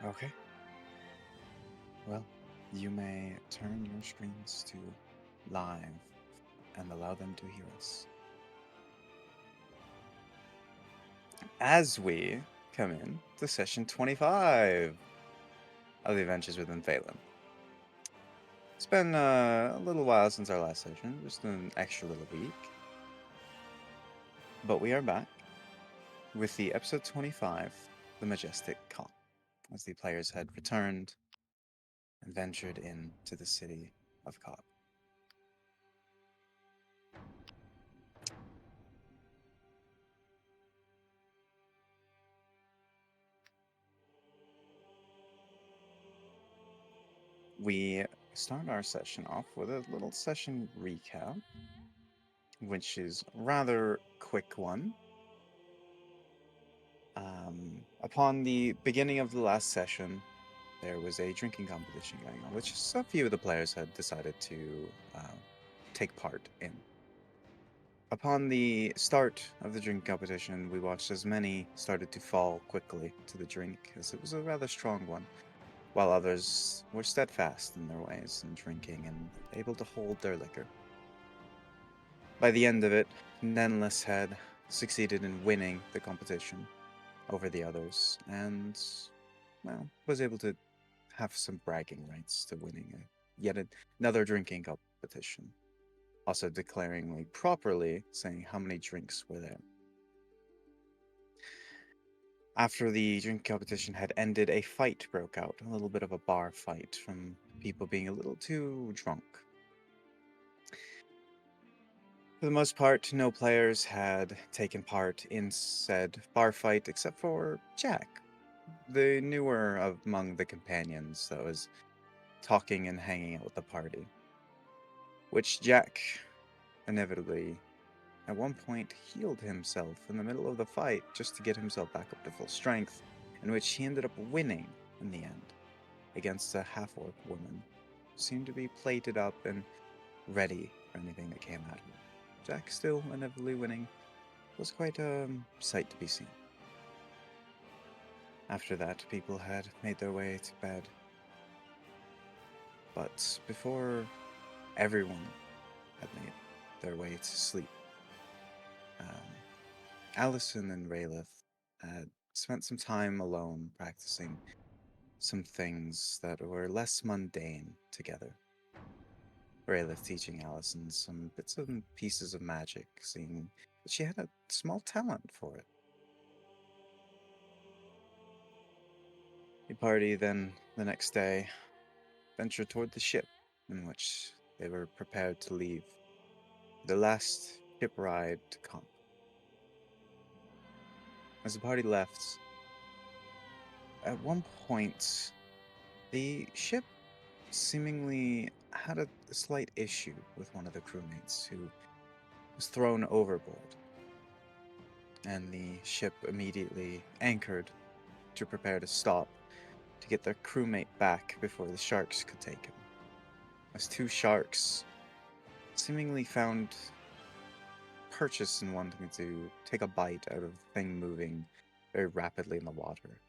Okay. Well, you may turn your screens to live and allow them to hear us. As we come in to session 25 of the Adventures Within Phelan. It's been a little while since our last session, just an extra little week. But we are back with the episode 25, The Majestic Khock, as the players had returned and ventured into the city of Khock. We start our session off with a little session recap, which is a rather quick one. Upon the beginning of the last session, there was a drinking competition going on, which a few of the players had decided to take part in. Upon the start of the drinking competition, we watched as many started to fall quickly to the drink, as it was a rather strong one, while others were steadfast in their ways in drinking and able to hold their liquor. By the end of it, Nenless had succeeded in winning the competition over the others, and, well, was able to have some bragging rights to winning yet another drinking competition. Also declaring properly, saying how many drinks were there. After the drinking competition had ended, a fight broke out, a little bit of a bar fight from people being a little too drunk. For the most part, no players had taken part in said bar fight except for Jack, the newer among the companions that was talking and hanging out with the party. Which Jack inevitably, at one point, healed himself in the middle of the fight just to get himself back up to full strength, in which he ended up winning in the end against a half-orc woman who seemed to be plated up and ready for anything that came at her. Jack still inevitably winning was quite a sight to be seen. After that, people had made their way to bed. But before everyone had made their way to sleep, um, Allison and Raylith had spent some time alone practicing some things that were less mundane together. Raylith teaching Allison some bits and pieces of magic, seeing that she had a small talent for it. The party then, the next day, ventured toward the ship in which they were prepared to leave. The last ship ride to come. As the party left, at one point, the ship seemingly had a slight issue with one of the crewmates who was thrown overboard, and the ship immediately anchored to prepare to stop to get their crewmate back before the sharks could take him. As two sharks seemingly found purchase in wanting to take a bite out of the thing moving very rapidly in the water.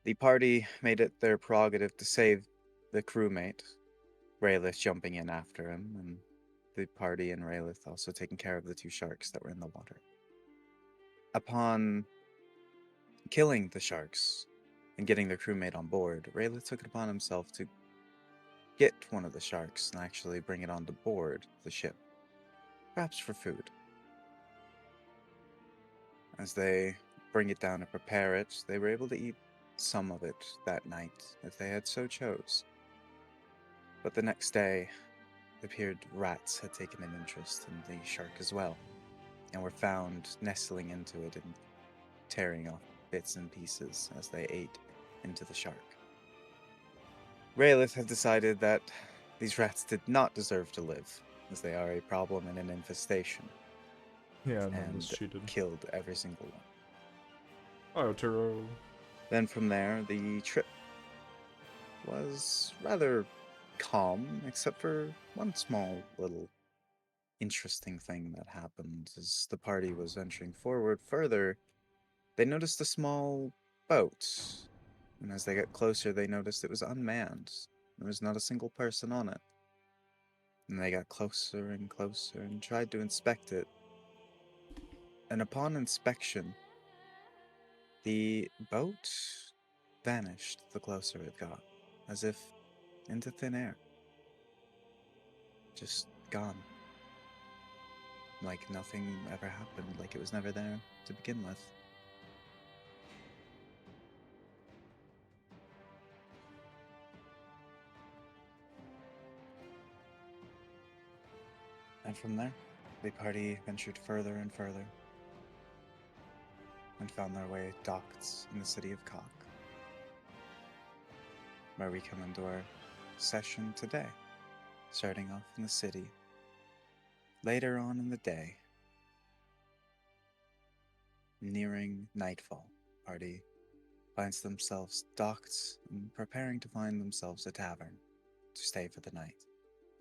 The party made it their prerogative to save the crewmate, Raylith jumping in after him, and the party and Raylith also taking care of the two sharks that were in the water. Upon killing the sharks and getting their crewmate on board, Raylith took it upon himself to get one of the sharks and actually bring it onto board the ship, perhaps for food. As they bring it down and prepare it, they were able to eat some of it that night, if they had so chose. But the next day, it appeared rats had taken an interest in the shark as well, and were found nestling into it and tearing off bits and pieces as they ate into the shark. Raylith had decided that these rats did not deserve to live, as they are a problem and an infestation, Yeah, no, this and cheated. killed every single one. Oh, Turo. Then from there, the trip was rather calm, except for one small little interesting thing that happened as the party was venturing forward further. They noticed a small boat. And as they got closer, they noticed it was unmanned. There was not a single person on it. And they got closer and closer and tried to inspect it. And upon inspection, the boat vanished the closer it got, as if into thin air. Just gone. Like nothing ever happened, like it was never there to begin with. And from there, the party ventured further and further and found their way docked in the city of Khock, where we come into our session today, starting off in the city. Later on in the day, nearing nightfall, party finds themselves docked and preparing to find themselves a tavern to stay for the night.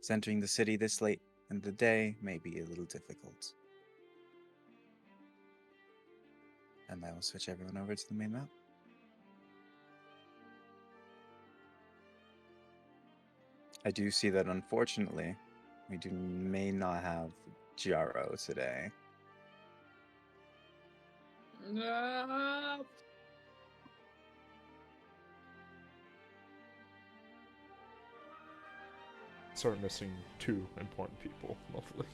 As entering the city this late in the day may be a little difficult. And I will switch everyone over to the main map. I do see that unfortunately, we may not have Jaro today. Start missing 2 important people. Lovely.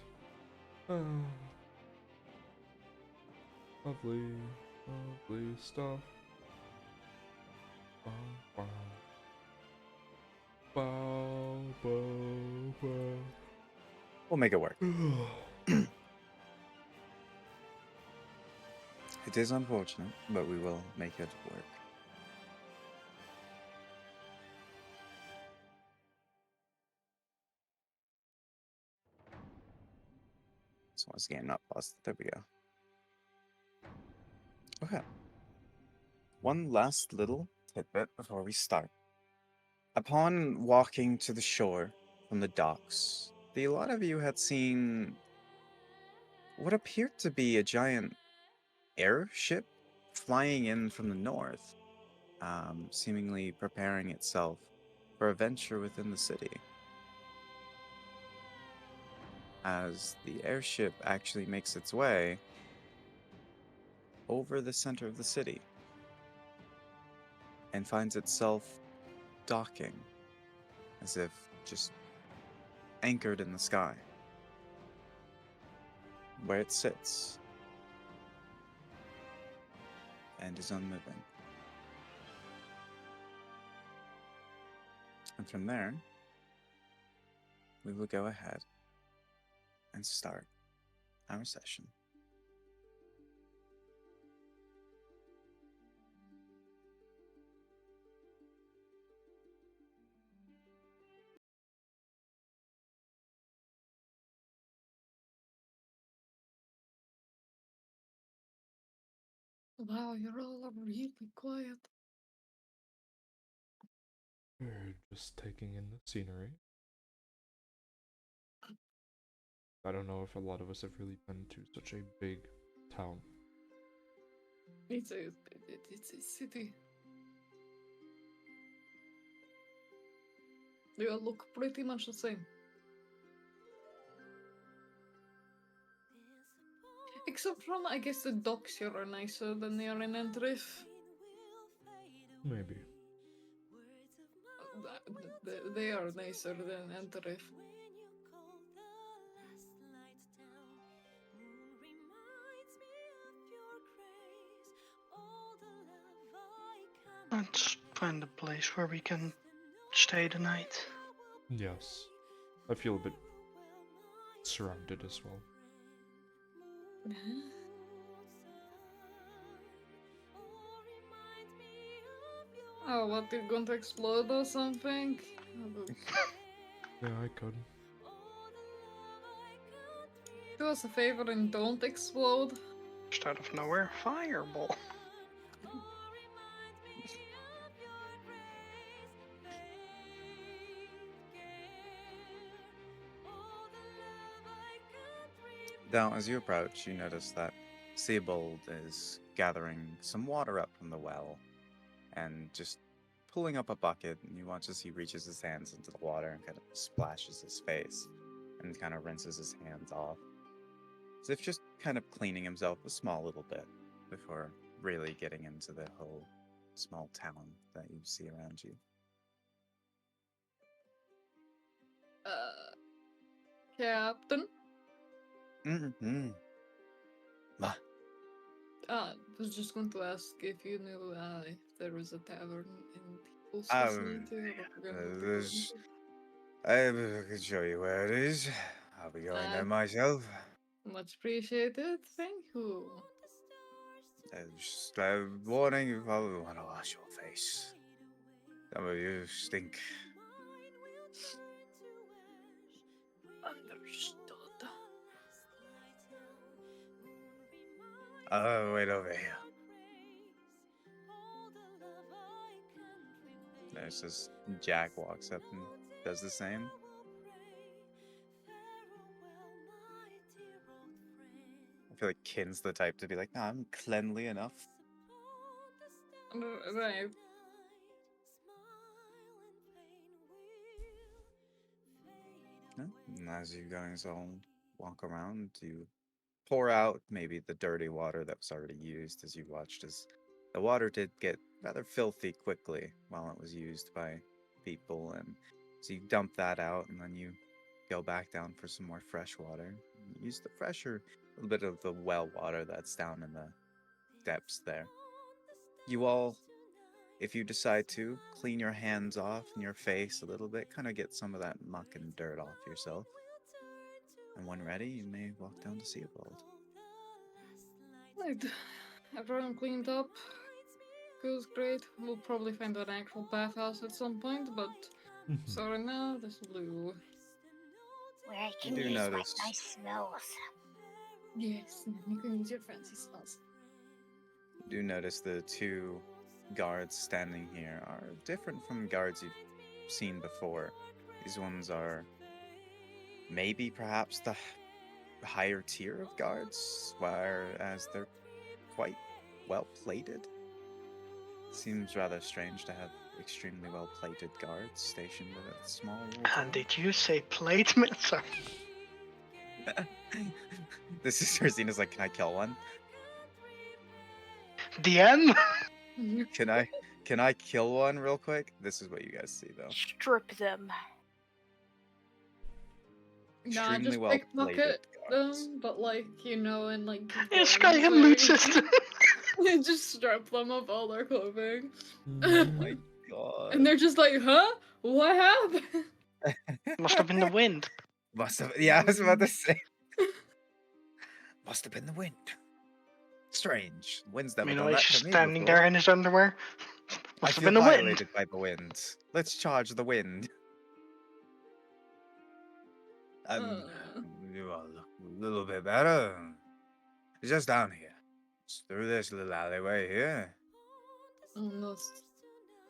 Lovely, lovely stuff. Bow, bow. Bow, bow, bow. We'll make it work. It is unfortunate, but we will make it work. So once again, not paused. There we go. Okay. One last little tidbit before we start. Upon walking to the shore from the docks, a lot of you had seen what appeared to be a giant airship flying in from the north, seemingly preparing itself for a venture within the city. As the airship actually makes its way over the center of the city and finds itself docking, as if just anchored in the sky, where it sits and is unmoving. And from there, we will go ahead and start our session. Wow, you're all really quiet. We're just taking in the scenery. I don't know if a lot of us have really been to such a big town. It's a city. They all look pretty much the same. Except from, I guess, the docks here are nicer than they are in Entrif. Maybe. They are nicer than Entrif. Let's find a place where we can stay the night. Yes. I feel a bit surrounded as well. Oh, what, you're going to explode or something? Yeah, I could. Do us a favor and don't explode. Just out of nowhere, fireball. Now, as you approach, you notice that Seabold is gathering some water up from the well and just pulling up a bucket, and you watch as he reaches his hands into the water and kind of splashes his face and kind of rinses his hands off. As if just kind of cleaning himself a small little bit before really getting into the whole small town that you see around you. Captain? Mm-hmm. Ma. Was just going to ask if you knew if there was a tavern in people's Um, vicinity. Or we're gonna have to go there's... into. I can show you where it is. I'll be going there Uh, myself. Much appreciated. Thank you. Just warning, you probably want to wash your face. Some of you stink. Understood. Oh, wait over here. There's this Jack walks up and does the same. I feel like Kin's the type to be like, nah, I'm cleanly enough. Right. Yeah. And as you guys all walk around, you pour out maybe the dirty water that was already used as you watched as the water did get rather filthy quickly while it was used by people. And so you dump that out and then you go back down for some more fresh water. Use the fresher, a little bit of the well water that's down in the depths there. You all, if you decide to, clean your hands off and your face a little bit, kind of get some of that muck and dirt off yourself. And when ready, you may walk down to Seabold. Right. Everyone cleaned up. Goes great. We'll probably find an actual bathhouse at some point, but sorry now, this blue. Where I You can do use my notice. nice smells. Yes, you can use your fancy spells. You do notice the two guards standing here are different from guards you've seen before. These ones are maybe perhaps the higher tier of guards, whereas they're quite well plated. Seems rather strange to have extremely well plated guards stationed at a small little town. And did you say plate? Sorry. This is Rosina's like, can I kill one? DM? Can I kill one real quick? This is what you guys see though. Strip them. Nah, Extremely just well plated pickpocket guards. them, but like, you know, in like It's guns got a where loot you system. just strip them of all their clothing. Oh my god. And they're just like, huh? What happened? Must have been the wind. Must have. Yeah, I was about to say. Must have been the wind. Strange. Wind's never done Meanwhile, that he's to just me standing before. there in his underwear. I Must have feel been the wind. violated by the wind. Let's charge the wind. You all look a little bit better. Just down here. Just through this little alleyway here. Oh no,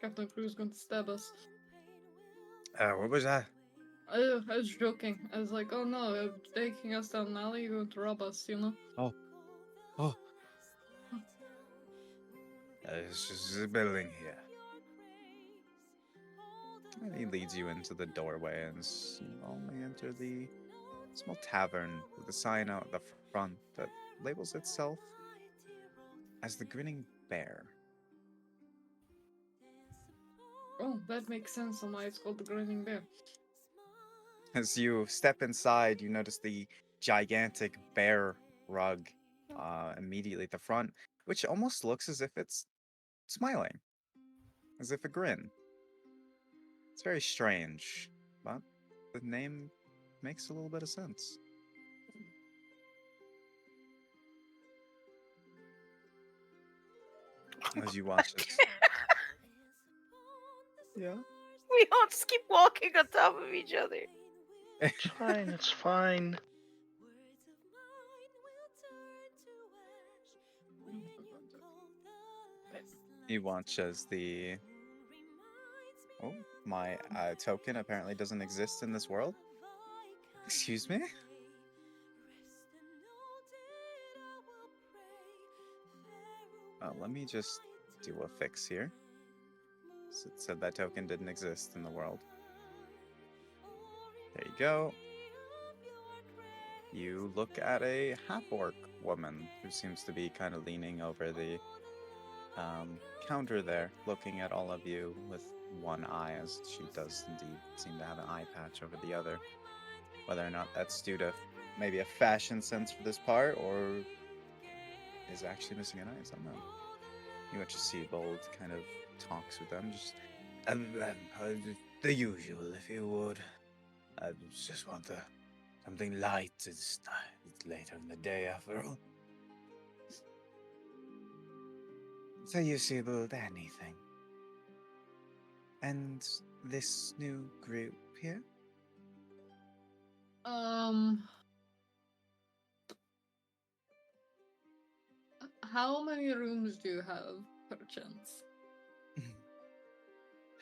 Captain Crew's going to stab us. What was that? I was joking. I was like, oh no, you're taking us down an alley, you're going to rob us, you know? Oh. This is a building here. And he leads you into the doorway, and you only enter the small tavern with a sign out the front that labels itself as the Grinning Bear. Oh, that makes sense on why it's called the Grinning Bear. As you step inside, you notice the gigantic bear rug immediately at the front, which almost looks as if it's smiling, as if a grin. It's very strange, but the name makes a little bit of sense. As you watch this. Yeah? We all just keep walking on top of each other. It's fine, it's fine. You watch as the... Oh, my token apparently doesn't exist in this world. Excuse me? Let me just do a fix here. It said that token didn't exist in the world. There you go. You look at a half-orc woman who seems to be kind of leaning over the counter there, looking at all of you with one eye, as she does indeed seem to have an eye patch over the other. Whether or not that's due to maybe a fashion sense for this part, or is actually missing an eye, I don't know. You watch Seabold kind of talks with them, just the usual, if you would. I just want something light. It's later in the day, after all. So you Seabold, anything? And this new group here? How many rooms do you have, perchance?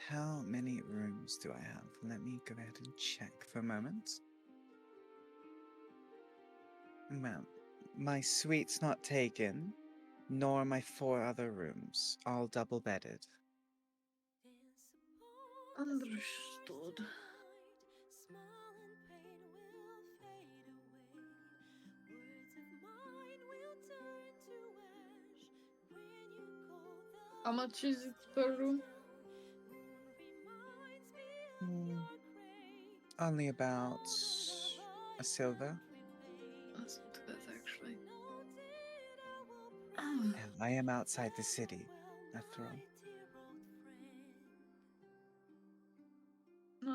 How many rooms do I have? Let me go ahead and check for a moment. Well, my suite's not taken, nor my 4 other rooms, all double-bedded. Understood. How much is it per room? Only about a silver. That's not too bad, actually. Hell, I am outside the city, after all.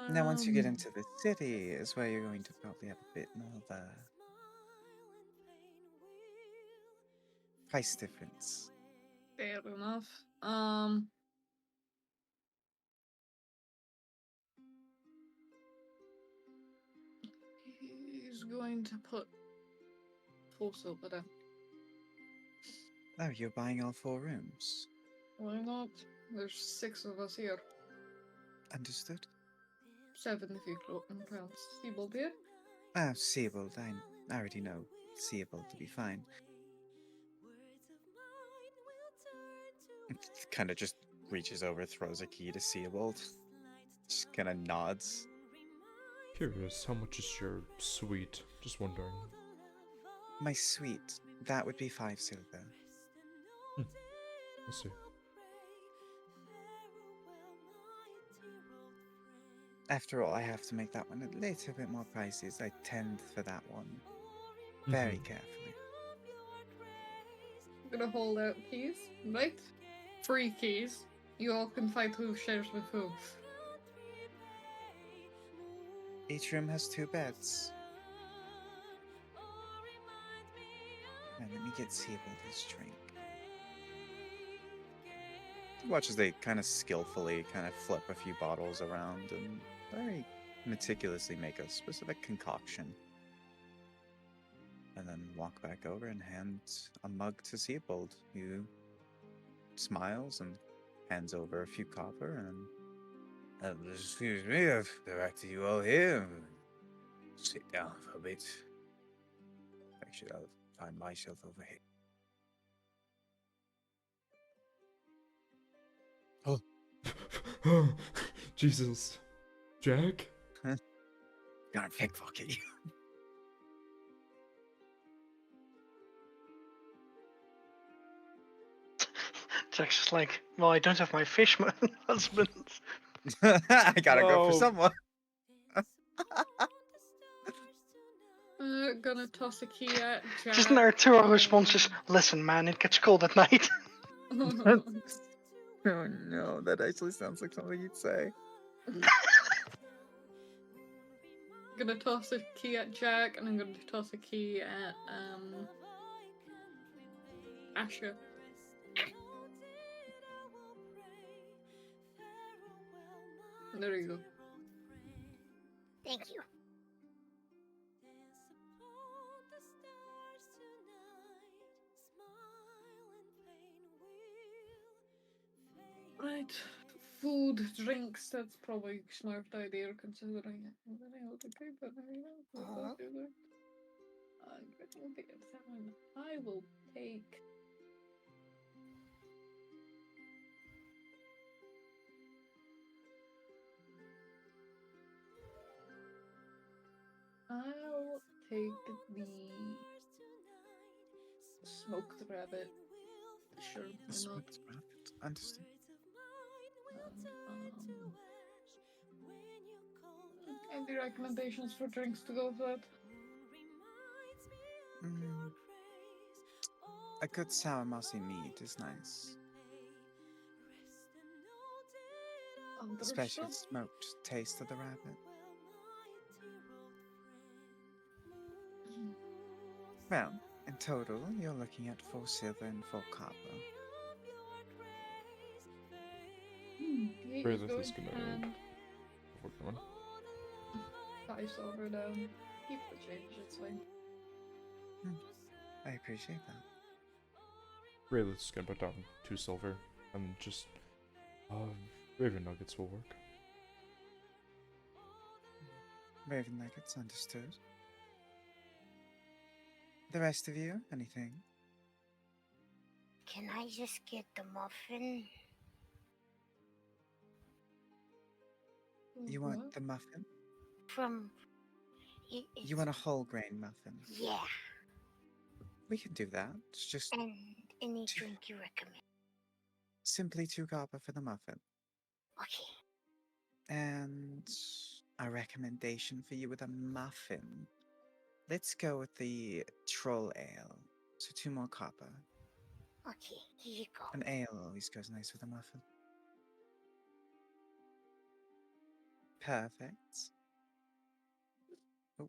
Now, once you get into the city, is where you're going to probably have a bit more of a price difference. Fair enough. He's going to put 4 silver down. Oh, you're buying all 4 rooms. Why not? There's 6 of us here. Understood. 7 if you count Seabold here. Ah, Seabold, I already know Seabold to be fine. Kind of just reaches over, throws a key to Seabold. Just kind of nods. Curious, how much is your suite? Just wondering. My suite, that would be 5 silver. Let's see. After all, I have to make that one a little bit more pricey, as I tend for that one very carefully. I'm gonna hold out keys, right? 3 keys. You all can fight who shares with who. Each room has 2 beds. Now let me get Seabold his drink. Watch as they kind of skillfully kind of flip a few bottles around and very meticulously make a specific concoction. And then walk back over and hand a mug to Seabold, who smiles and hands over a few copper and excuse me, I've directed you all here. Sit down for a bit. Actually, I'll find myself over here. Jesus. Jack? Gonna pickpocket you. Jack's just like, well, I don't have my fishman husband. I gotta go for No. someone. Gonna toss a key at Jack. Just our 2 other responses. Listen, man, it gets cold at night. Oh no, that actually sounds like something you'd say. Gonna toss a key at Jack, and I'm gonna toss a key at Asher. There you go. Thank you. Right. Food, drinks, that's probably a smart idea considering it. I'm running out of paper now, you know? Uh-huh. I'm getting beer. I will take I'll take the smoked rabbit. Sure, The why not? smoked rabbit. Understood. And, any recommendations for drinks to go with that? Mm, a good sour mossy mead is nice, especially Understood. the smoked taste of the rabbit. Well, in total, you're looking at 4 silver and 4 copper. He is Rayleigh going is to gonna hand work on. 5 silver down. Keep the change, it's fine. I appreciate that. Rayleigh's gonna put down 2 silver and just Raven Nuggets will work. Raven nuggets, understood. The rest of you, anything? Can I just get the muffin? You want the muffin? From. You want a whole grain muffin? Yeah. We can do that. It's just And any Two- drink you recommend. simply 2 copper for the muffin. Okay. And a recommendation for you with a muffin. Let's go with the troll ale. So 2 more copper. Okay, here you go. An ale always goes nice with a muffin. Perfect. Oh,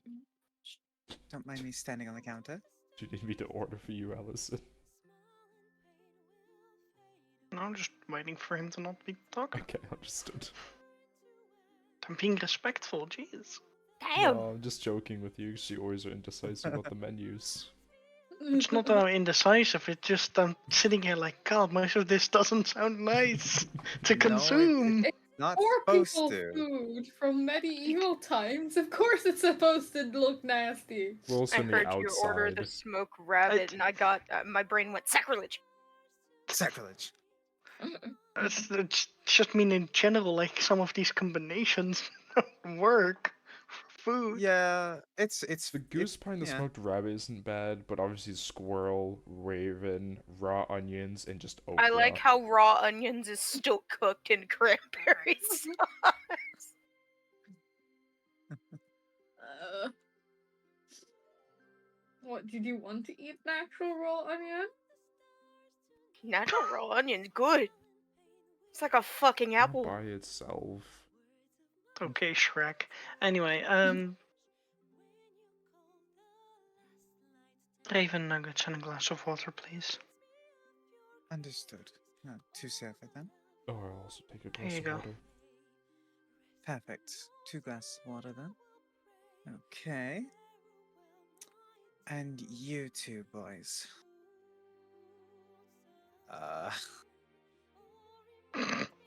don't mind me standing on the counter. Do you need me to order for you, Allison? No, I'm just waiting for him to not be talking. Okay, understood. I'm being respectful, jeez. Damn! No, I'm just joking with you. She always are indecisive about the menus. It's not that I'm indecisive, it's just I'm sitting here like, God, most of this doesn't sound nice to No, consume. Not Poor supposed people to. food from medieval times. Of course, it's supposed to look nasty. We're also I in the heard you order the outside. smoked rabbit, and I got my brain went sacrilege. Sacrilege. It's just mean in general, like some of these combinations don't work for food. Yeah, it's The goose pie and the yeah. smoked rabbit isn't bad, but obviously squirrel, raven, raw onions, and just okra. I like how raw onions is still cooked in cranberry sauce. What, did you want to eat natural raw onion? Natural raw onion's good. It's like a fucking Not apple. by itself. Okay, Shrek. Anyway, Raven nuggets and a glass of water, please. Understood. 2 silver then. Oh, I'll also take a Here glass you of go. water. Perfect. 2 glasses of water then. Okay. And you two boys.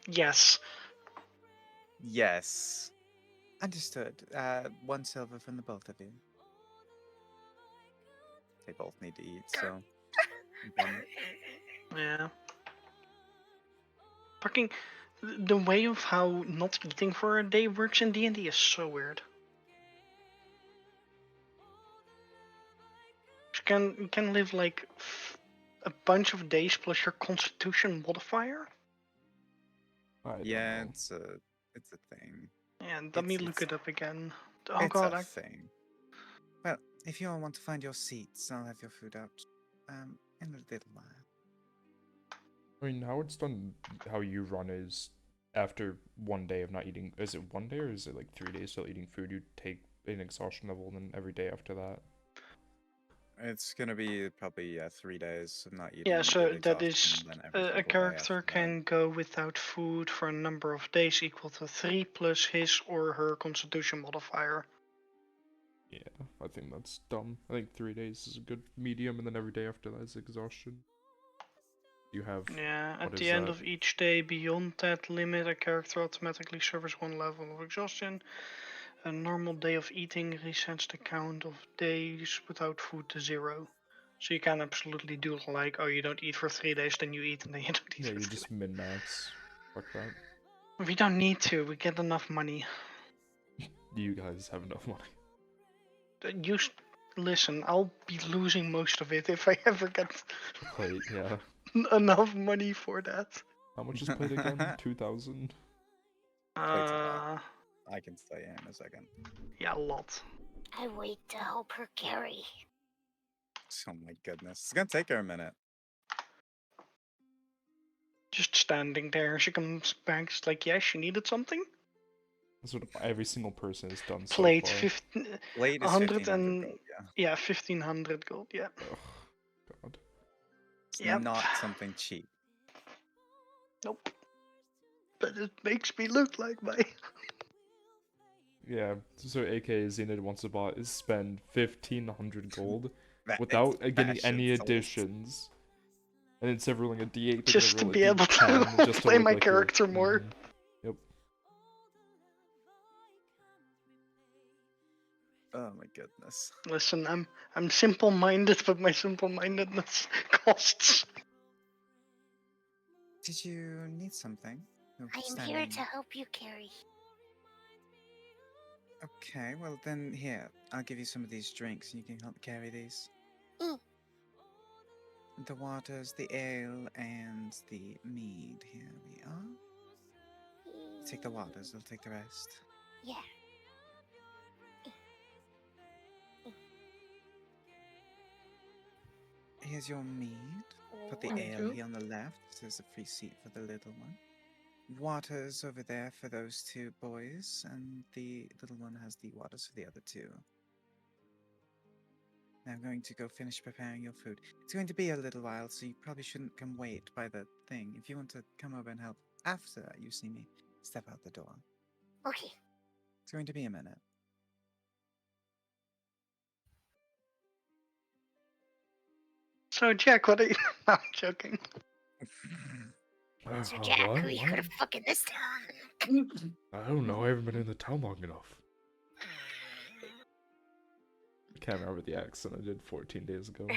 Yes. Yes. Understood. 1 silver from the both of you. They both need to eat, so. One. Yeah. Fucking the way of how not eating for a day works in D&D is so weird. You can live like a bunch of days plus your constitution modifier. I don't Yeah, know. it's a thing. Yeah, let me It's- look it's- it up again. Oh It's god, a thing. Well, if you all want to find your seats, I'll have your food out in a little while. I mean, how it's done, how you run is after 1 day of not eating. Is it 1 day or is it like 3 days still eating food? You take an exhaustion level, and then every day after that. It's gonna be probably 3 days of not eating. yeah, so get that exhaustion, is and then every a single day character after that. can go without food for a number of days equal to 3 plus his or her constitution modifier. Yeah, I think that's dumb. I think 3 days is a good medium, and then every day after that is exhaustion. You have Yeah, at What the is end that? of each day beyond that limit, a character automatically suffers 1 level of exhaustion. A normal day of eating resets the count of days without food to 0. So you can absolutely do like, oh, you don't eat for 3 days, then you eat, and then you don't eat yeah, for you 3 just min max. Fuck that. days. We don't need to. We get enough money. You guys have enough money. Listen, I'll be losing most of it if I ever get Plate, yeah. enough money for that. How much is plate again? 2,000? Plate's a lot. I can tell you in a second. Yeah, a lot. I wait to help her carry. Oh my goodness. It's gonna take her a minute. Just standing there, she comes back. She's like, "Yes, you needed something." That's what every single person has done so Plate far. 15, Plate is 100 1500 and gold, yeah. yeah, 1500 gold. Yeah. Ugh, God. It's Yep. not something cheap. Nope. But it makes me look like my. Yeah, so AK Zenith wants to buy is spend 1,500 gold That without getting expansion any souls. additions. And instead of rolling a D8, they're Just to gonna roll be a able D10 to just to play look my like character more. Yep. Oh my goodness. Listen, I'm simple-minded, but my simple-mindedness costs. Did you need something? You're I am standing- here to help you carry. Okay, well then here, I'll give you some of these drinks and you can help carry these. Mm. The waters, the ale, and the mead. Here we are. Take the waters, I'll take the rest. Yeah. Here's your mead. Put the Thank ale you. here on the left. There's a free seat for the little one. Waters over there for those two boys, and the little one has the waters for the other two. Now I'm going to go finish preparing your food. It's going to be a little while, so you probably shouldn't come wait by the thing. If you want to come over and help after you see me, step out the door. Okay. It's going to be a minute. So Jack, what are you? I'm joking. So Jack, What? who you What? gonna fuck in this town? I don't know, I haven't been in the town long enough. I can't remember the accent I did 14 days ago.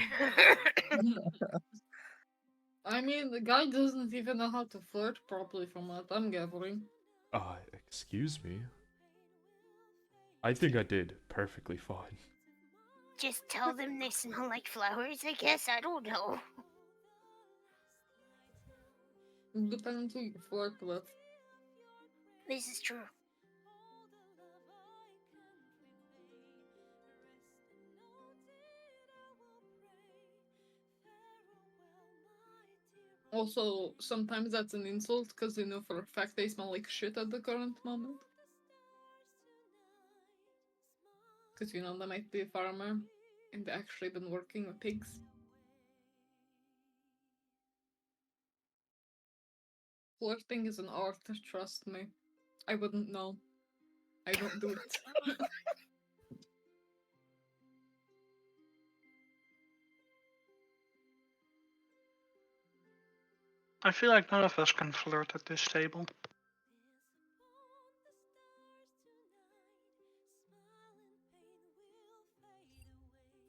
I mean, the guy doesn't even know how to flirt properly from what I'm gathering. Excuse me? I think I did perfectly fine. Just tell them they smell like flowers, I guess. I don't know. Depends who you flirt with. This is true. Also, sometimes that's an insult because you know for a fact they smell like shit at the current moment. Because you know they might be a farmer and they actually been working with pigs. Flirting is an art, trust me. I wouldn't know. I don't do it. I feel like none of us can flirt at this table.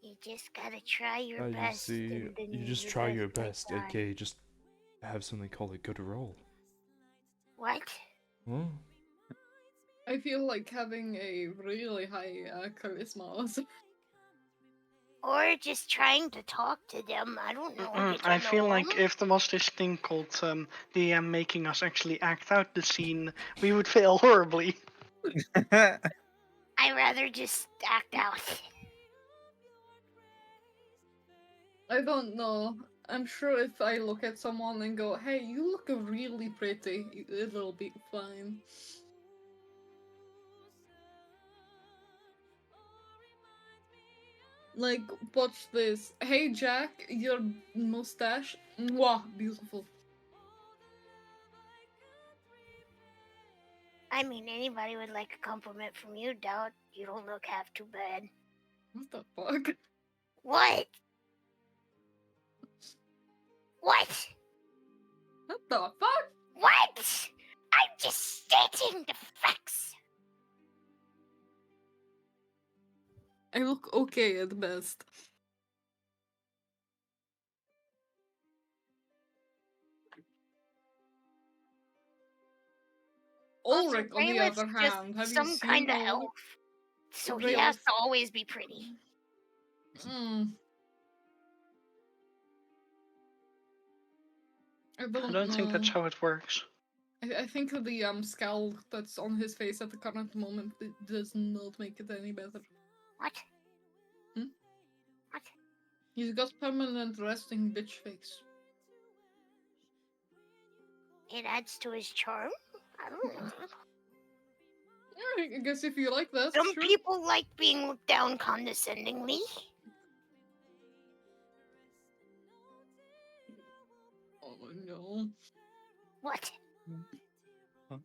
You just gotta try your You best. see, and then you just try your might best, die. aka just have something called a good roll. What? Huh? I feel like having a really high charisma also. Or just trying to talk to them. I don't know. Get to I feel know like 'em. if there was this thing called DM making us actually act out the scene, we would fail horribly. I'd rather just act out. I don't know. I'm sure if I look at someone and go, hey, you look really pretty, it'll be fine. Like, watch this. Hey, Jack, your mustache, mwah, beautiful. I mean, anybody would like a compliment from you, Doubt. You don't look half too bad. What the fuck? What? What? What the fuck? What? I'm just stating the facts. I look okay at best. Also, Ulrich, on the Rayleig's other just hand, have you some seen kind of Ulrich? elf. So They he has all- to always be pretty. Mm. I I don't don't think that's know. how it works. I think the scowl that's on his face at the current moment does not make it any better. What? Hmm? What? He's got permanent resting bitch face. It adds to his charm? I don't know. Yeah, I guess if you like that, Some sure. people like being looked down condescendingly. Oh no. What? Huh?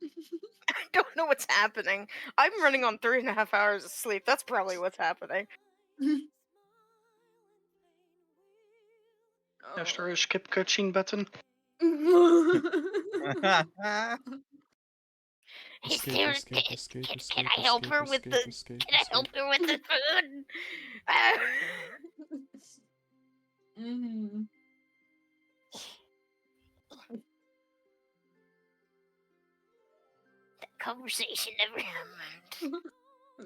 I don't know what's happening. I'm running on 3.5 hours of sleep. That's probably what's happening. Is there a skip cutscene button? Is Escape, there? escape, Can, escape, can escape, I help escape, her with escape, the? escape, Can I help escape. her with the food? Mhm. That conversation never happened.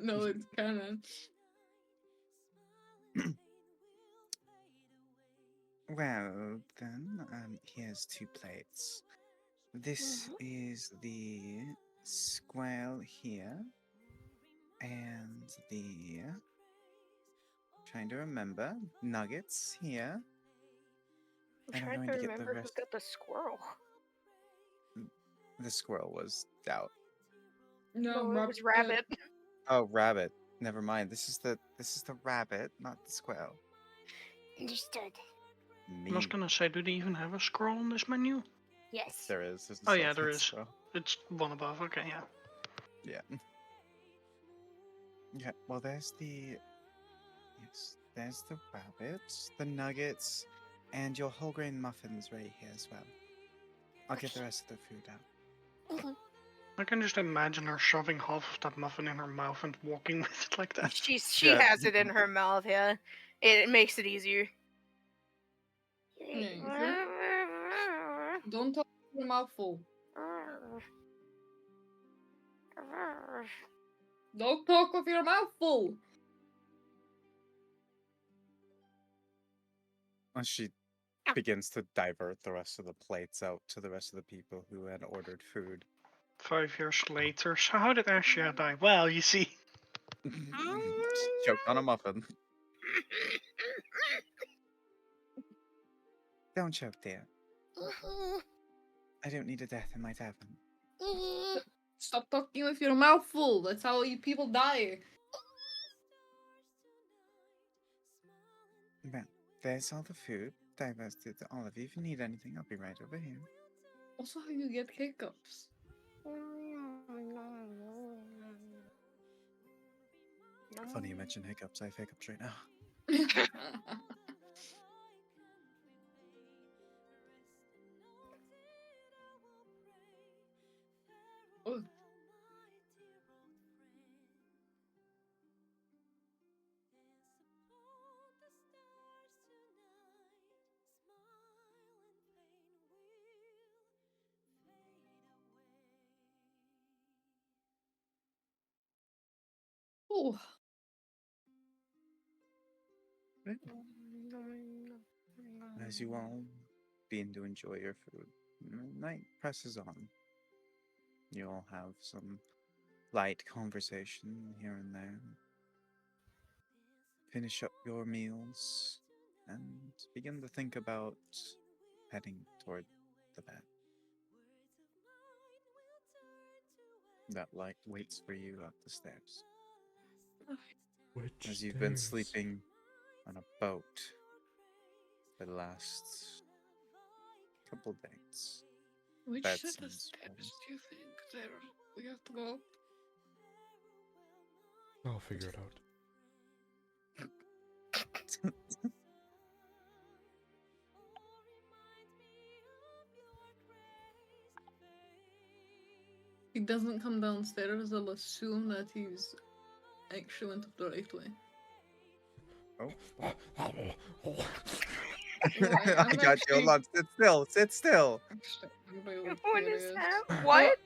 No, it's canon. Well, then, here's 2 plates. This is the square here, and the trying to remember nuggets here. I'm And I'm trying going to to get the remember who rest. got the squirrel. The squirrel was out. No, it was rabbit. Oh, rabbit. Never mind. This is the rabbit, not the squirrel. Understood. I was Me. gonna say, do they even have a scroll on this menu? Yes. There is. There's a Oh yeah, self-hit there is. scroll. It's one above. Okay, yeah. Yeah. Yeah. Well, there's the. Yes. There's the rabbits, the nuggets, and your whole grain muffins right here as well. I'll get the rest of the food out. I can just imagine her shoving half of that muffin in her mouth and walking with it like that. She Yeah. has it in her mouth. Yeah, it makes it easier. Thank you. Don't talk with your mouth full. Don't talk with your mouth full. And she begins to divert the rest of the plates out to the rest of the people who had ordered food. 5 years later, so how did Ashia die? Well, you see. She choked on a muffin. Don't choke, dear. I don't need a death in my tavern. Stop talking with your mouth full. That's how you people die. Well, there's all the food. Divested to all of you. If you need anything, I'll be right over here. Also, how you get hiccups. Funny you mention hiccups. I have hiccups right now. Oh. Oh. As you all begin to enjoy your food, night presses on. You all have some light conversation here and there. Finish up your meals and begin to think about heading toward the bed. That light waits for you up the stairs. Which As you've been stairs? sleeping on a boat for the last couple days. Which That set of seems steps do you think there we have to go? I'll figure it out. He doesn't come downstairs, I'll assume that he's actually went up the right way. Oh. No, I I'm got you. Hold on. Sit still. Sit still. Actually, I'm really What is curious. that? What?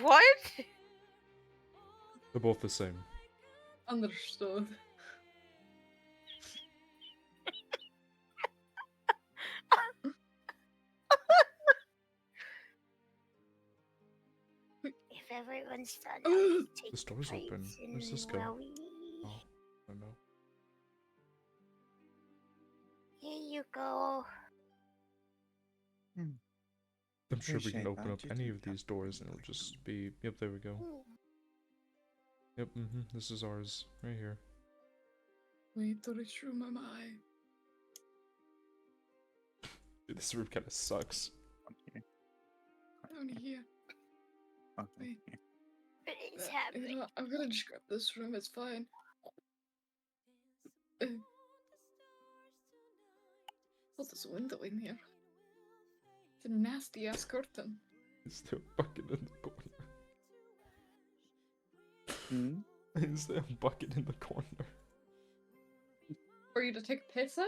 What? They're both the same. Understood. If everyone's done, Ugh. take This door's open. plates Where's this and go? well, Oh, I don't know. Here you go. I'm sure we can Appreciate open that. up You any do of these have doors to and it'll like just them. be. Yep, there we go. Mm. Yep, this is ours. Right here. Wait till it's through my mind. Dude, this room kind of sucks. Okay. Only here. Okay. Wait. What is You happening? know, I'm gonna just grab this room, it's fine. What's this window in here? It's a nasty ass curtain. Is there a bucket in the corner? Hmm? Is there a bucket in the corner? For you to take a piss in?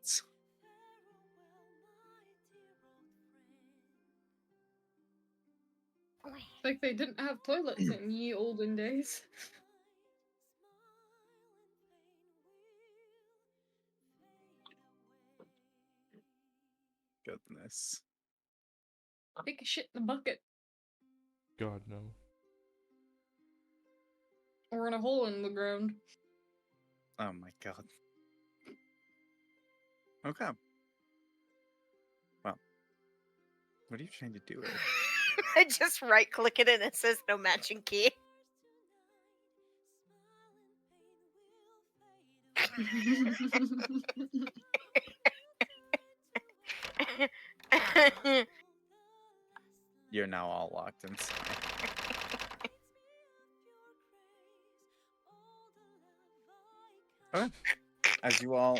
s- Oi. Like they didn't have toilets in ye olden days. Goodness. Take a shit in a bucket. God, no. Or in a hole in the ground. Oh my god. Okay. Well, what are you trying to do? Eric? I just right click it and it says no matching key. You're now all locked inside. Okay. As you all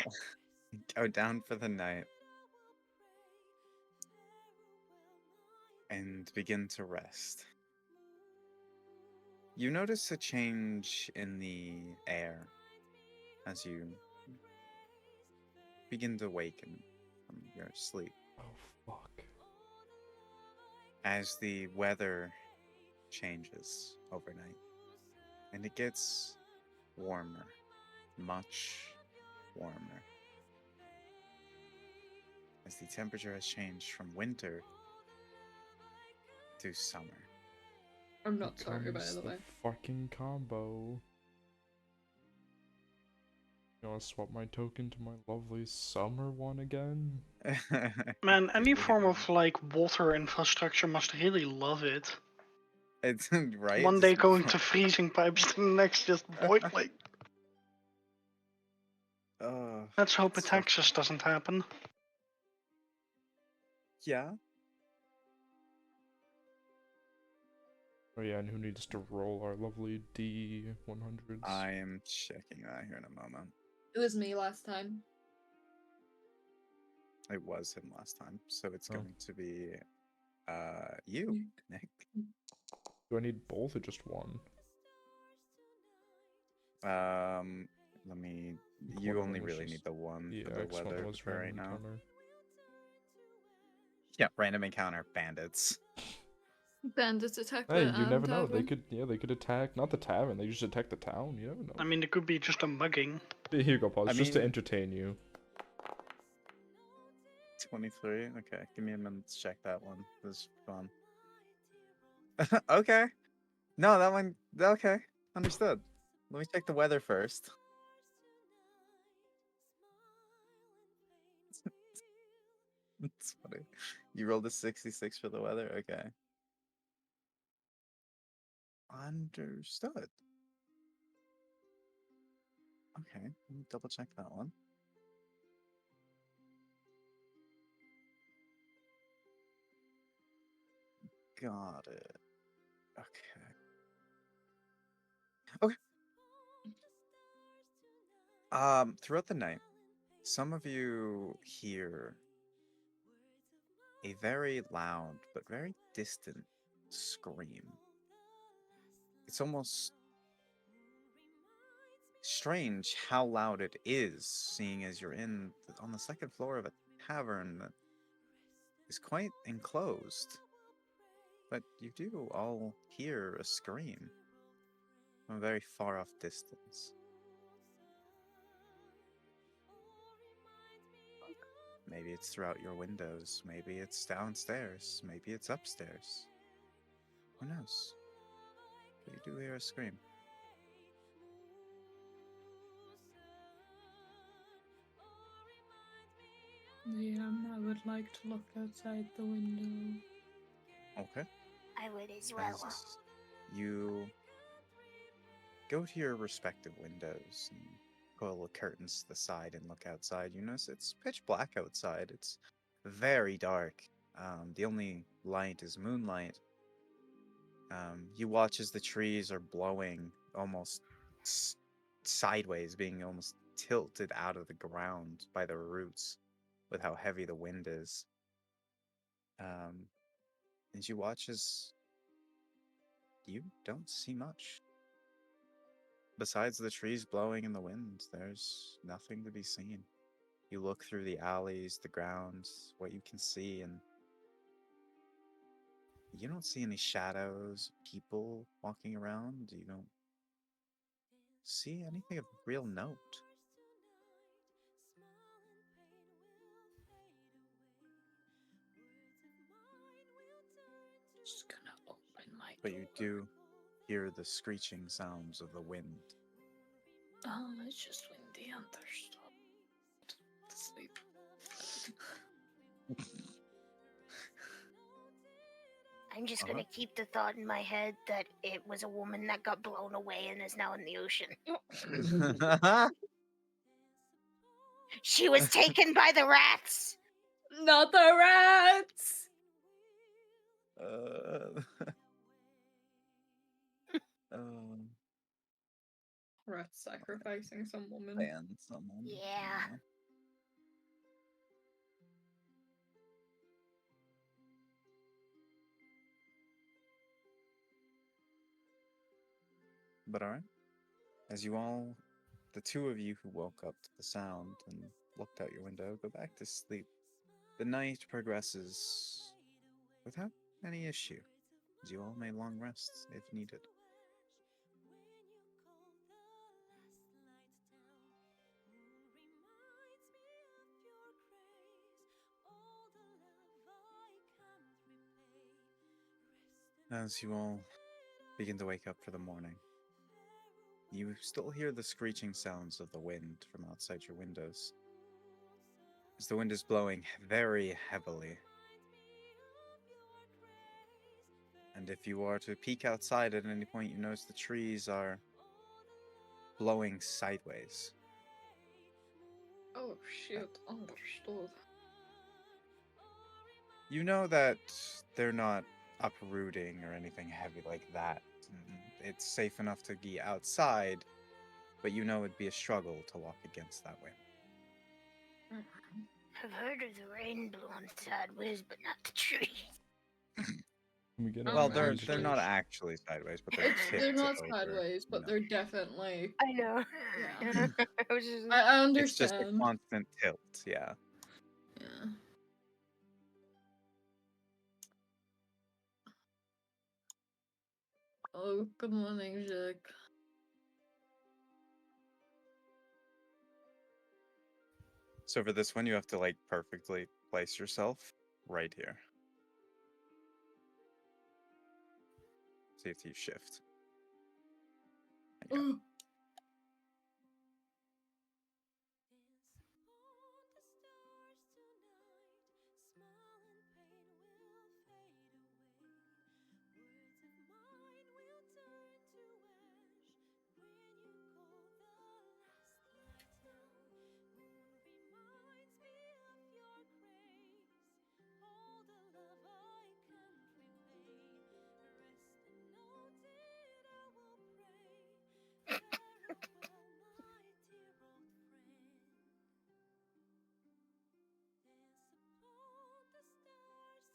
go down for the night and begin to rest, you notice a change in the air as you begin to waken from your sleep. Oh, fuck. As the weather changes overnight and it gets warmer, much warmer. As the temperature has changed from winter to summer. I'm not sorry, by Comes the way. fucking combo. You wanna swap my token to my lovely summer one again? Man, any Dude, form of like water infrastructure must really love it. it's right. One day just going to freezing pipes, the next just boiling. Let's hope it so- Texas doesn't happen. Yeah. Oh yeah, and who needs to roll our lovely D100s? I am checking that here in a moment. It was me last time. It was him last time, so it's Oh. going to be you, Nick. Do I need both or just one? Let me. One You of only them was really just- need the one Yeah, for the X1 weather was for right random now. encounter. Yeah, random encounter bandits. Bandits attack Hey, the you never know. They tavern. they could attack, not the tavern, they just attack the town, you never know. I mean, it could be just a mugging. Here you go, Paul, I it's just to mean- entertain you. 23. Okay, give me a minute to check that one. This is fun. Okay. No, that one. Okay, understood. Let me check the weather first. It's funny. You rolled a 66 for the weather? Okay. Understood. Okay, let me double check that one. Got it. Okay. Okay. Throughout the night, some of you hear a very loud but very distant scream. It's almost strange how loud it is, seeing as you're on the second floor of a cavern that is quite enclosed. But you do all hear a scream from a very far off distance. Maybe it's throughout your windows, maybe it's downstairs, maybe it's upstairs. Who knows? But you do hear a scream. Yeah, I would like to look outside the window. Okay. I would as well. As you go to your respective windows and pull the curtains to the side and look outside, you notice it's pitch black outside. It's very dark. The only light is moonlight. You watch as the trees are blowing almost sideways, being almost tilted out of the ground by their roots with how heavy the wind is. And you watch as you don't see much. Besides the trees blowing in the wind, there's nothing to be seen. You look through the alleys, the grounds, what you can see, and you don't see any shadows, people walking around. You don't see anything of real note. Just gonna open my But you do hear the screeching sounds of the wind. Oh, it's just windy and thirst. To sleep. I'm just gonna keep the thought in my head that it was a woman that got blown away and is now in the ocean. She was taken by the rats! Not the rats! Rats sacrificing some woman. Ban someone. Yeah. But alright. As you all, the two of you who woke up to the sound and looked out your window, go back to sleep. The night progresses without any issue, as you all may long rests if needed. As you all begin to wake up for the morning, you still hear the screeching sounds of the wind from outside your windows. As the wind is blowing very heavily. And if you are to peek outside at any point, you notice the trees are blowing sideways. Oh shit, understood. You know that they're not uprooting or anything heavy like that. It's safe enough to be outside, but you know it'd be a struggle to walk against that way. I've heard of the rain blowing sideways, but not the trees. We get Well, an they're actually- not actually sideways, but they're They're tipped not over, sideways, but you know. they're definitely. I know. Yeah. I was just... I It's just a understand. constant tilt, yeah. Yeah. Oh, good morning, Jack. So for this one, you have to like perfectly place yourself right here. See if you shift. There you go. Ooh.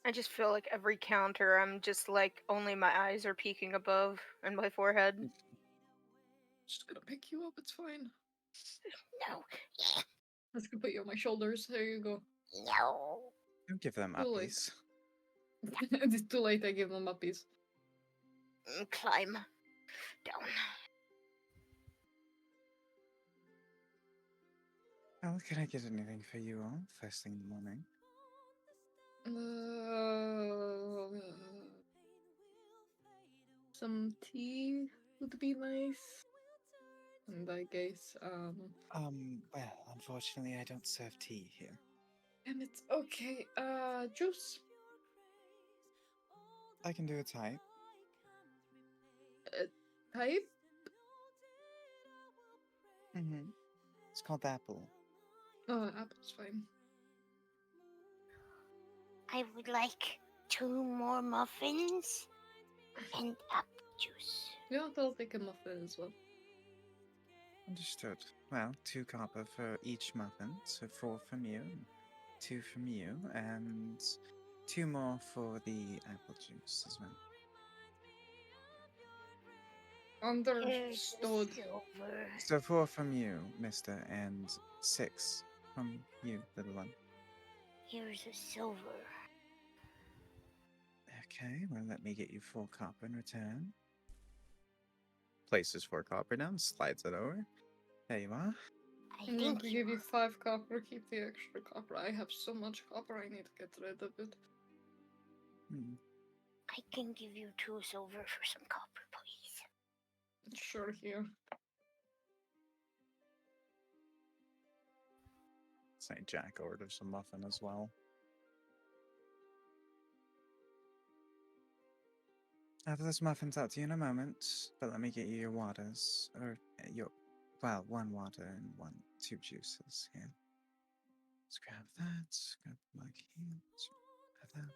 I just feel like every counter, I'm just like, only my eyes are peeking above and my forehead. Just gonna pick you up, it's fine. No. I'm just gonna put you on my shoulders. There you go. No. Don't give them Too late. uppies. It's too late. I give them uppies. Climb down. Well, can I get anything for you all first thing in the morning? Some tea would be nice. And I guess, Well, unfortunately, I don't serve tea here. and it's okay. Juice. I can do a type. Type? Mm-hmm. It's called apple. Oh, apple's fine. I would like 2 more muffins and apple juice. Yeah, I'll take a muffin as well. Understood. Well, 2 copper for each muffin, so 4 from you, 2 from you, and 2 more for the apple juice as well. Here's the Understood. silver. So 4 from you, mister, and 6 from you, little one. Here's the silver. Okay, well, let me get you 4 copper in return. Places 4 copper down, slides it over. There you are. I I'm going think to give you 5 copper, keep the extra copper. I have so much copper, I need to get rid of it. I can give you 2 silver for some copper, please. Sure, here. Say Jack orders a muffin as well. I'll have those muffins out to you in a moment, but let me get you your waters, or your, well, 1 water and 2 juices here. Let's grab that, grab the mug here, grab that.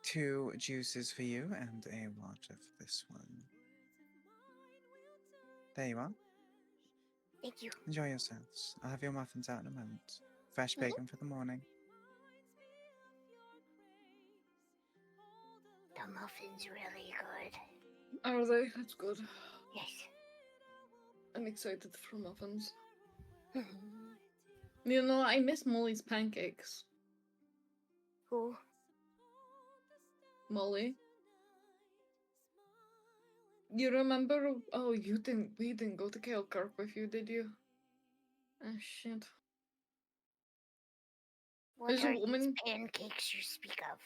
2 juices for you and a water for this one. There you are. Thank you. Enjoy yourselves. I'll have your muffins out in a moment. Fresh bacon for the morning. The muffin's really good. Are they? That's good. Yes. I'm excited for muffins. Who? You know, I miss Molly's pancakes. Molly? You remember? Oh, you didn't. We didn't go to Khock with you, did you? Ah, shit. What There's a are these woman. pancakes you speak of?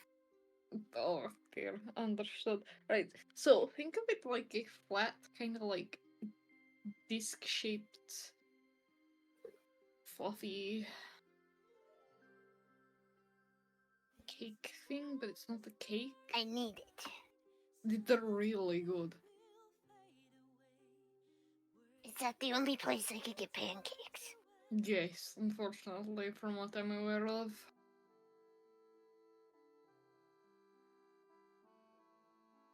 Oh, dear. Understood. Right. So, think of it like a flat, kind of like disc shaped, fluffy cake thing, but it's not a cake. I need it. They're really good. Is that the only place I could get pancakes? Yes, unfortunately, from what I'm aware of.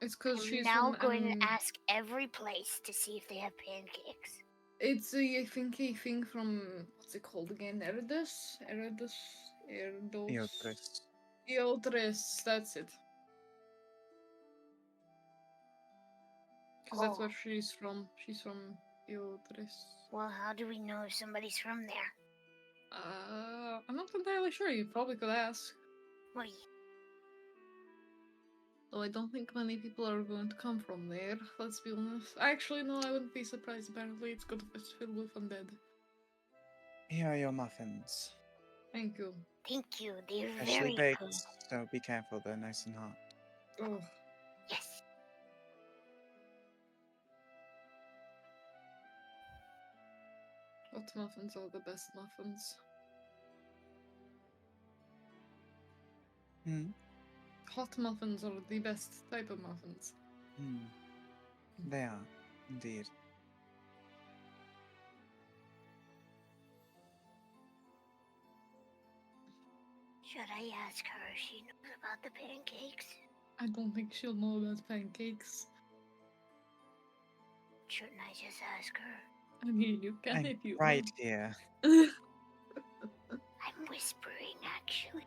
It's because I'm she's now from. going to ask every place to see if they have pancakes. It's I think a thing from what's it called again? Erdos? Eotris. Eotris, that's it. Because that's where she's from. She's from Eotris. Well, how do we know if somebody's from there? I'm not entirely sure. You probably could ask. Wait, Though I don't think many people are going to come from there, let's be honest. Actually, no, I wouldn't be surprised. Apparently, it's filled with undead. Here are your muffins. Thank you. thank you. They're Freshly very baked, good. so be careful, they're nice and hot. Oh, Yes. hot muffins are the best muffins. Hmm? Hot muffins are the best type of muffins. They are, indeed. Should I ask her if she knows about the pancakes? I don't think she'll know about pancakes. Shouldn't I just ask her? I mean, you can I'm if you right here. I'm whispering, actually.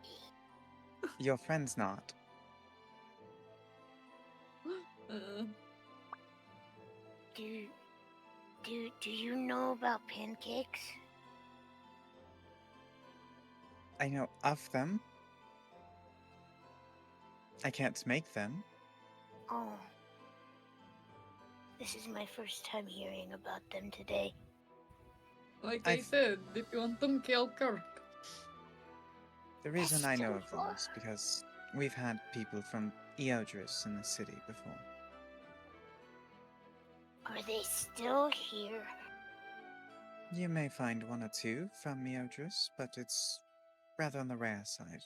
Your friend's not. Do you know about pancakes? I know of them. I can't make them. Oh. This is my first time hearing about them today. Like I I've- said, if you want them, kill Kirk. The reason I know still of them far. is because we've had people from Eodris in the city before. Are they still here? You may find one or two from Eodris, but it's rather on the rare side.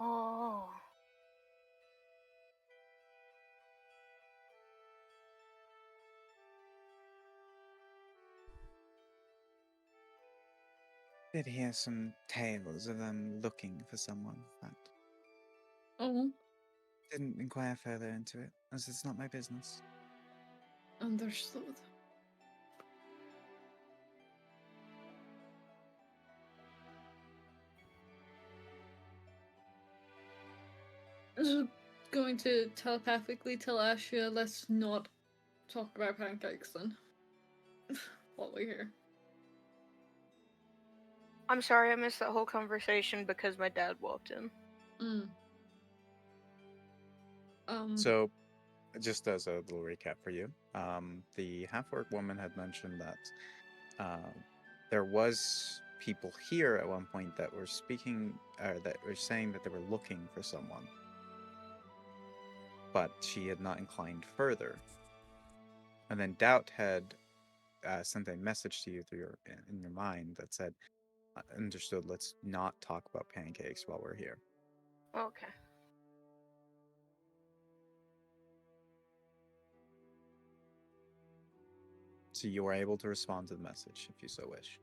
Oh. Did hear some tales of them looking for someone, but Oh, didn't inquire further into it, as it's not my business. understood. Just going to telepathically tell Ashia, let's not talk about pancakes then. While we're here. I'm sorry I missed that whole conversation because my dad walked in. Mm. So, just as a little recap for you, the half-orc woman had mentioned that there was people here at one point that were speaking, or that were saying that they were looking for someone, but she had not inclined further. And then Doubt had sent a message to you through in your mind that said, "Understood. Let's not talk about pancakes while we're here." Okay. So you are able to respond to the message if you so wish.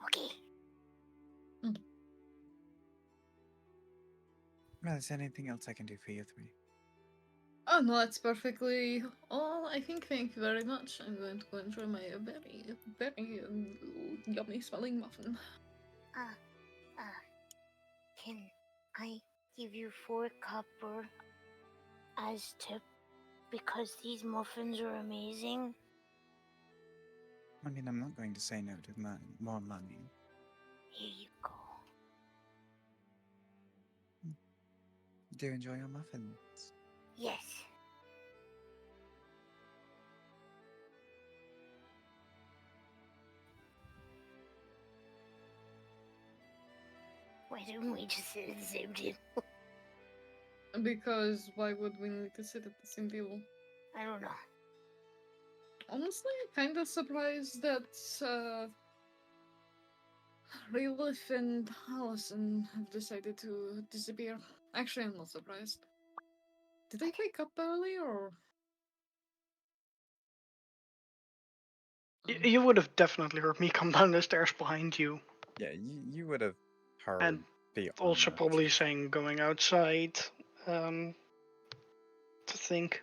Okay. Well, is there anything else I can do for you three? Oh no, that's perfectly all. I think. Thank you very much. I'm going to go enjoy my very, very yummy smelling muffin. Can I give you 4 copper as tip because these muffins are amazing? I mean, I'm not going to say no to more money. Here you go. Do enjoy your muffins. Yes. Why didn't we just sit at the same table? Because why would we need to sit at the same table? I don't know. Honestly, kind of surprised that Relief and Allison have decided to disappear. Actually, I'm not surprised. Did they wake up early or? You would have definitely heard me come down the stairs behind you, Yeah, you would have heard and the also armor. probably saying going outside to think.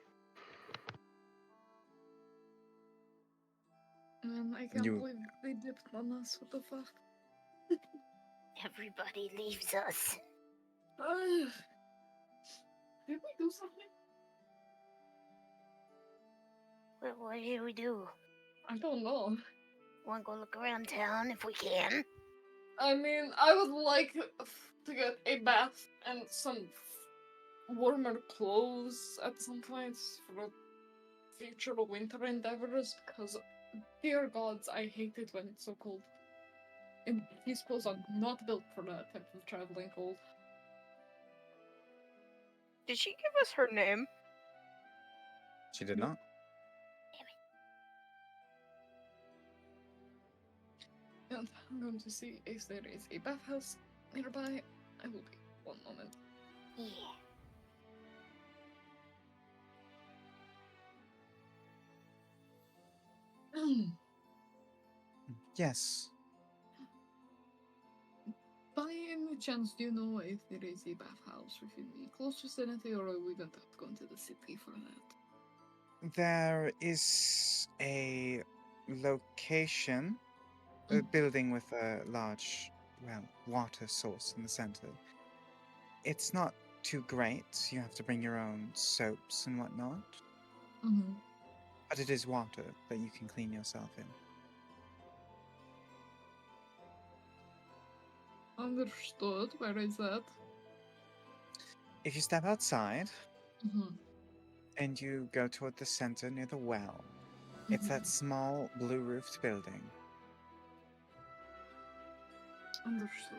Man, I can't You- believe they dipped on us. What the fuck? Everybody leaves us. Did we do something? What did we do? I don't know. Want to go look around town if we can? I mean, I would like to get a bath and some warmer clothes at some point for future winter endeavors because, dear gods, I hate it when it's so cold. And these clothes are not built for that type of traveling cold. Did she give us her name? She did Nope. not. And I'm going to see if there is a bathhouse nearby. I will be 1 moment. Yeah. Yes. By any chance, do you know if there is a bathhouse within the close vicinity, or are we going to have to go into the city for that? There is a location, a building with a large, water source in the center. It's not too great. You have to bring your own soaps and whatnot. Mm-hmm. But it is water that you can clean yourself in. Understood. Where is that? If you step outside Mm-hmm. and you go toward the center near the well, it's that small blue roofed building. Understood.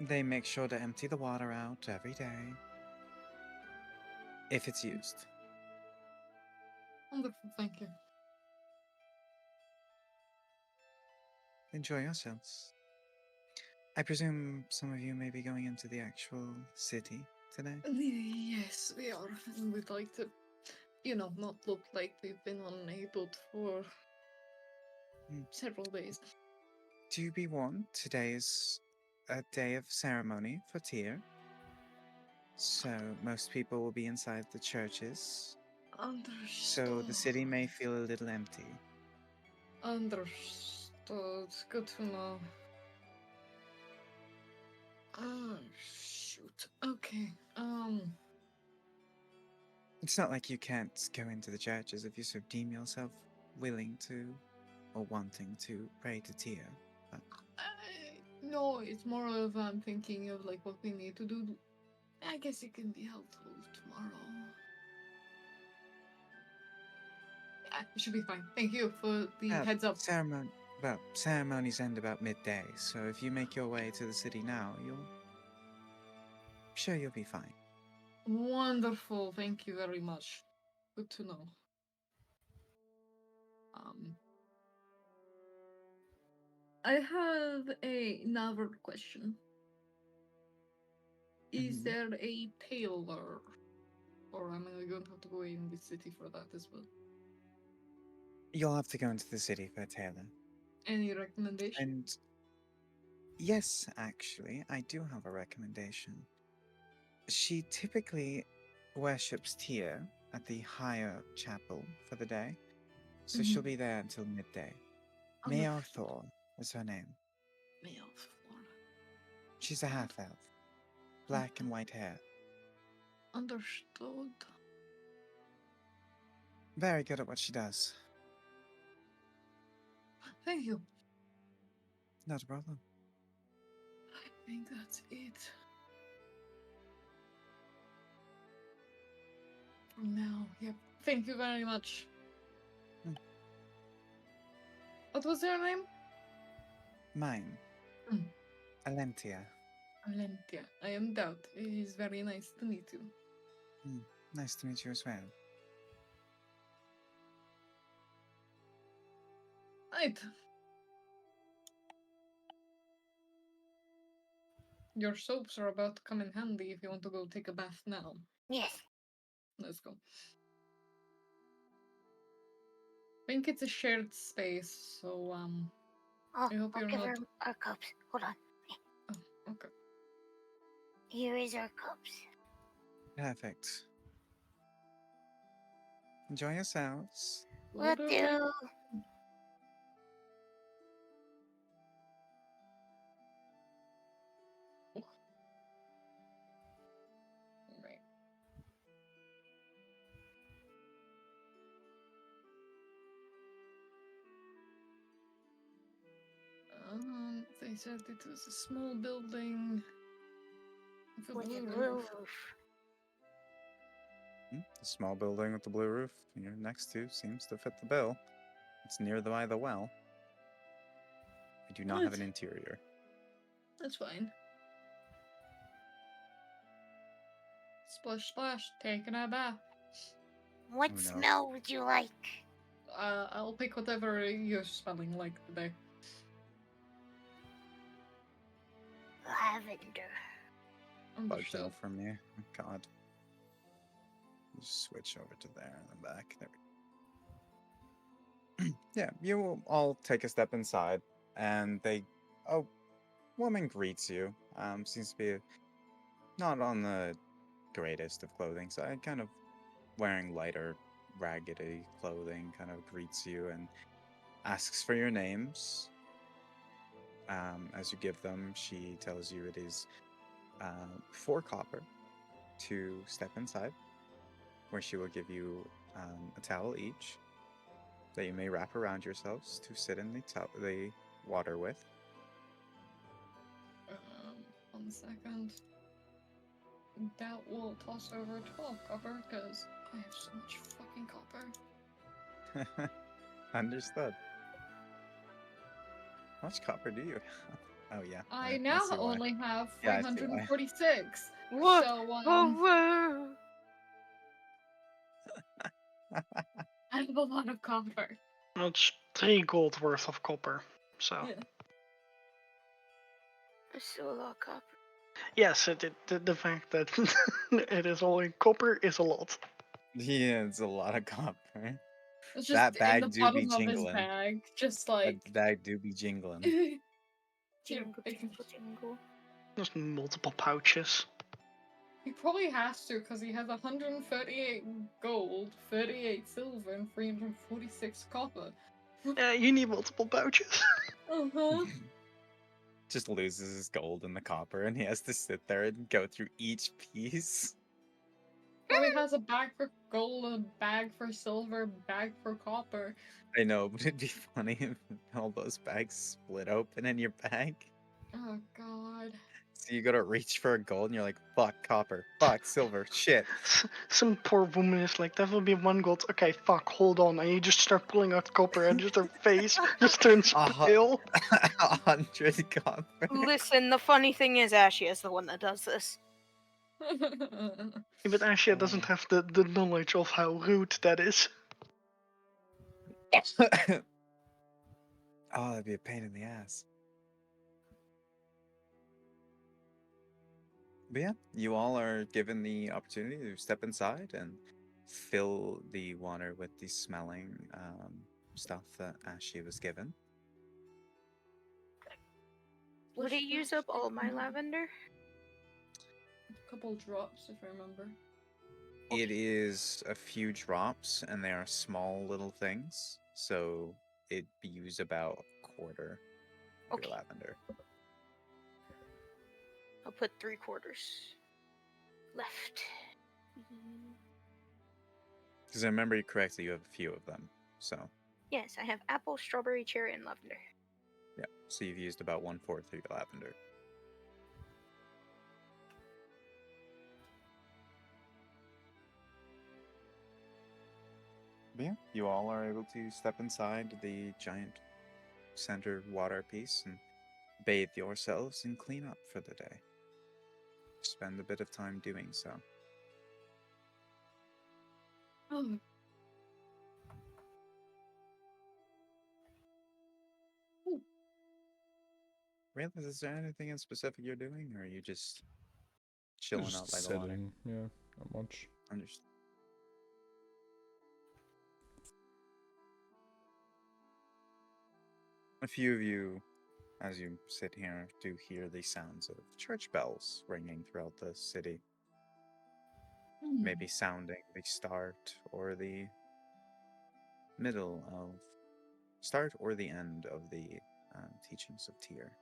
They make sure to empty the water out every day if it's used. Wonderful, thank you. Enjoy yourselves. I presume some of you may be going into the actual city today. Yes, we are. And we'd like to, not look like we've been on a boat for several days. Do be warned, today is a day of ceremony for Tyr. So most people will be inside the churches. Understood. So the city may feel a little empty. Understood. Good to know. Oh, shoot. Okay. It's not like you can't go into the churches if you so deem yourself willing to or wanting to pray to Tyr. But No, it's more of I'm thinking of like what we need to do. I guess it can be helpful tomorrow. Yeah, it should be fine. Thank you for the heads up. Ceremonies end about midday, so if you make your way to the city now, I'm sure you'll be fine. Wonderful. Thank you very much. Good to know. I have another question. Is there a tailor? Or am I going to have to go in the city for that as well? You'll have to go into the city for a tailor. Any recommendation? And yes, actually, I do have a recommendation. She typically worships Tyr at the higher chapel for the day, so she'll be there until midday. Mayor Thor is her name. Mayor Thor. She's a half-elf. Black and white hair. Understood. Very good at what she does. Thank you. Not a problem. I think that's it. For now, yep. Thank you very much. What was your name? Mine. Alentia. Alentia. I am Doubt. It is very nice to meet you. Nice to meet you as well. Right. Your soaps are about to come in handy if you want to go take a bath now. Yes. Let's go. I think it's a shared space, so I hope I'll you're give not. her our cups. Hold on. Oh, okay. Here is our cups. Perfect. Enjoy yourselves. Will do. Right. They said it was a small building with a With a blue blue roof. roof. The small building with the blue roof you're next to seems to fit the bill. It's near by the well. I do not have an interior. That's fine. Splash, splash, taking a bath. What Oh, no. smell would you like? I'll pick whatever you're smelling like today. Lavender. Bug deal for me. Oh, God. Just switch over to there and then back. There we go. Yeah, you will all take a step inside, and a woman greets you. Seems to be not on the greatest of clothing, so kind of wearing lighter, raggedy clothing, kind of greets you and asks for your names. As you give them, she tells you it is 4 copper to step inside, where she will give you a towel each that you may wrap around yourselves to sit in the water with. 1 second. That will toss over 12 copper because I have so much fucking copper. Understood. How much copper do you have? Oh yeah. I now see why. only have Yeah, I see why. 346. What? So Whoa. I have a lot of copper. That's 3 gold worth of copper. So Yeah. There's still a lot of copper. yes, the fact that it is all in copper is a lot. Yeah, it's a lot of copper. It's That just in bag the do be bottom of his jingling. bag, just That like. bag do be jingling. Here, Jingle, I can- jingle, jingle. There's multiple pouches. He probably has to because he has 138 gold, 38 silver, and 346 copper. You need multiple pouches. Uh-huh. Just loses his gold and the copper, and he has to sit there and go through each piece. Probably has a bag for gold, a bag for silver, bag for copper. I know, but it'd be funny if all those bags split open in your bag. Oh god. So you gotta reach for a gold, and you're like, fuck copper, fuck silver, shit. Some poor woman is like, that will be 1 gold. Okay, fuck, hold on. And you just start pulling out copper and just her face just turns Uh-huh. pale. 100 copper. Listen, the funny thing is, Ashy is the one that does this. Yeah, but Asha doesn't have the knowledge of how rude that is. Oh, that'd be a pain in the ass. But yeah, you all are given the opportunity to step inside and fill the water with the smelling stuff that Ashley was given. Would it use up all my lavender? A couple drops, if I remember. It is a few drops, and they are small little things, so it'd be used about a quarter of Okay. your lavender. I'll put 3/4 left. Because I remember you correctly, you have a few of them, so Yes, I have apple, strawberry, cherry, and lavender. yeah. So you've used about 1/4 of your lavender. But yeah, you all are able to step inside the giant center water piece and bathe yourselves and clean up for the day. Spend a bit of time doing so. Oh. Really, is there anything in specific you're doing, or are you just chilling Just out by the water? sitting, yeah, not much. Understood. A few of you, as you sit here, do hear the sounds of church bells ringing throughout the city. Maybe sounding the start or the middle of start or the end of the teachings of Tyr.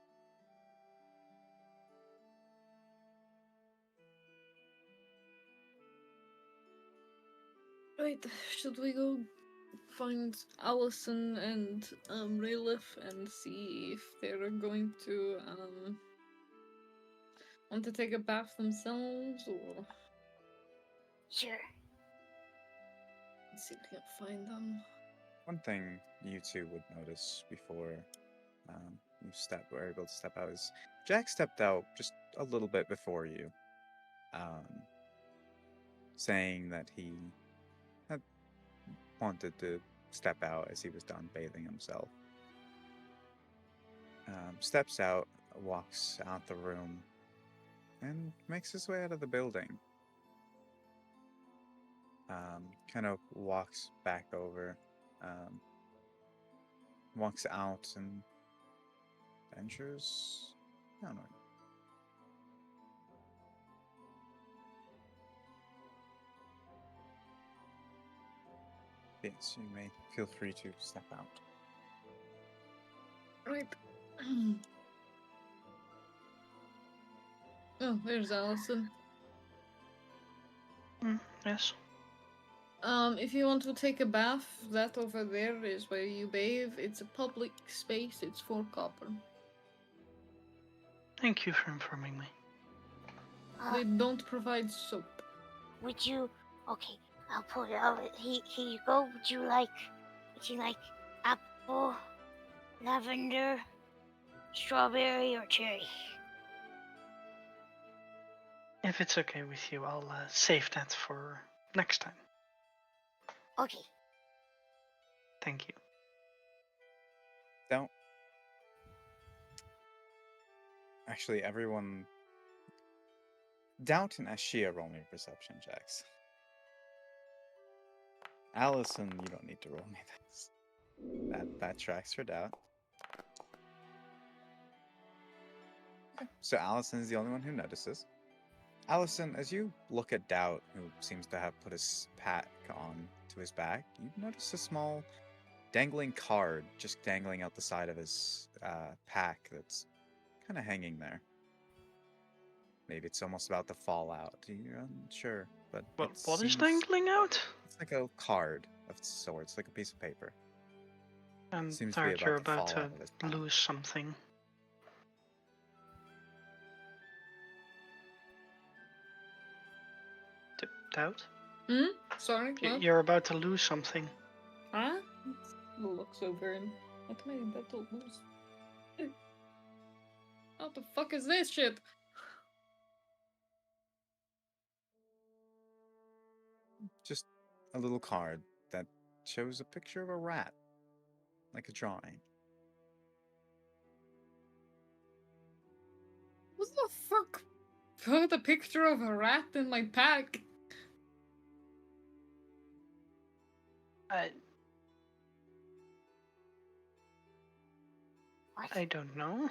Right, should we go find Allison and Rayleigh and see if they're going to want to take a bath themselves, or Sure. let's see if we can find them. One thing you two would notice before you were able to step out is Jack stepped out just a little bit before you, saying that he had wanted to step out as he was done bathing himself. Steps out, walks out the room, and makes his way out of the building. Kind of walks back over, walks out and ventures. I don't know. Yes, you may feel free to step out. Right. Oh, there's Allison. Yes. If you want to take a bath, that over there is where you bathe. It's a public space. It's 4 copper. Thank you for informing me. They don't provide soap. Would you? Okay, I'll pull it out. Here you go. Would you like apple, lavender, strawberry, or cherry? If it's okay with you, I'll save that for next time. Okay. Thank you. Don't. Actually, everyone. Doubt and Ashia roll me perception checks. Allison, you don't need to roll me this. That tracks for Doubt. Okay, so Allison's the only one who notices. Allison, as you look at Doubt, who seems to have put his pack on to his back, you notice a small dangling card just dangling out the side of his pack that's kind of hanging there. Maybe it's almost about to fall out. You're unsure, but What it is seems- dangling out? It's like a card of sorts, like a piece of paper. I'm Seems to be tired you're about to about fall to out of his pack. lose something. Doubt? Sorry, what? You're about to lose something. Huh? Looks over and what made that almost? What the fuck is this shit? Just a little card that shows a picture of a rat, like a drawing. What the fuck? Put a picture of a rat in my pack. I don't know.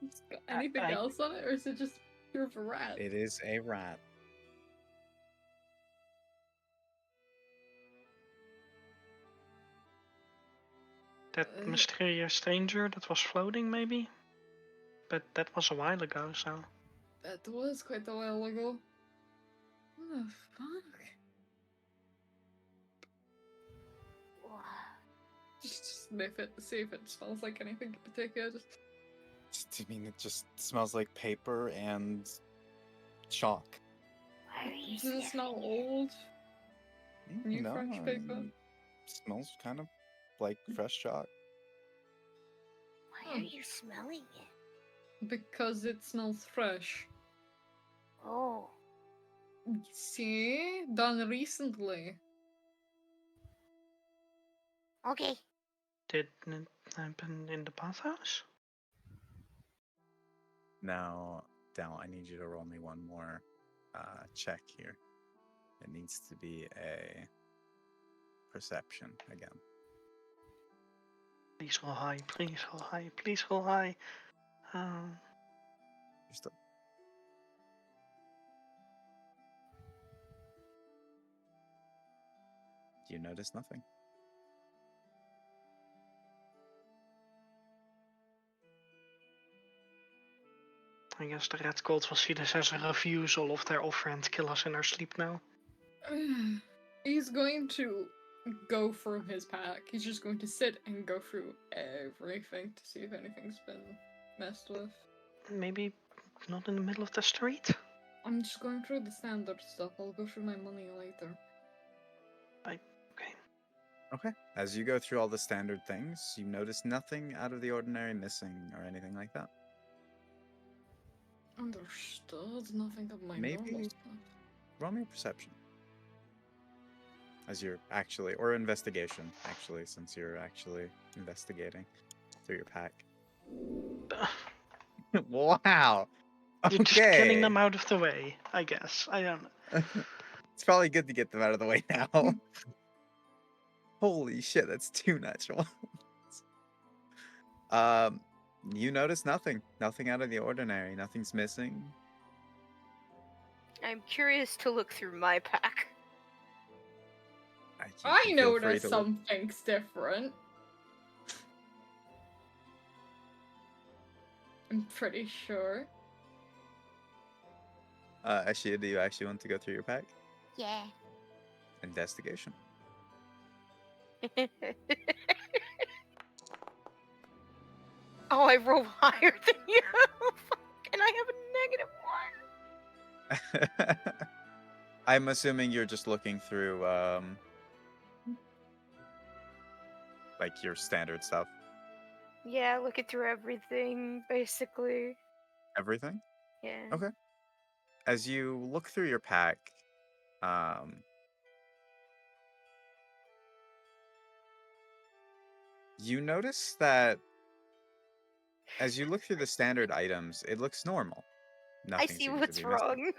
It's got anything else on it, or is it just pure of a rat? It is a rat. That mysterious stranger that was floating, maybe? But that was a while ago, so... That was quite a while ago. What the fuck? Just sniff it, see if it smells like anything in particular. I mean, it just smells like paper and chalk. Why are you Does it smell sniffing old? New No, French I paper? mean, smells kind of like fresh chalk. Why are you smelling it? Because it smells fresh. Oh, See? Done recently. okay. Did it happen in the bathhouse? Now, Dal, I need you to roll me one more check here. It needs to be a perception again. Please roll high, please roll high, please roll high. Just a... You notice nothing. I guess the Red Gold will see this as a refusal of their offer and kill us in our sleep now. He's going to go through his pack. He's just going to sit and go through everything to see if anything's been messed with. Maybe not in the middle of the street? I'm just going through the standard stuff. I'll go through my money later. Okay. As you go through all the standard things, you notice nothing out of the ordinary missing or anything like that. Understood. Nothing of my Maybe- normal stuff. Roll me a perception. As you're actually, or investigation, actually, since you're actually investigating through your pack. Wow! You're just Okay. getting them out of the way, I guess. I don't know. It's probably good to get them out of the way now. Holy shit, that's 2 natural ones. You notice nothing. Nothing out of the ordinary. Nothing's missing. I'm curious to look through my pack. You I can feel free noticed to look. something's different. I'm pretty sure. Ashia, do you actually want to go through your pack? Yeah. Investigation. Oh, I roll higher than you. I'm assuming you're just looking through, like your standard stuff. Yeah, looking through everything, basically. Everything? Yeah. Okay. As you look through your pack, you notice that as you look through the standard items, it looks normal. I Nothing see seems to what's be missing.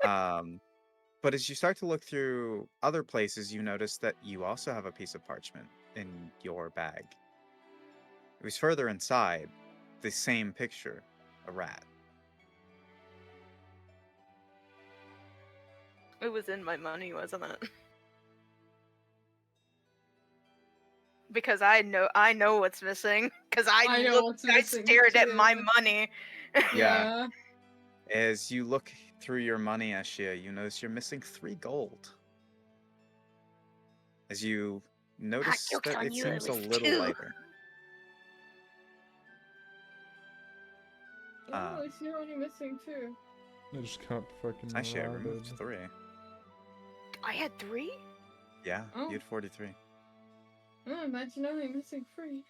wrong. But as you start to look through other places, you notice that you also have a piece of parchment in your bag. It was further inside, the same picture, a rat. It was in my money, wasn't it? Because I know what's missing. Because I know what's I missing, stared at my too. money. Yeah. As you look through your money, Ashia, you notice you're missing 3 gold. As you notice joke's that on it you, it seems a was little 2. lighter. Oh, I see you're only missing 2. I just can't fucking Actually, I ride removed it. 3. I had 3? Yeah, Oh. you had 43. Oh, imagine only missing 3.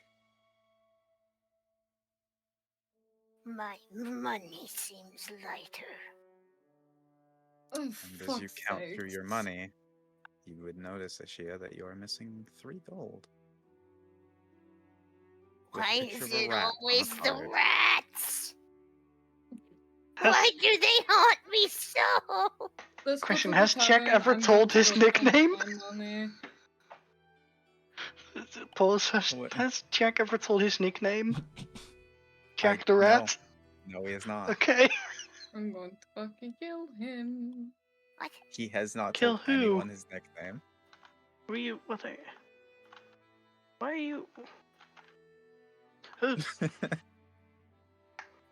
My money seems lighter. Oh, And as you fuck's count through sakes. your money, you would notice, Ashia, that you are missing 3 gold. With a Why picture is of a it rat on a always the card. rats? Has, Why do they haunt me so? Let's go Question, to the has Jack tavern, ever I'm going told to his go count nickname? my money. Pause. What? Has Jack ever told his nickname? I- Jack the no. Rat? No, he has not. Okay. I'm going to fucking kill him. What? He has not Kill told who? anyone his nickname. Were you. What are you. Why are you. Who?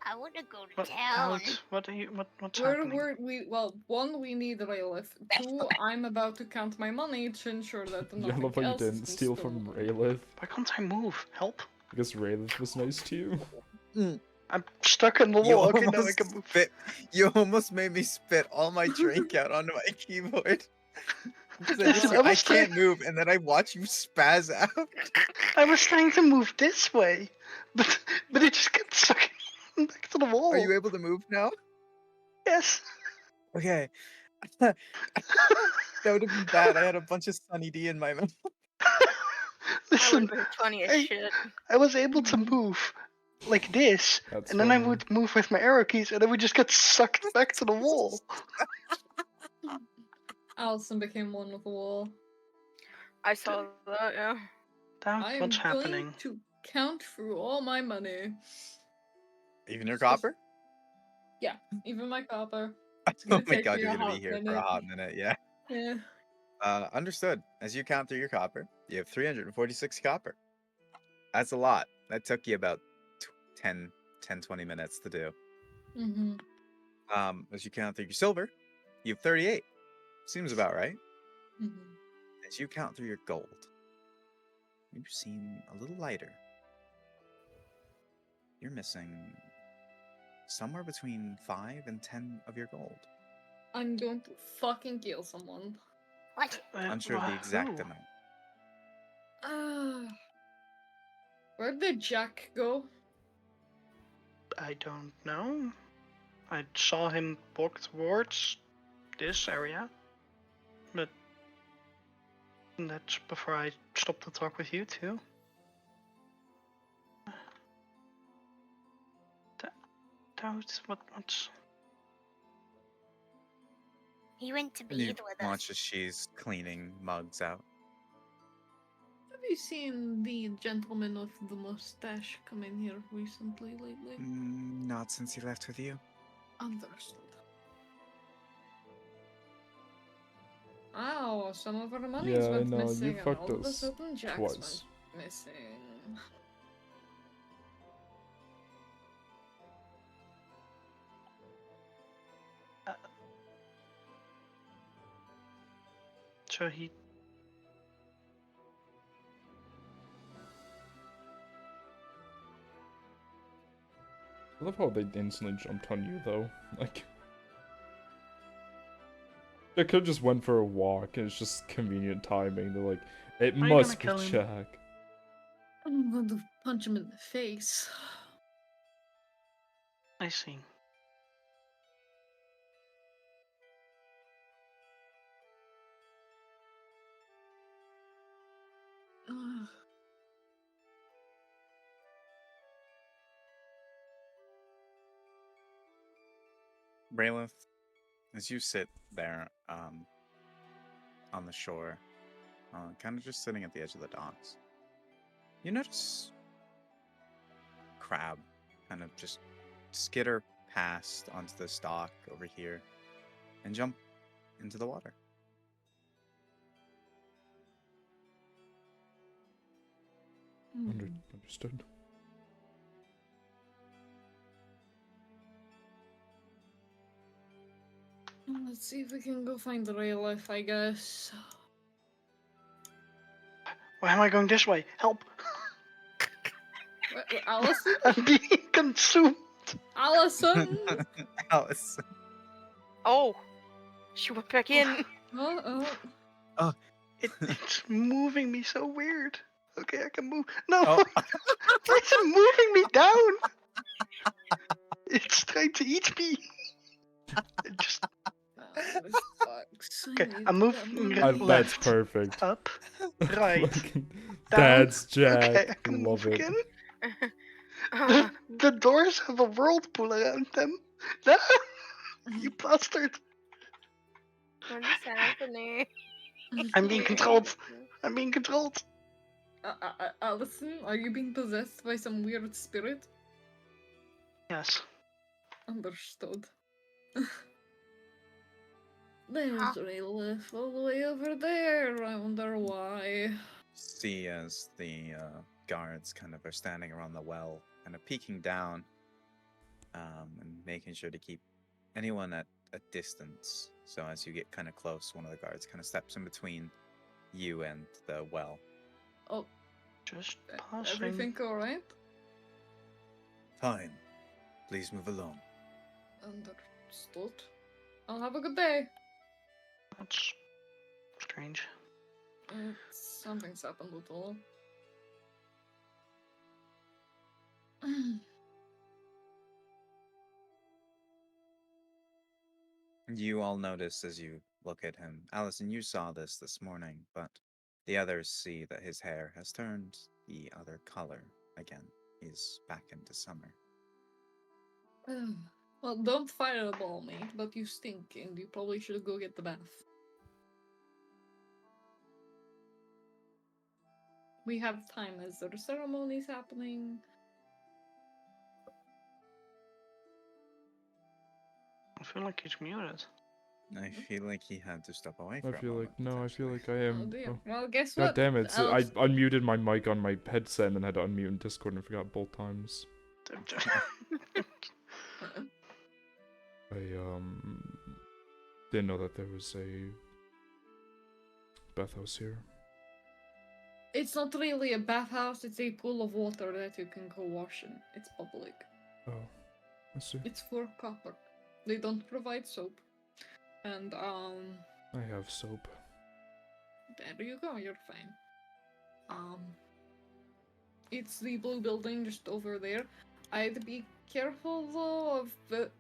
I want to go to What? town. What are you. What's Where happening? well, 1, we need Raylith. 2, I'm about to count my money to ensure that Yeah, I nothing love how you else has didn't been steal from stolen. Raylith. Why can't I move? Help? I guess Raylith was nice to you. I'm stuck in the You wall. Okay, now I almost can move. you almost made me spit all my drink out onto my keyboard. Because I just I was can't move, and then I watch you spaz out. I was trying to move this way, but it just got stuck back to the wall. Are you able to move now? Yes. Okay. That would have been bad. I had a bunch of Sunny D in my mouth. That Listen, would have been funny as I- shit. I was able to move like this, That's and then I funny. would move with my arrow keys, and I would just get sucked back to the wall. Allison became one with the wall. I saw that, yeah. Damn, I am what's going happening? to count through all my money. Even your copper? Even my copper. Oh gonna my take god, me you're a gonna be hot here for a minute. hot minute, yeah. Yeah. Understood. As you count through your copper, you have 346 copper. That's a lot. That took you about 10, 20 minutes to do. Mm-hmm. As you count through your silver, you have 38. Seems about right. Mm-hmm. As you count through your gold, you seem a little lighter. You're missing somewhere between 5 and 10 of your gold. I'm going to fucking kill someone. What? Unsure of the exact Who? amount. Where did Jack go? I don't know. I saw him walk towards this area, but that's before I stopped to talk with you two. What's He went to And you bathe with watch us. as she's cleaning mugs out. Have you seen the gentleman with the mustache come in here recently, lately? Not since he left with you. Understood. Oh, some of our money's Yeah, I went know, you missing, and fucked all of a us sudden Jack's twice. went missing. so he? I love how they instantly jumped on you though. Like, They could have just went for a walk, and it's just convenient timing. They're like, it How are you must be gonna kill him? Jack. I'm going to punch him in the face. I see. Ugh. Braylith, as you sit there on the shore, kind of just sitting at the edge of the docks, you notice Crab kind of just skitter past onto this dock over here and jump into the water. Understood. Let's see if we can go find the real life, I guess. Why am I going this way? Help! Allison? I'm being consumed! Allison? Alice. Oh, she went back in. It's moving me so weird. Okay, I can move. No! Oh. It's moving me down! It's trying to eat me! It just... Okay, I'm moving That's left, perfect. up, right, Fucking down. Dad's Jack. Okay, I can Love move it. again. The doors have a whirlpool around them. You bastard! What is happening? I'm being controlled. I'm being controlled. Allison, are you being possessed by some weird spirit? Yes. Understood. There's Relief all the way over there. I wonder why. See as the guards kind of are standing around the well, kind of peeking down, and making sure to keep anyone at a distance. So as you get kind of close, one of the guards kind of steps in between you and the well. Oh, Just passing. everything alright? Fine. Please move along. Understood. I'll have a good day. That's strange. Something's happened with all. You all notice as you look at him. Allison, you saw this morning, but the others see that his hair has turned the other color again. He's back into summer. Well, don't fireball me, but you stink and you probably should go get the bath. We have time as there are ceremonies happening. I feel like he's muted. I feel like he had to step away for I a feel like moment, I feel potentially. like I Oh am. dear. Oh. Well, guess God what? damn it! So I Alex- unmuted my mic on my headset and then had to unmute in Discord and forgot both times. I didn't know that there was a bathhouse here. It's not really a bathhouse, it's a pool of water that you can go wash in. It's public. Oh, I see. It's for copper. They don't provide soap. And, I have soap. there you go, you're fine. It's the blue building just over there. I'd be careful though of the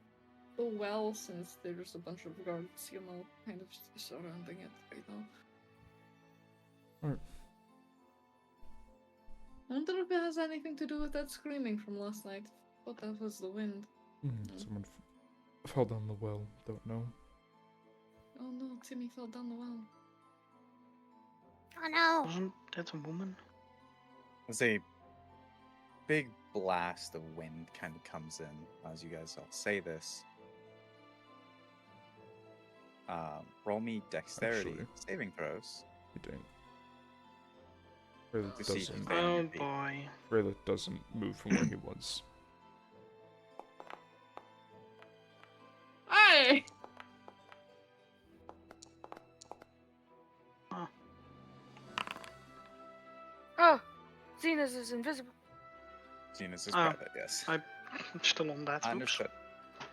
well, since there's a bunch of guards, you know, kind of surrounding it right now. Alright. I wonder if it has anything to do with that screaming from last night. Thought that was the wind. Someone fell down the well. Don't know. Oh no, Timmy fell down the well. Oh no! Wasn't that a woman? As a big blast of wind kind of comes in as you guys all say this. Roll me dexterity Actually. saving throws. He didn't. Rayleigh To see if doesn't. they- Oh be. boy. Rayleigh doesn't move from where he was. Hey! Oh, Zenas is invisible. Genus is Oh, private, yes. I'm still on that. Oops. Understood.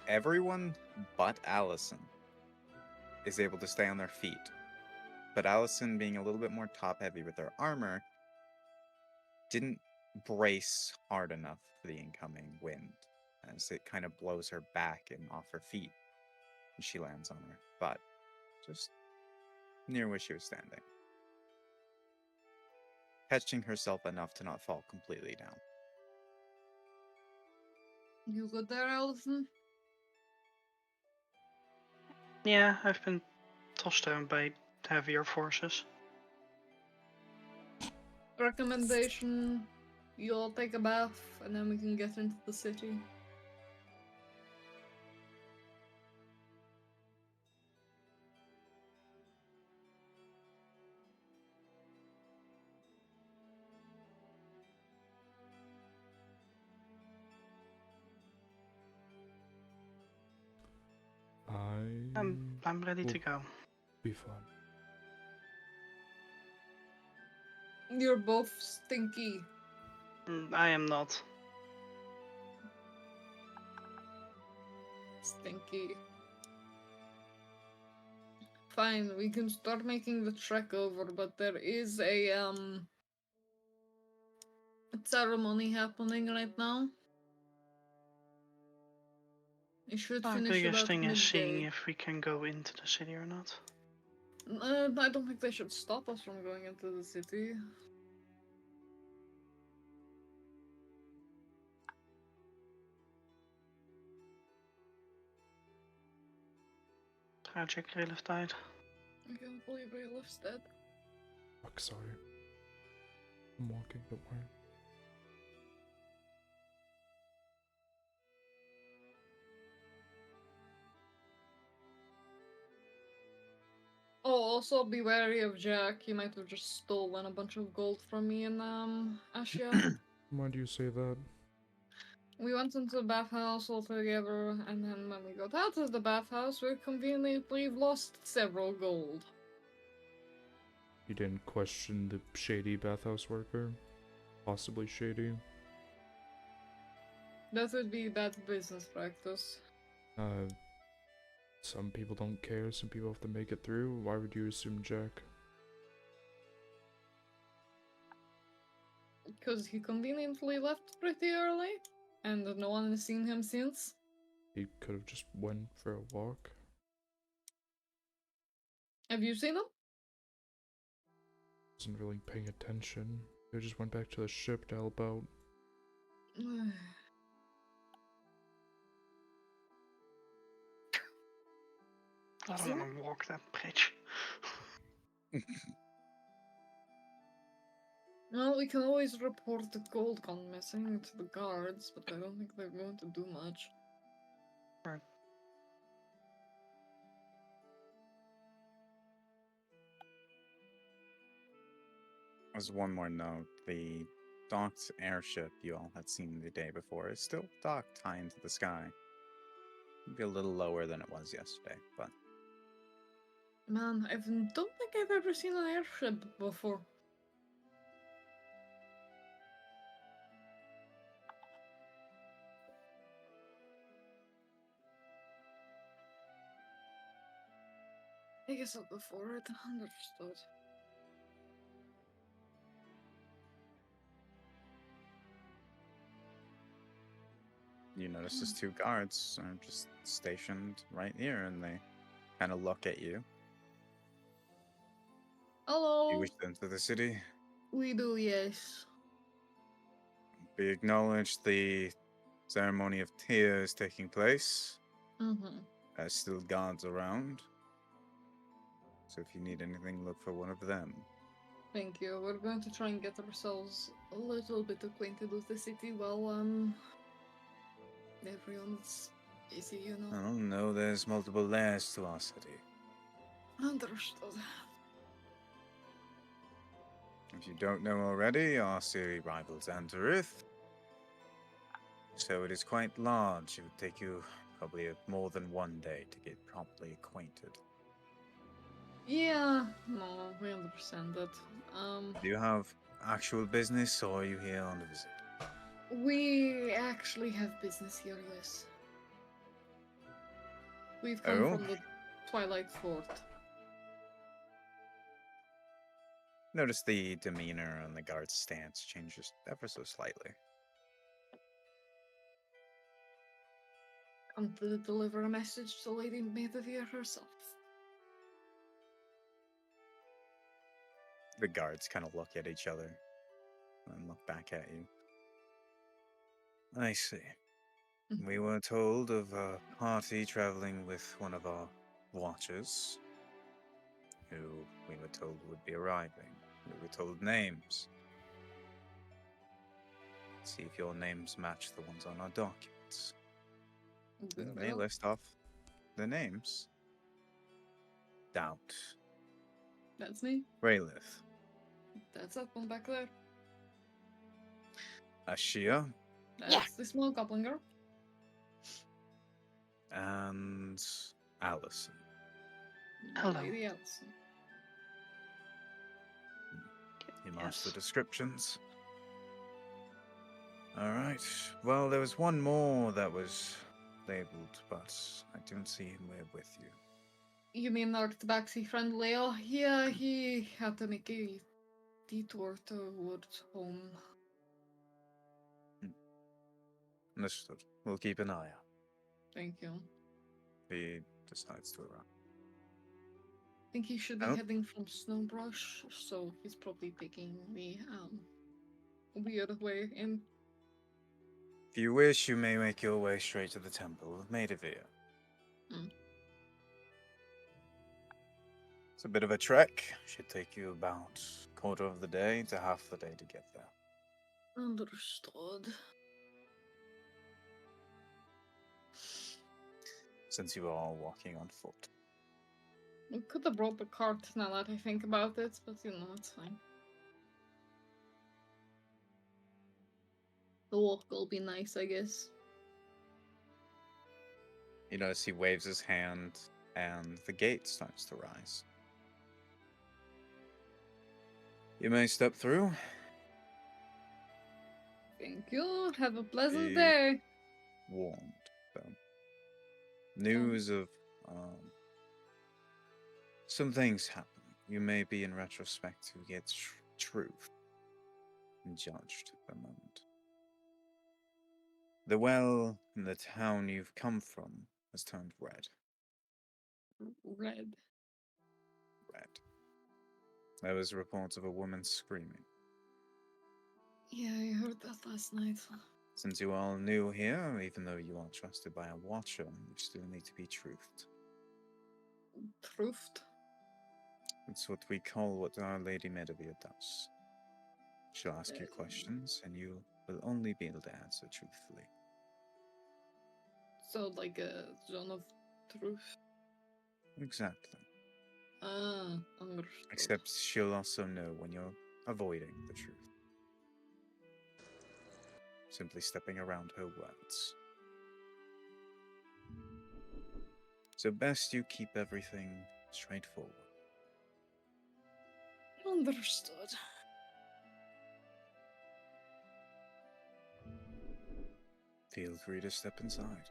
Everyone but Allison is able to stay on their feet. But Allison, being a little bit more top heavy with her armor, didn't brace hard enough for the incoming wind, as it kind of blows her back and off her feet, and she lands on her butt, just near where she was standing, catching herself enough to not fall completely down. You good there, Allison? Yeah, I've been tossed down by heavier forces. Recommendation: you all take a bath, and then we can get into the city. I'm ready to will go. be fine. You're both stinky. I am not. Stinky. Fine, we can start making the trek over, but there is a ceremony happening right now. You should Our finish biggest about thing is seeing midday. if we can go into the city or not. I don't think they should stop us from going into the city. Tragic, Rayleigh died. I can't believe Raylegh's dead. Fuck, sorry. I'm walking, don't worry. Oh, also be wary of Jack. He might have just stolen a bunch of gold from me in Asia. Why do you say that? We went into the bathhouse all together, and then when we got out of the bathhouse, we conveniently lost several gold. You didn't question the shady bathhouse worker? Possibly shady? That would be bad business practice. Some people don't care, some people have to make it through. Why would you assume Jack? Because he conveniently left pretty early, and no one has seen him since. He could have just went for a walk. Have you seen him? Wasn't really paying attention. They just went back to the ship to help out. I don't want to walk that bridge. Well, we can always report the gold gone missing to the guards, but I don't think they're going to do much. Right. As one more note, the docked airship you all had seen the day before is still docked high into the sky. Maybe a little lower than it was yesterday, but Man, I don't think I've ever seen an airship before. I guess I'll go for it. Understood. you notice these two guards are just stationed right here, and they kind of look at you. Hello. You wish to enter the city? We do, yes. We acknowledge the ceremony of tears taking place. Mm-hmm. There's still guards around. So if you need anything, look for one of them. Thank you. We're going to try and get ourselves a little bit acquainted with the city while everyone's busy, you know. Oh no, there's multiple layers to our city. Understood. If you don't know already, our city rivals Antarith. So it is quite large. It would take you probably more than one day to get properly acquainted. Yeah, no, we understand that. Do you have actual business, or are you here on a visit? We actually have business here, yes. We've come Oh? from the Twilight Fort. Notice the demeanor and the guard's stance changes ever so slightly. I'm to deliver a message to Lady Maidavir herself. The guards kind of look at each other and look back at you. I see. We were told of a party traveling with one of our watchers, who we were told would be arriving. We were told names. See if your names match the ones on our documents. And they list off the names. Doubt. That's me. Raylith. That's that one back there. Ashia. That's the small goblin girl. And Allison. Hello. Lady Allison. You match the Yes. descriptions. Alright. Well, there was one more that was labeled, but I don't see him with you. You mean our tabaxi friend Leo? Yeah, he had to make a detour towards home. Understood. We'll keep an eye out. Thank you. He decides to arrive. I think he should be Oh. heading from Snowbrush, so he's probably taking the weird way in. If you wish, you may make your way straight to the Temple of Maidavir. Mm. It's a bit of a trek. Should take you about a quarter of the day to half the day to get there. Understood. Since you are all walking on foot. We could have brought the cart now that I think about it, but you know, it's fine. The walk will be nice, I guess. You notice he waves his hand and the gate starts to rise. You may step through. Thank you. Have a pleasant Be day. warned, though. News of some things happening. You may be in retrospect to get truth and judged at the moment. The well in the town you've come from has turned red. Red. Red. There was reports of a woman screaming. Yeah, I heard that last night. Since you are new here, even though you are trusted by a watcher, you still need to be truthed. Truth. It's what we call what Our Lady Maidavir does. She'll ask you questions, and you will only be able to answer truthfully. So, like a zone of truth. Exactly. Understood. Except she'll also know when you're avoiding the truth. Simply stepping around her words. So best you keep everything straightforward. Understood. Feel free to step inside.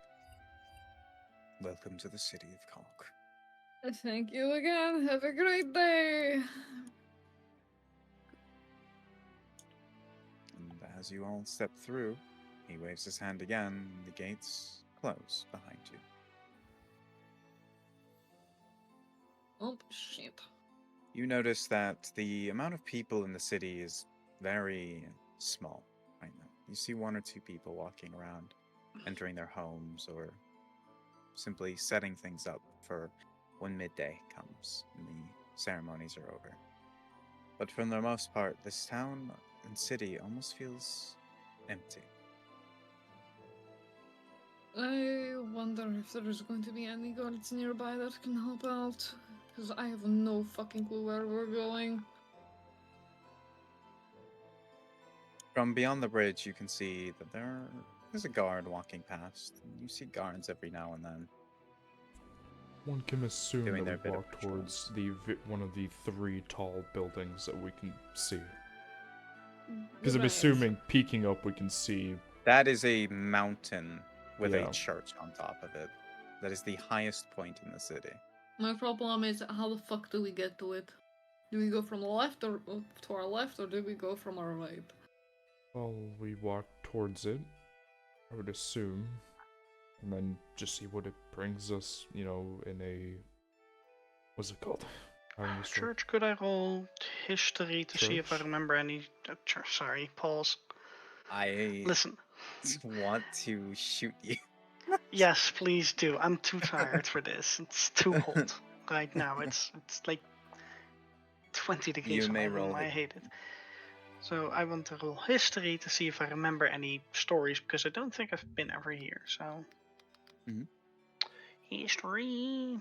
Welcome to the city of Khock. Thank you again. Have a great day. And as you all step through, he waves his hand again, and the gates close behind you. Oh, shit. You notice that the amount of people in the city is very small right now. You see one or two people walking around, entering their homes, or simply setting things up for when midday comes and the ceremonies are over. But for the most part, this town and city almost feels empty. I wonder if there's going to be any guards nearby that can help out. Because I have no fucking clue where we're going. From beyond the bridge, you can see that there's a guard walking past. And you see guards every now and then. One can assume Doing their that we bit of walk towards one of the 3 tall buildings that we can see. Because I'm Right. assuming peeking up we can see. That is a mountain with Yeah. a church on top of it. That is the highest point in the city. My problem is how the fuck do we get to it? Do we go from the left or to our left, or do we go from our right? Well, we walk towards it, I would assume, and then just see what it brings us, you know, in a... what's it called? Church, could I roll history to see if I Church? remember any... sorry, pause. I Listen. want to shoot you. Yes, please do. I'm too tired for this. It's too hot right now. It's like 20 degrees You on my may room. roll I it. hate it. So I want to roll history to see if I remember any stories, because I don't think I've been ever here. So history.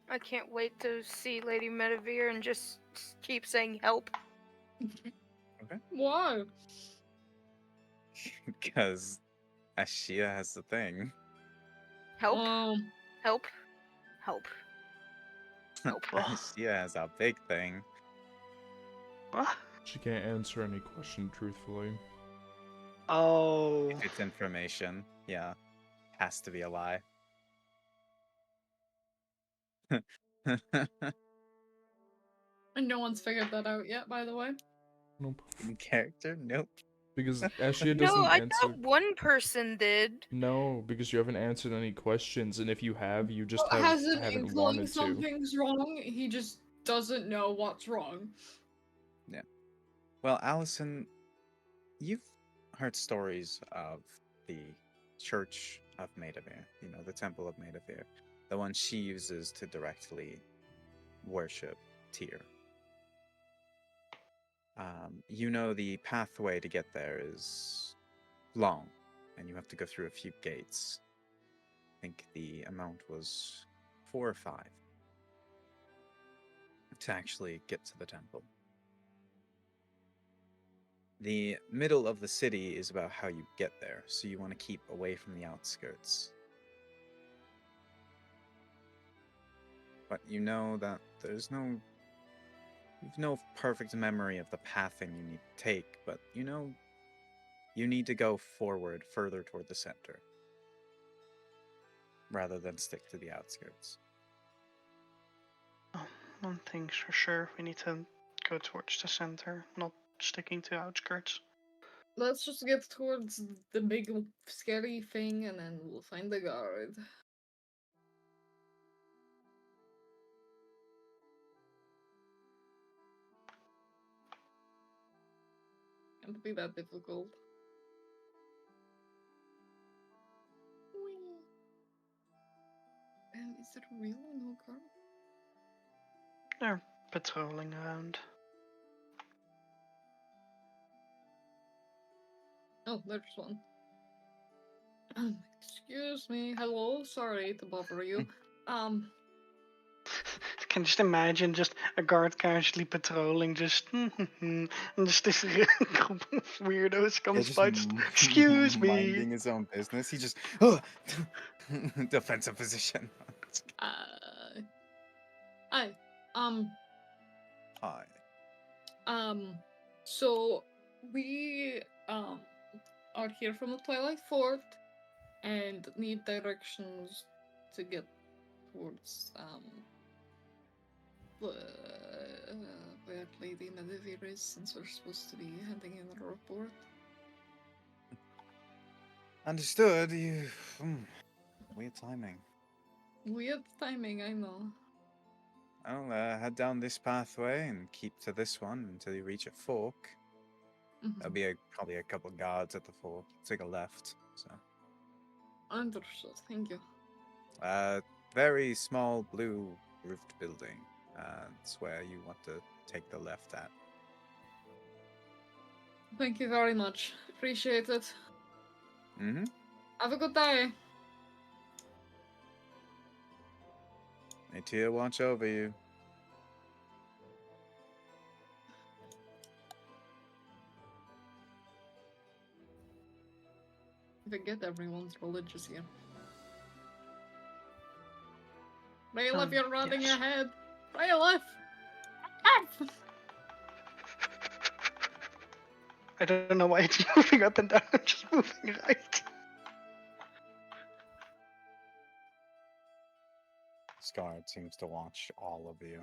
I can't wait to see Lady Medivere and just keep saying help. Why? Because Ashia has the thing. Help, Um, help, help. Help. Ashia has a big thing. What? She can't answer any question truthfully. Oh. If it's information, yeah. Has to be a lie. and no one's figured that out yet, by the way. Nope. In character? Nope. Because Ashia No, doesn't I answer... thought one person did. No, because you haven't answered any questions, and if you have, you just Has an haven't inkling wanted to. something's wrong. He just doesn't know what's wrong. Yeah. Well, Allison, you've heard stories of the Church of Maidavir, you know, the Temple of Maidavir, the one she uses to directly worship Tyr. You know the pathway to get there is long, and you have to go through a few gates. I think the amount was 4 or 5 to actually get to the temple. The middle of the city is about how you get there, so you want to keep away from the outskirts. But you know that you've no perfect memory of the pathing you need to take, but you know you need to go forward further toward the center, rather than stick to the outskirts. Oh, one thing's for sure. We need to go towards the center, not sticking to outskirts. Let's just get towards the big scary thing and then we'll find the guard. Can't be that difficult. And is there really no guard? They're patrolling around. Oh, there's one. Excuse me. Hello. Sorry to bother you. I can just imagine just a guard casually patrolling, just and just this group of weirdos comes by. Just, excuse me. Minding his own business. He just defensive position. Hi. Hi. So we are here from the Twilight Fort and need directions to get towards where Lady Medivir is, since we're supposed to be handing in a report. Understood. Weird timing. Weird timing, I know. I'll head down this pathway and keep to this one until you reach a fork. There'll be probably a couple guards at the fork. Take a left. So. Understood. Thank you. Very small blue roofed building. It's where you want to take the left at. Thank you very much. Appreciate it. Mm-hmm. Have a good day. May Tyr watch over you. I forget everyone's religious here. Bailiff, you're running yes. ahead. Bailiff! I don't know why it's moving up and down. I'm just moving right. Scarred seems to watch all of you.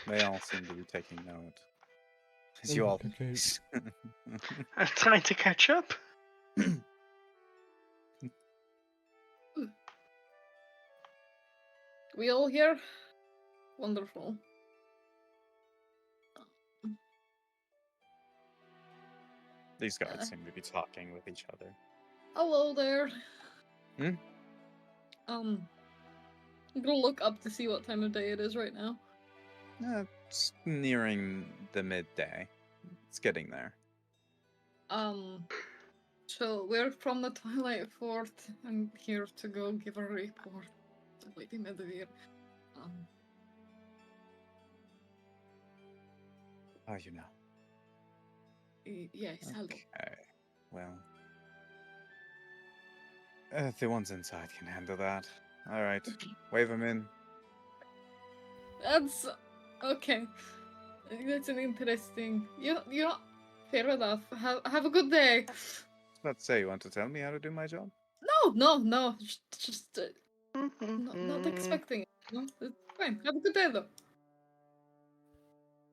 They all seem to be taking note. As you all. Okay. I'm trying to catch up. We all here? Wonderful. These guards seem to be talking with each other. Hello there. Hmm? I'm gonna look up to see what time of day it is right now. It's nearing the midday. It's getting there. So we're from the Twilight Fort. I'm here to go give a report to Lady Medivir. Oh, you know. Yes, hello. Okay. Well, the ones inside can handle that. All right. Wave them in. That's okay. That's an interesting. You know, fair enough. Have a good day. Let's say you want to tell me how to do my job. No. Just not expecting it. No, it's fine. Have a good day though.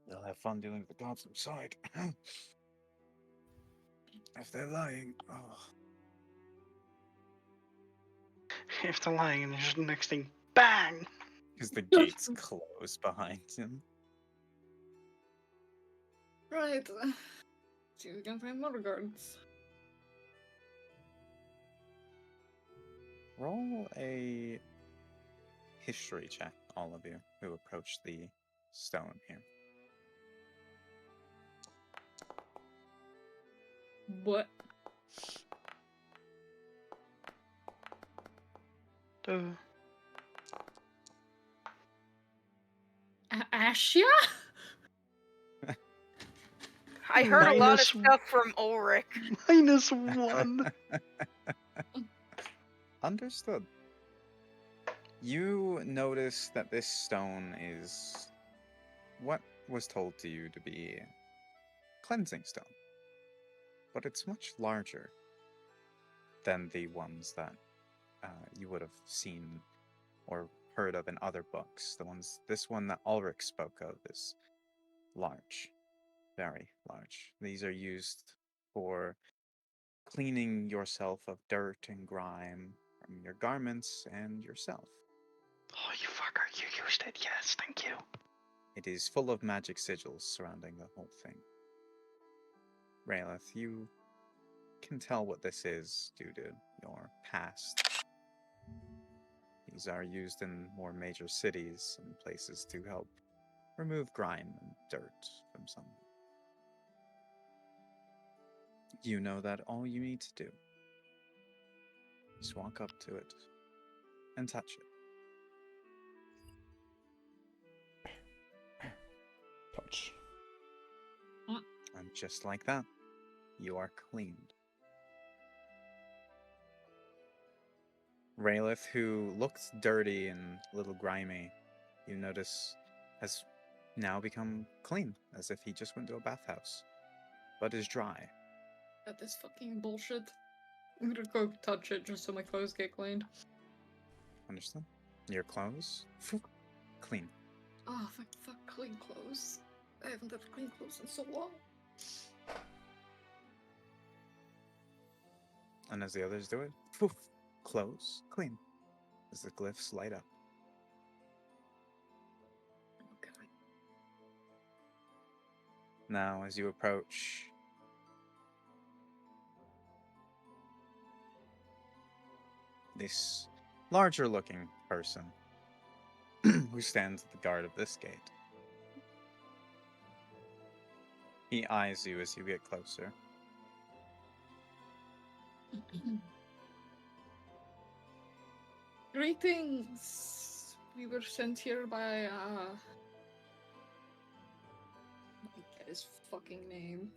They'll have fun dealing with the gods inside. If they're lying, oh. If they're lying and there's the next thing, bang! Because the gates close behind him. Right. See if we can find more guards. Roll a history check, all of you who approach the stone here. What? Ashia? I heard a lot of Minus- stuff from Ulrich. -1. Understood. You notice that this stone is what was told to you to be cleansing stone, but it's much larger than the ones that you would have seen or heard of in other books. This one that Ulrich spoke of is large, very large. These are used for cleaning yourself of dirt and grime from your garments and yourself. Oh, you fucker, you used it. Yes, thank you. It is full of magic sigils surrounding the whole thing. Raelith, you can tell what this is due to your past. These are used in more major cities and places to help remove grime and dirt from someone. You know that all you need to do is walk up to it and touch it. Touch. And just like that, you are cleaned. Raelith, who looked dirty and a little grimy, you notice has now become clean, as if he just went to a bathhouse, but is dry. That is fucking bullshit. I'm gonna go touch it just so my clothes get cleaned. Understand? Your clothes, clean. Oh, fuck clean clothes. I haven't had clean clothes in so long. And as the others do it, clothes, clean, as the glyphs light up. Okay. Now, as you approach, this larger-looking person who stands at the guard of this gate, he eyes you as you get closer. Greetings. We were sent here by let me get his fucking name.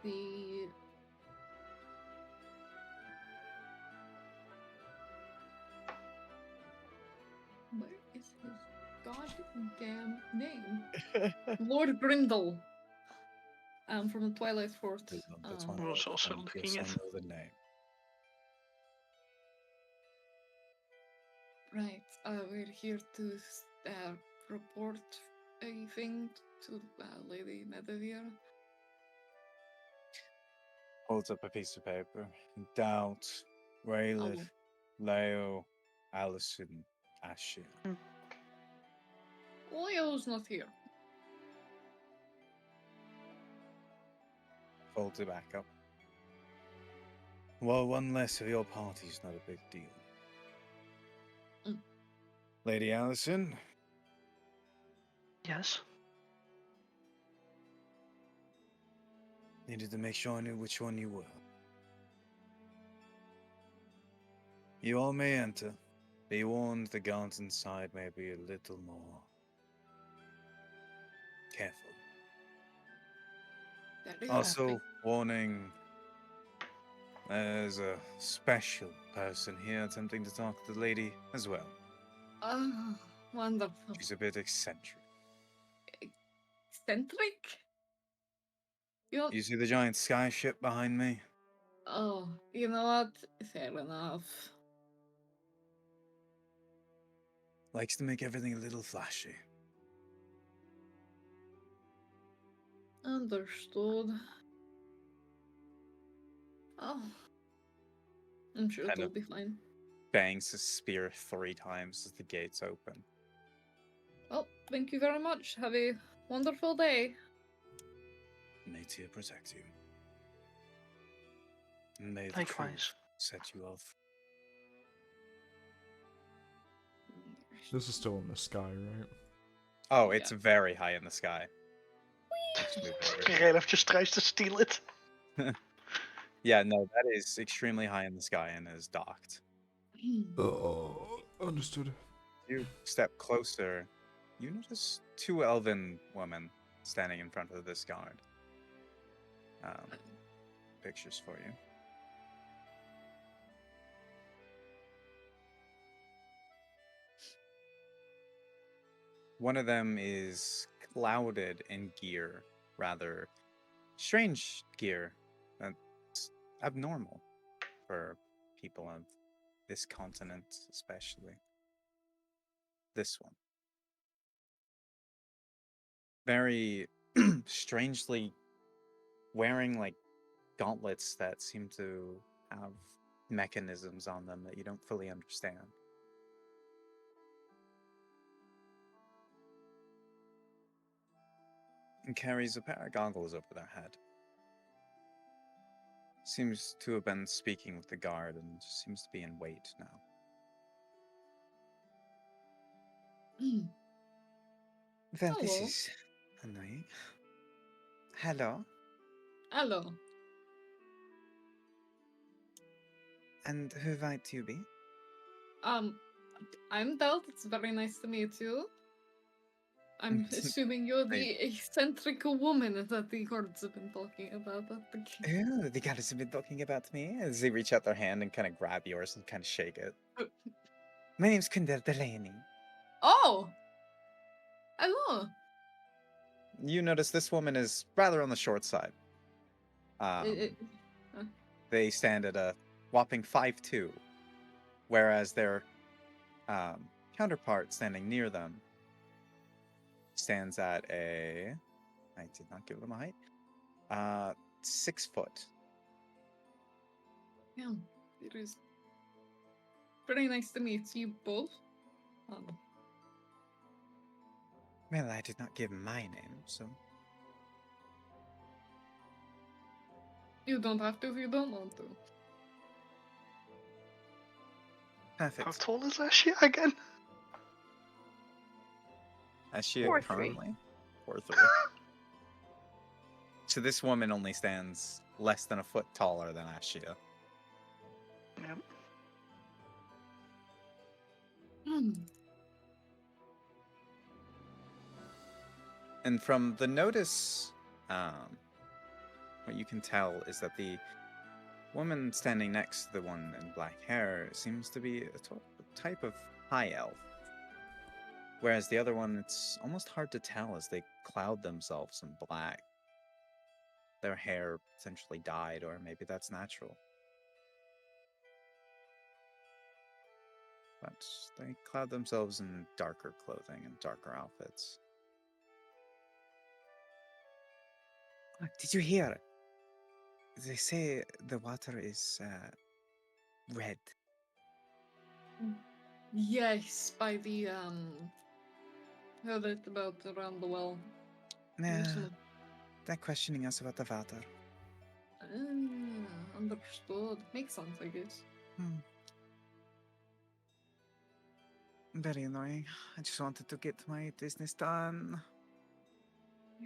The Where is his goddamn name? Lord Grindel. From the Twilight Fort. That's one I was also yes, looking I at- know the name. Right. We're here to report a thing to Lady Medivere. Holds up a piece of paper. Doubt, Raelith, Oh. Leo, Allison, Ashia. Leo's not here. Folds it back up. Well, one less of your party's not a big deal. Mm. Lady Allison, Yes. needed to make sure I knew which one you were. You all may enter. Be warned, the guards inside may be a little more careful. Very Also, happy. warning, there's a special person here attempting to talk to the lady as well. Ah, wonderful. She's a bit eccentric. Eccentric? You know, You see the giant sky ship behind me? oh, you know what? Fair enough. Likes to make everything a little flashy. Understood. Oh, I'm sure Kind it'll of be fine. bangs his spear 3 times as the gates open. Well, thank you very much. Have a wonderful day. May Tia protect you. And may the Likewise. truth set you off. This is still in the sky, right? Oh, it's very high in the sky. Just move over. Rayleigh just tries to steal it. Yeah, no, that is extremely high in the sky and is docked. Oh, understood. You step closer, you notice 2 elven women standing in front of this guard. Pictures for you. One of them is clouded in gear, rather strange gear that's abnormal for people of this continent, especially. This one. Very strangely wearing like gauntlets that seem to have mechanisms on them that you don't fully understand. And carries a pair of goggles over their head. Seems to have been speaking with the guard and seems to be in wait now. Well, this Hello. is annoying. Hello, Hello. and who might you be? I'm Delt. It's very nice to meet you. I'm assuming you're the eccentric woman that the guards have been talking about at the gate. Oh, the guys have been talking about me as they reach out their hand and kind of grab yours and kind of shake it. My name's Kundar Delaney. Oh! Hello! You notice this woman is rather on the short side. They stand at a whopping 5'2", whereas their counterpart standing near them stands at a... I did not give them a height. 6 foot. Yeah, it is very nice to meet you both. Well, I did not give my name, so... You don't have to if you don't want to. Perfect. How tall is Ashia again? As she 4'3". currently 4'3". So this woman only stands less than a foot taller than Ashia. Yep. And from the notice, what you can tell is that the woman standing next to the one in black hair seems to be a type of high elf. Whereas the other one, it's almost hard to tell as they cloud themselves in black. Their hair essentially dyed, or maybe that's natural. but they clad themselves in darker clothing and darker outfits. Did you hear? They say the water is red. Yes, by the heard it about around the well. Nah, Recently. they're questioning us about the water. Understood. Makes sense, I guess. Very annoying. I just wanted to get my business done.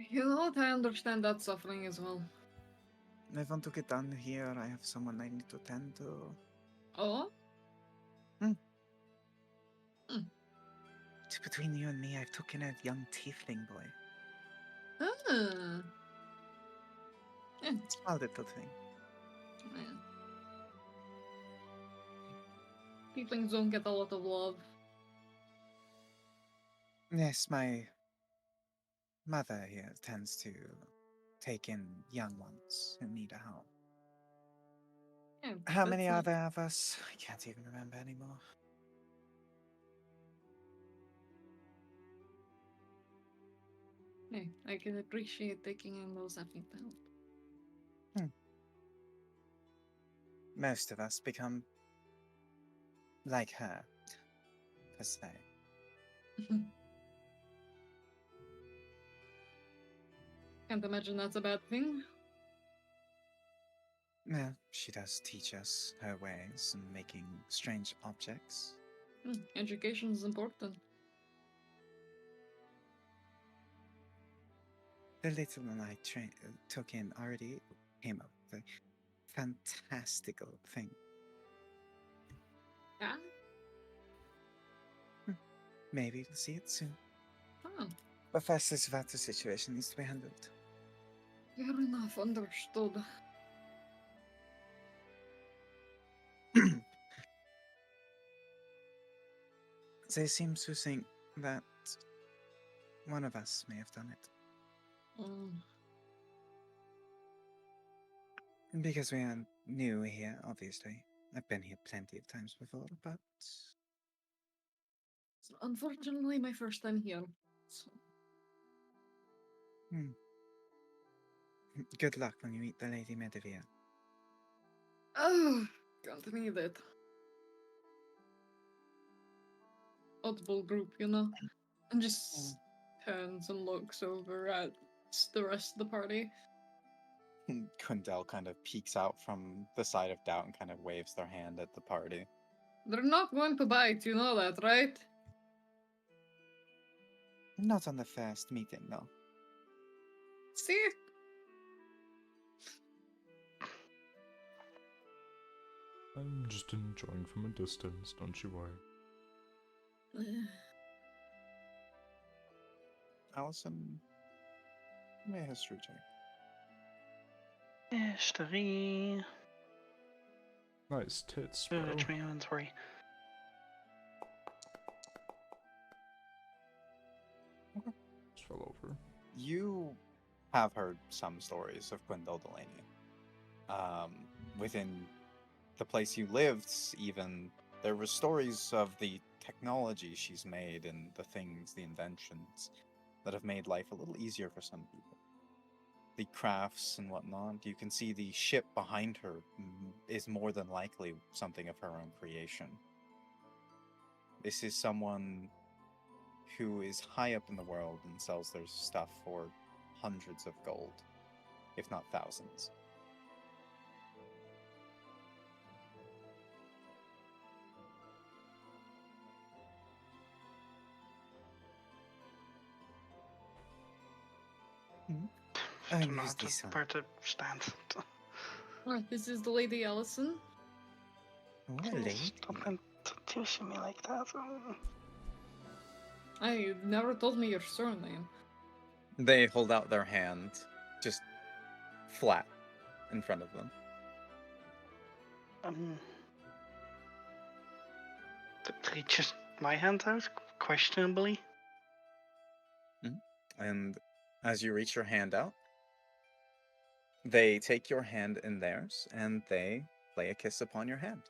You know what? I understand that suffering as well. I want to get done here. I have someone I need to tend to. Oh? Just between you and me, I've taken a young tiefling boy. Ah. Yeah. Small little thing. Yeah. Tieflings don't get a lot of love. Yes, my mother here tends to take in young ones who need a home. Yeah, How many that's are not- there of us? I can't even remember anymore. Hey, I can appreciate taking in those effing help. Most of us become like her, per se. Can't imagine that's a bad thing. Well, she does teach us her ways in making strange objects. Education is important. The little one I took in already came up with a fantastical thing. Yeah? Maybe we'll see it soon. Oh, But first, this Vata situation needs to be handled. fair enough, understood. They seem to think that one of us may have done it. Mm, Because we are new here, obviously. I've been here plenty of times before, but it's unfortunately my first time here. So. good luck when you meet the Lady Medivere. Oh, can't need it. Audible group, you know? And just turns and looks over at the rest of the party. Kundel kind of peeks out from the side of Doubt and kind of waves their hand at the party. They're not going to bite, you know that, right? Not on the first meeting, though. See? I'm just enjoying from a distance, don't you worry. Allison, give me a history check. History. Nice tits, bro. Search my inventory. Just fell over. You have heard some stories of Quindel Delaney. Within the place you lived, even, there were stories of the technology she's made and the things, the inventions, that have made life a little easier for some people. The crafts and whatnot. You can see the ship behind her is more than likely something of her own creation. This is someone who is high up in the world and sells their stuff for hundreds of gold, if not thousands. I don't And know who's this one? where to stand. Alright, this is the Lady Allison. Oh, a Please lady. stop introducing me like that. I never told me your surname. They hold out their hand, just flat in front of them. Reaches my hand out questionably. And as you reach your hand out, they take your hand in theirs and they lay a kiss upon your hand.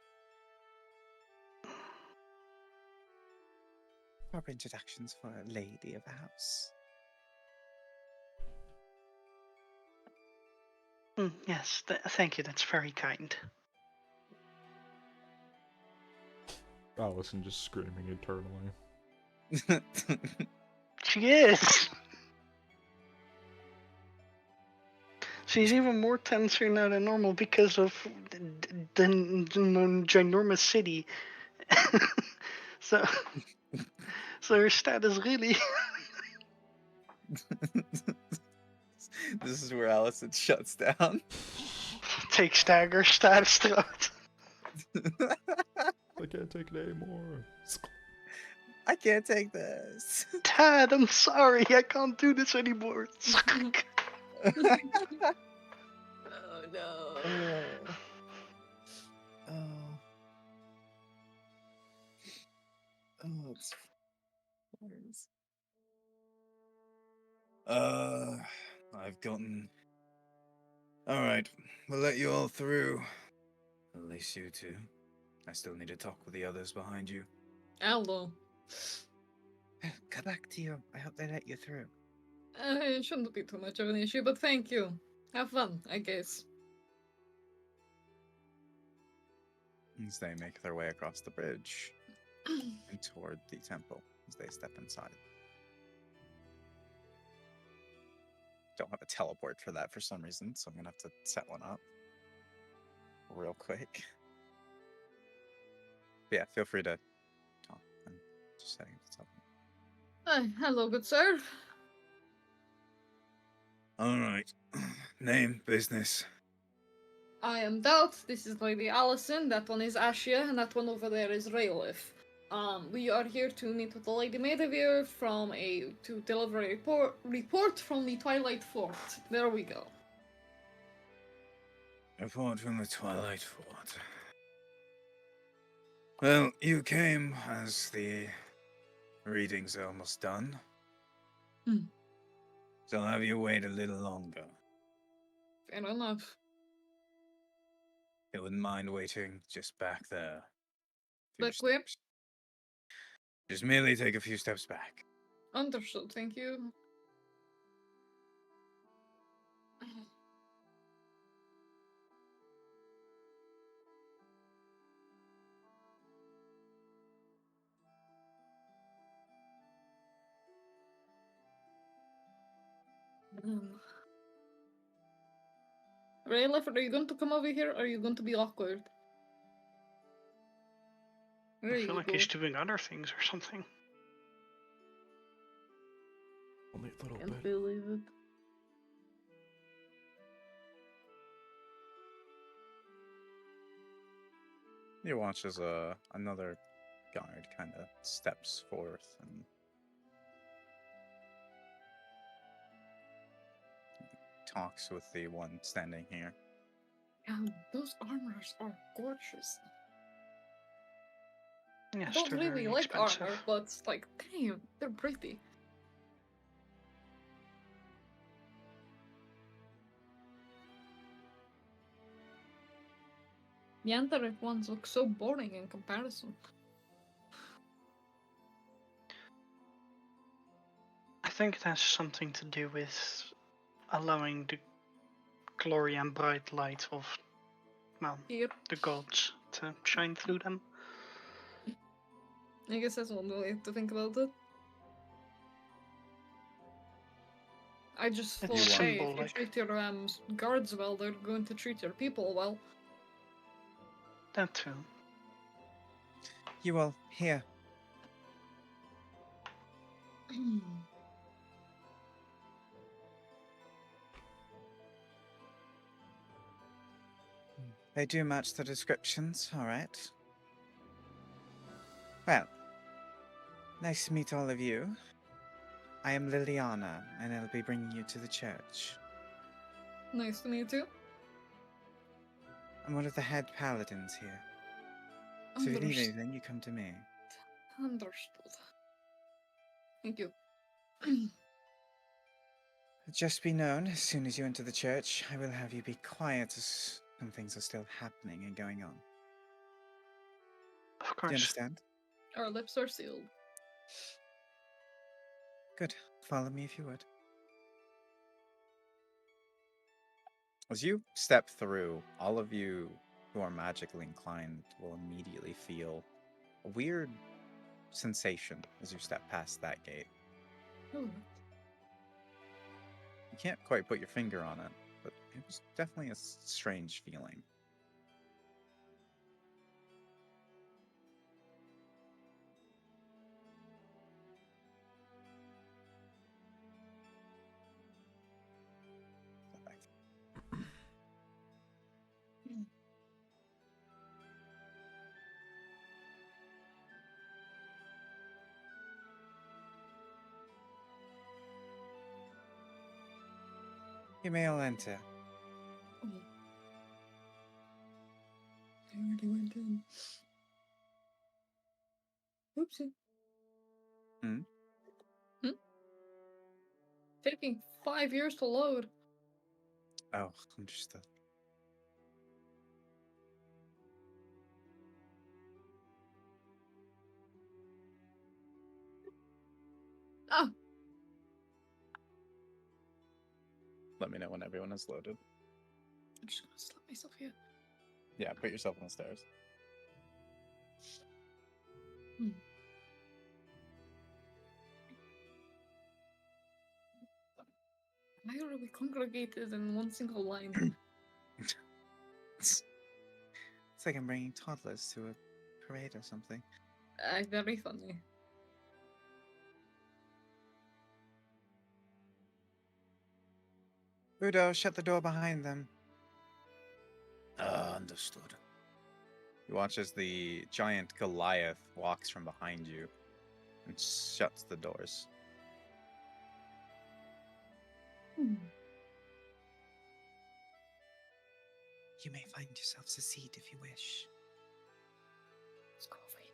proper introductions for a lady of the house. Yes, thank you. That's very kind. Allison just screaming eternally. She is. She's even more tenser now than normal because of the ginormous city. so, so her status really. This is where Allison shuts down. Takes dagger, stabs throat. I can't take it anymore. I can't take this. Dad, I'm sorry. I can't do this anymore. Oh no. Oh. Oh. Oh, it's words. I've gotten. Alright, we'll let you all through. At least you two. I still need to talk with the others behind you. Hello. Come back to you. I hope they let you through. It shouldn't be too much of an issue, but thank you. Have fun, I guess. As they make their way across the bridge and toward the temple as they step inside. Don't have a teleport for that for some reason, so I'm gonna have to set one up real quick. But yeah, feel free to talk. I'm just setting this up. Hello, good sir. Alright. Name, business. I am Doubt. This is Lady Allison. That one is Ashia, and that one over there is Raylif. We are here to meet with the Lady Medivir to deliver a report from the Twilight Fort. There we go. Report from the Twilight Fort. Well, you came as the readings are almost done. So I'll have you wait a little longer. Fair enough. You wouldn't mind waiting just back there. Back where? Just merely take a few steps back. Understood, thank you. Raylif, are you going to come over here, or are you going to be awkward? There I you feel like go. he's doing other things or something. Only a little Can't bit. believe it. You watch as another guard kind of steps forth and talks with the one standing here. Yeah, those armors are gorgeous. I Yes, don't they're really very like expensive. armor, but like, damn, they're pretty. The Antaric ones look so boring in comparison. I think it has something to do with allowing the glory and bright light of, well, Here, the gods to shine through them. I guess that's one way to think about it. I just It's thought, hey, if you symbolic. treat your guards well, they're going to treat your people well. That too. You all here. They do match the descriptions, alright. Well, nice to meet all of you. I am Liliana, and I'll be bringing you to the church. Nice to meet you. I'm one of the head paladins here. So if you need Understood. anything, you come to me. Understood. Thank you. Just be known, as soon as you enter the church, I will have you be quiet as some things are still happening and going on. Of Do you course. understand? Our lips are sealed. Good. Follow me if you would. As you step through, all of you who are magically inclined will immediately feel a weird sensation as you step past that gate. Oh, You can't quite put your finger on it, but it was definitely a strange feeling. You may all enter. oh. I already went in. Oopsie. Hmm? Taking 5 years to load. Oh, understood. Ah, Let me know when everyone is loaded. I'm just gonna slap myself here. Yeah, put yourself on the stairs. Why are we congregated in one single line? It's like I'm bringing toddlers to a parade or something. Very funny. Udo, shut the door behind them. Understood. You watch as the giant Goliath walks from behind you and shuts the doors. You may find yourselves a seat if you wish. Let's go over here.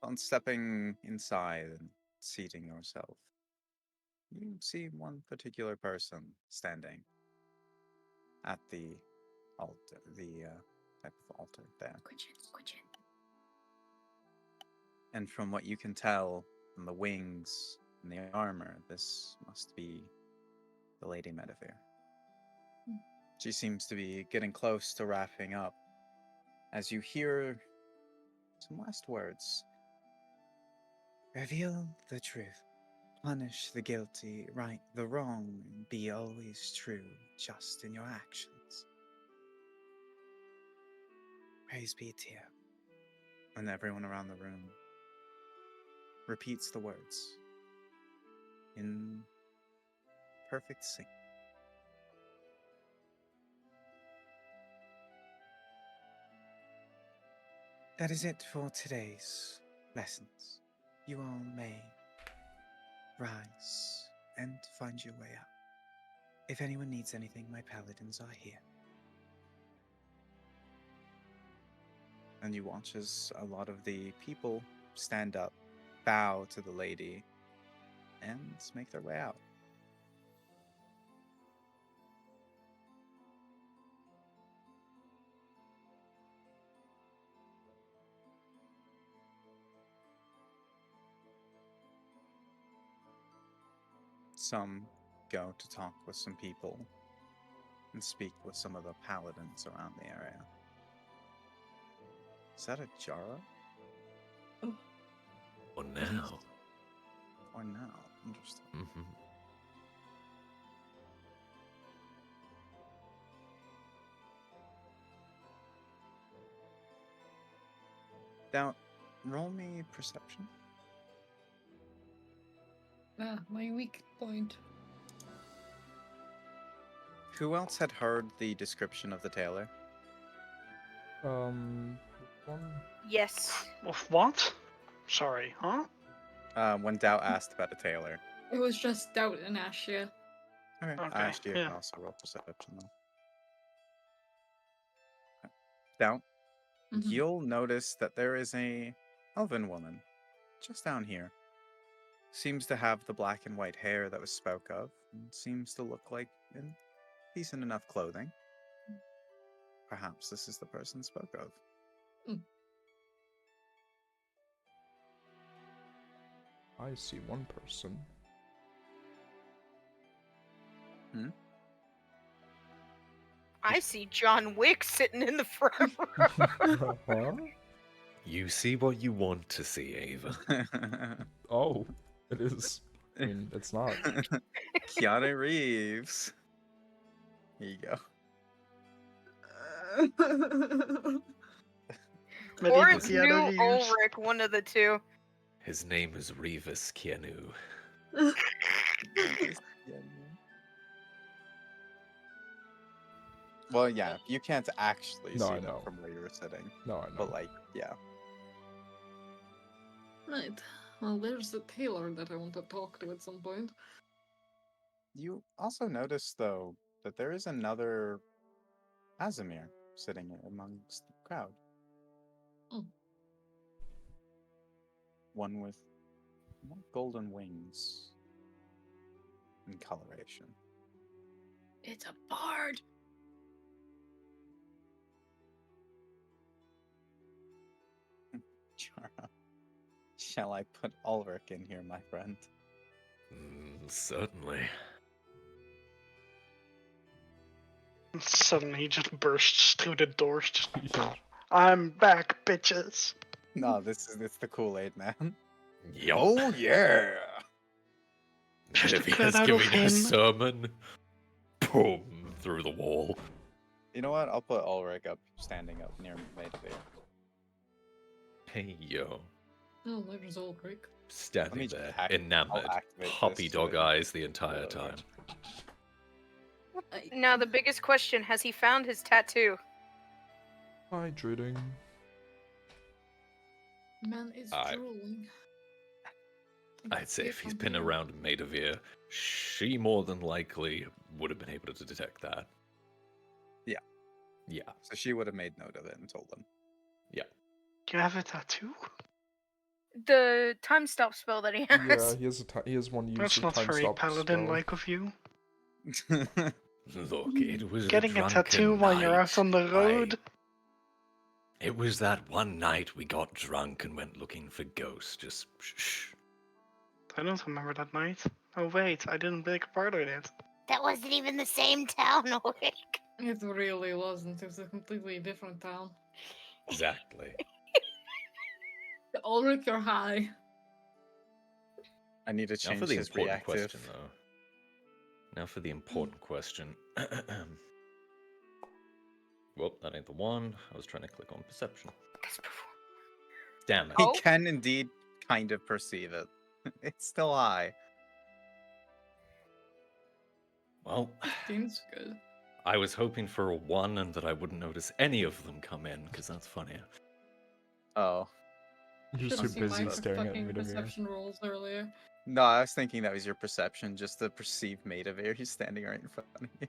On stepping inside and seating yourself, you see one particular person standing at the altar, the type of altar there. Good chin. And from what you can tell from the wings and the armor, this must be the Lady Medivere. Hmm. She seems to be getting close to wrapping up as you hear some last words. Reveal the truth. Punish the guilty, right the wrong, and be always true, just in your actions. Praise be to you. And everyone around the room repeats the words in perfect sync. That is it for today's lessons. You all may rise and find your way out. If anyone needs anything, my paladins are here. And you watch as a lot of the people stand up, bow to the lady, and make their way out. Some go to talk with some people and speak with some of the paladins around the area. Is that a Jara? For now. Or no? Interesting. Mm-hmm. Now, roll me perception. My weak point. Who else had heard the description of the tailor? One. Yes. Of what? Sorry, huh? When Doubt asked about a tailor. It was just doubt and Ashia. Okay. Okay, Ashtia yeah. can also roll perception though. Okay. Doubt. Mhm. You'll notice that there is a elven woman just down here. Seems to have the black and white hair that was spoke of, and seems to look like in decent enough clothing. perhaps this is the person spoke of. I see one person. I see John Wick sitting in the front row. Huh? You see what you want to see, Ava. Oh, it is. I mean, it's not. Keanu Reeves. Here you go. Or Medieval it's Keanu new Reeves. Ulrich, one of the two. His name is Revis Keanu. Well, yeah, you can't actually No, see I them know. from where you're sitting, No, I know. but like, yeah. Right. Well, there's the tailor that I want to talk to at some point. You also notice, though, that there is another Azimir sitting amongst the crowd. Oh. One with more golden wings and coloration. It's a bard. Chara, shall I put Ulrich in here, my friend? Certainly. Suddenly he just bursts through the doors. Just, Yeah. I'm back, bitches. No, it's the Kool-Aid man. Yup. Oh yeah! Just a If he cut is out of giving a him. sermon, boom, through the wall. You know what? I'll put Ulrich up, standing up near Maidavir. Hey, yo. Oh, there's Ulrich. me Standing just there, I'll enamored, activate puppy this to dog it. eyes the entire Hello, time. Now, the biggest question, has he found his tattoo? Hydrating. Man is I- drooling. I'd say if he's been around Maidavir, she more than likely would have been able to detect that. Yeah. Yeah. So she would have made note of it and told them. Do you have a tattoo? The time stop spell that he Yeah, has. he has one used That's for not time very stop paladin-like of you. Look, it was Getting a drunken tattoo while you're out night. on the road? It was that one night we got drunk and went looking for ghosts. Just shh. I don't remember that night. Oh wait, I didn't take part in it. That wasn't even the same town, Ulrich. It really wasn't. It was a completely different town. Exactly. Ulrich, you're high. I need to Now change for the his important reactive. question, though. Now for the important question. Well, that ain't the one. I was trying to click on perception. Damn it. He Oh. can indeed kind of perceive it. It's still high. Well, Seems good. I was hoping for a 1 and that I wouldn't notice any of them come in, because that's funnier. Oh. You're Should've too seen busy my staring at fucking Midamir. perception rolls earlier. No, I was thinking that was your perception, just the perceived Maidavir. He's standing right in front of you.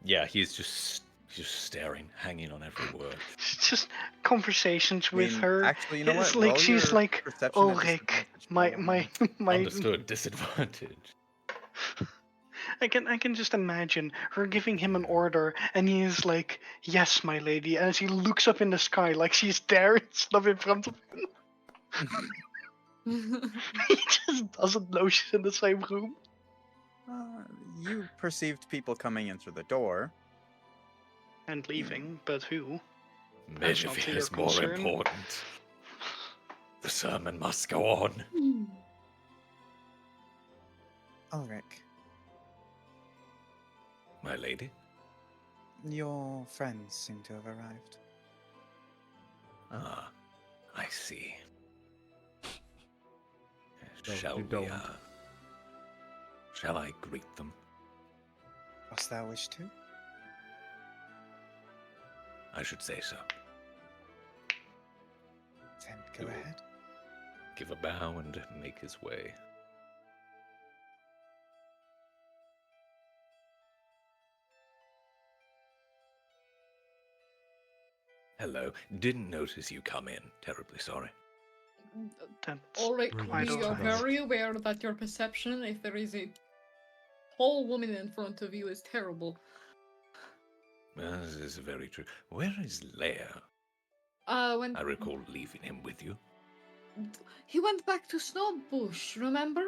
Yeah, he's just staring, hanging on every word. It's just conversations I with mean, her. actually, you know It's what? like Roll she's your like, perception at Ulrich, disadvantage, my Paul. my. Understood. Disadvantage. I can just imagine her giving him an order, and he is like, "Yes, my lady," and as he looks up in the sky, like she's there, instead of in front of him. He just doesn't know she's in the same room. You perceived people coming in through the door. And leaving, but who? That's not to Medivir your is more concern. important. The sermon must go on. Ulrich, My lady? your friends seem to have arrived. Ah, I see. No, Shall you we, don't. shall I greet them? Dost thou wish to? I should say so. Then go You will ahead. Give a bow and make his way. Hello. Didn't notice you come in. Terribly sorry. That's Ulrich, I we don't are know. very aware that your perception, if there is a tall woman in front of you, is terrible. This is very true. Where is Leia? When I recall leaving him with you. he went back to Snowbush, remember?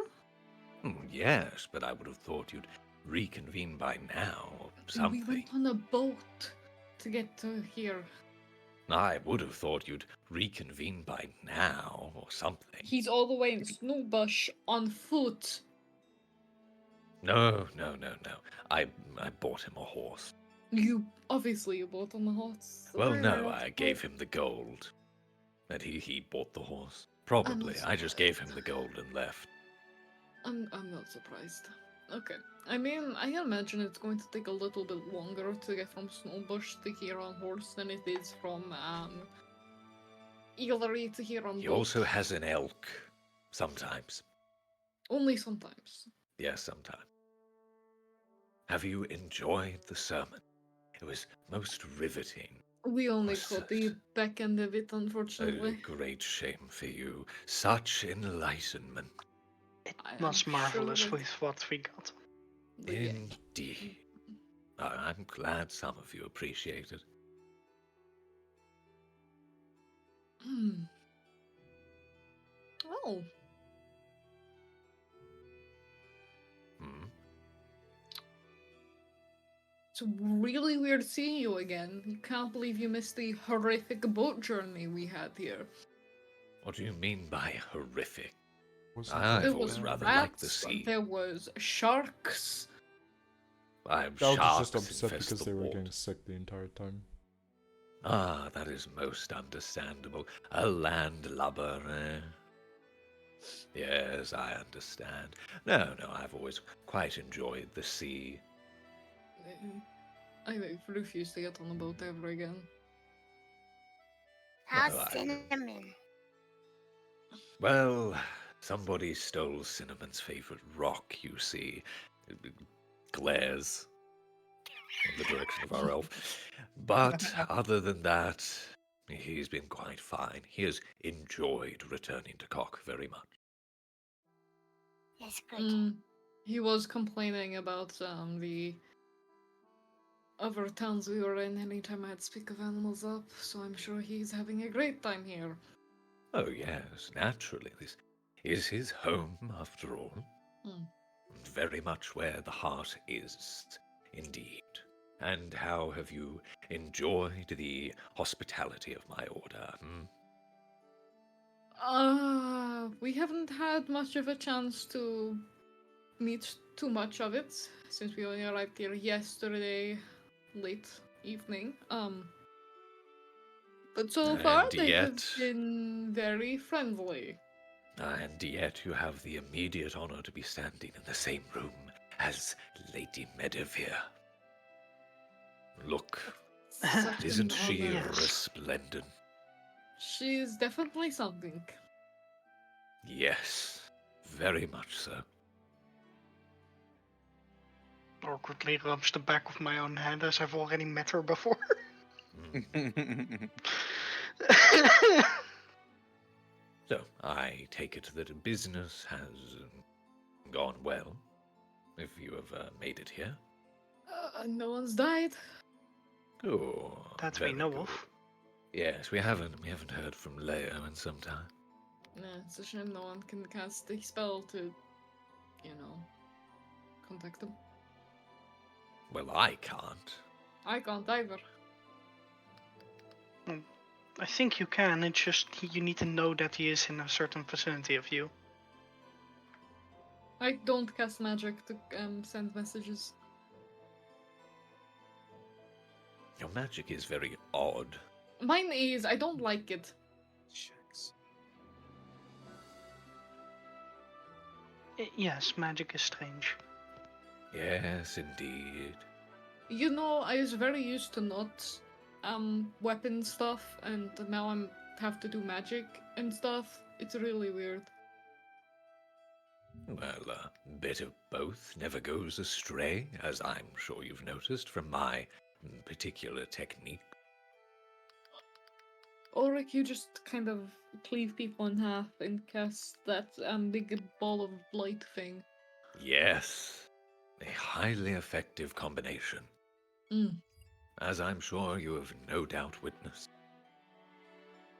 Yes, but I would have thought you'd reconvene by now or We something. went on a boat to get to here. I would have thought you'd reconvene by now or something. He's all the way in Snowbush on foot. No. I bought him a horse. You obviously bought on the horse. Well, Why are no, you I not gave quite- him the gold. And he bought the horse. Probably. not I just gave him surprised. the gold and left. I'm not surprised. Okay. I mean, I imagine it's going to take a little bit longer to get from Snowbush to here on horse than it is from Eaglery to here on He boat. also has an elk. Sometimes. Only sometimes. Yes, sometimes. Have you enjoyed the sermon? It was most riveting. We only Was caught the back end of it, A unfortunately. great shame for you. Such enlightenment. It I am was sure marvelous that- with what we got. But yeah. Indeed. I'm glad some of you appreciate it. Hmm. Oh, Hmm? it's really weird seeing you again. You can't believe you missed the horrific boat journey we had here. What do you mean by horrific? Was I've There always was rather rats, liked the sea. there was sharks. I'm I was sharks just upset infest because the they were water. getting sick the entire time. Ah, that is most understandable. A landlubber, eh? Yes, I understand. No, I've always quite enjoyed the sea. I refuse to get on a boat ever again. How's Well, I- cinnamon? Well, somebody stole Cinnamon's favorite rock, you see. It glares in the direction of our elf. But other than that, he's been quite fine. He has enjoyed returning to Khock very much. That's good. He was complaining about the other towns we were in anytime I'd speak of animals up, so I'm sure he's having a great time here. Oh, yes, naturally. This is his home, after all. Hmm. Very much where the heart is, indeed. And how have you enjoyed the hospitality of my order? We haven't had much of a chance to meet too much of it since we only arrived here yesterday, late evening. But so far And they have yet- been very friendly. And yet you have the immediate honor to be standing in the same room as Lady Medivere. Look, Such isn't an she honor. resplendent? She's definitely something. Yes, very much so. Awkwardly rubs the back of my own hand as I've already met her before. Mm. So, I take it that business has gone well, if you have made it here. No one's died. Oh, That we very know good. of. Yes, we haven't heard from Leo in some time. Nah, it's a shame no one can cast a spell to, contact them. Well, I can't. I can't either. I think you can, it's just you need to know that he is in a certain vicinity of you. I don't cast magic to send messages. Your magic is very odd. Mine is, I don't like it. Shucks. Yes, magic is strange. Yes, indeed. I was very used to not weapon stuff, and now I'm have to do magic and stuff. It's really weird. Well, a bit of both never goes astray, as I'm sure you've noticed from my particular technique. Ulrich, you just kind of cleave people in half and cast that big ball of light thing. Yes, a highly effective combination. Mm. as I'm sure you have no doubt witnessed.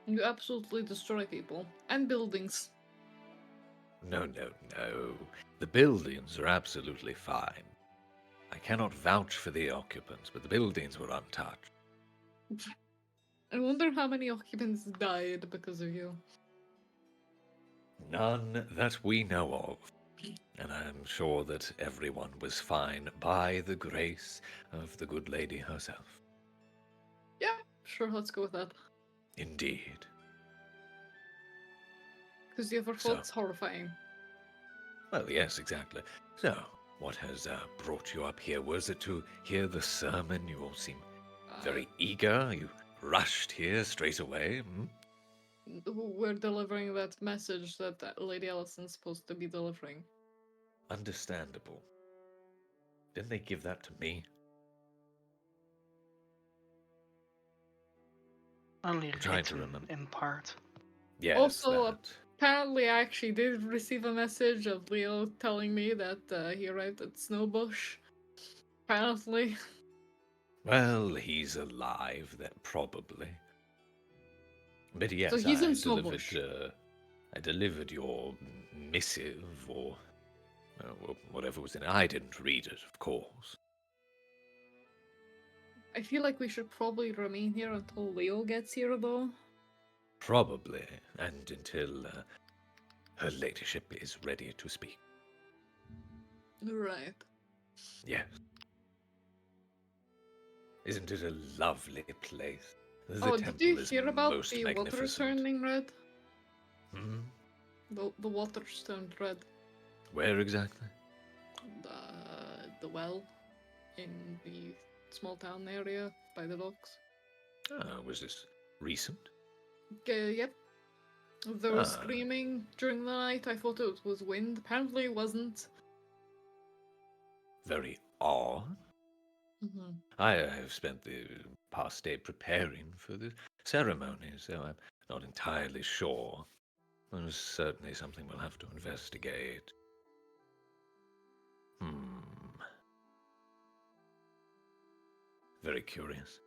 You absolutely destroy people and buildings. No, no, no. The buildings are absolutely fine. I cannot vouch for the occupants, but the buildings were untouched. I wonder how many occupants died because of you. None that we know of. And I'm sure that everyone was fine by the grace of the good lady herself. Yeah, sure, let's go with that. Indeed. Because the other So- thought's horrifying. Well, yes, exactly. So, what has brought you up here? Was it to hear the sermon? You all seem very eager. You rushed here straight away. Hmm? We're delivering that message that Lady Allison's supposed to be delivering. Understandable. Didn't they give that to me? Only I'm trying to written remember. in part. Yes, Also, that. Apparently, I actually did receive a message of Leo telling me that he arrived at Snowbush. Apparently. Well, he's alive, then probably. But yes, So he's in I delivered your missive, or whatever was in it. I didn't read it, of course. I feel like we should probably remain here until Leo gets here, though. Probably, and until her ladyship is ready to speak. Right. Yes. Isn't it a lovely place? The Oh, did temple you is hear about most the water magnificent. turning red? Hmm? The water's turned red. Where exactly? The well in the small town area by the docks. Was this recent? Yep. There was Ah. screaming during the night. I thought it was wind. Apparently it wasn't. Very odd. Mm-hmm. I have spent the past day preparing for the ceremony, so I'm not entirely sure. It's certainly something we'll have to investigate. Very curious.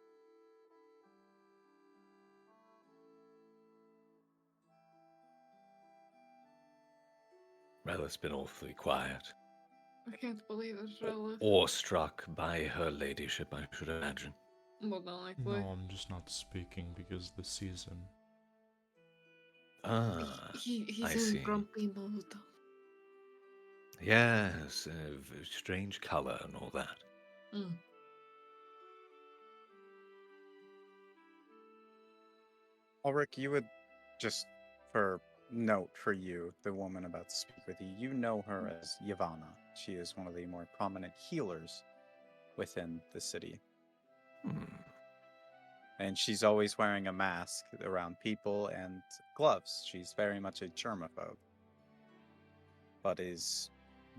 Well, it's been awfully quiet. I can't believe it, really. Awestruck by her ladyship, I should imagine. More than likely. No, I'm just not speaking because the season. Ah, He's I in see. grumpy mood. Yes, strange color and all that. Mm. Ulrich, you would just for note for you, the woman about to speak with you, you know her as Yavanna. She is one of the more prominent healers within the city. And she's always wearing a mask around people and gloves. She's very much a germaphobe. But is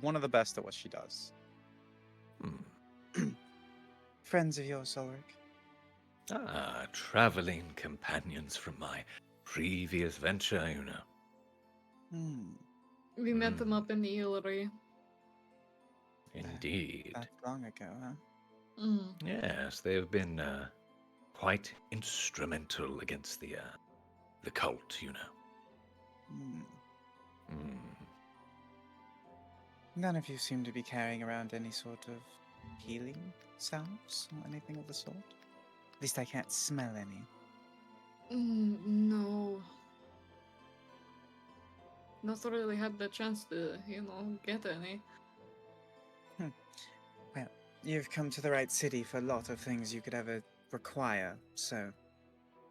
one of the best at what she does. Friends of yours, Ulrich? Ah, traveling companions from my previous venture, you know. We met them up in the Hillary. Indeed. That long ago, huh? Mm. Yes, they have been quite instrumental against the cult, you know. None of you seem to be carrying around any sort of healing salves or anything of the sort. At least I can't smell any. No. Not really had the chance to, get any. Well, you've come to the right city for a lot of things you could ever require, so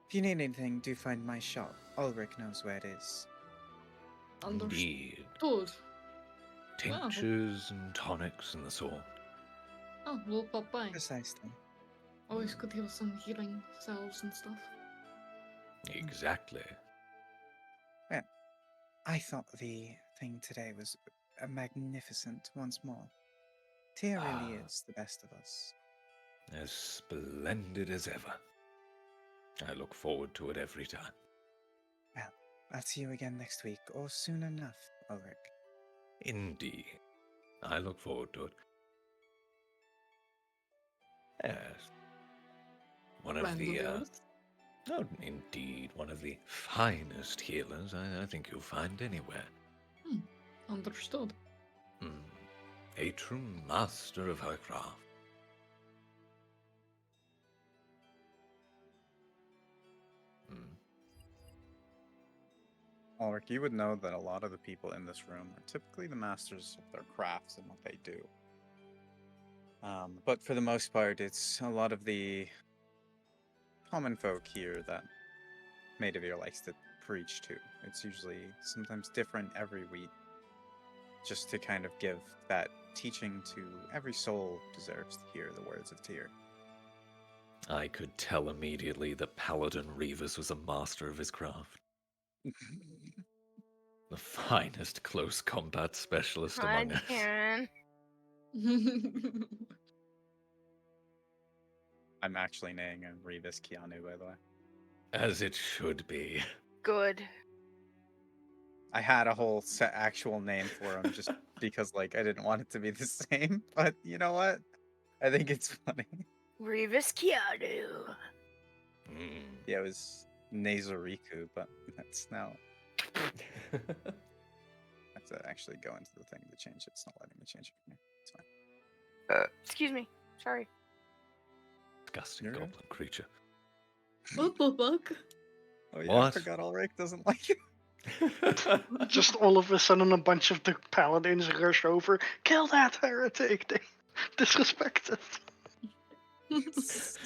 if you need anything, do find my shop. Ulrich knows where it is. Indeed. Understood. Tinctures and tonics and the sort. Oh, we'll pop by. Precisely. Always could heal some healing salves and stuff. Exactly. Well, I thought the thing today was magnificent once more. Tia really is the best of us. As splendid as ever. I look forward to it every time. Well, I'll see you again next week, or soon enough, Ulrich. Indeed. I look forward to it. Yes. One of Friends the, of yours. oh, indeed, one of the finest healers I think you'll find anywhere. Understood. A true master of her craft. Ulrich, you would know that a lot of the people in this room are typically the masters of their crafts and what they do. But for the most part, it's a lot of the common folk here that Maidavir likes to preach to. It's usually sometimes different every week, just to kind of give that teaching to every soul deserves to hear the words of Tyr. I could tell immediately that Paladin Revis was a master of his craft. The finest close combat specialist Hi, among us. Karen. I'm actually naming him Revis Keanu, by the way. As it should be. Good. I had a whole actual name for him just because, like, I didn't want it to be the same. But you know what? I think it's funny. Revis Keanu. Yeah, it was Nazariku, but that's now. I have to actually go into the thing to change it. It's not letting me change it from here. It's fine. Excuse me. Sorry. Disgusting You're right. goblin creature. What the fuck? Oh yeah, I What? forgot Ulrich doesn't like it. Just all of a sudden, a bunch of the paladins rush over. Kill that heretic! They disrespected.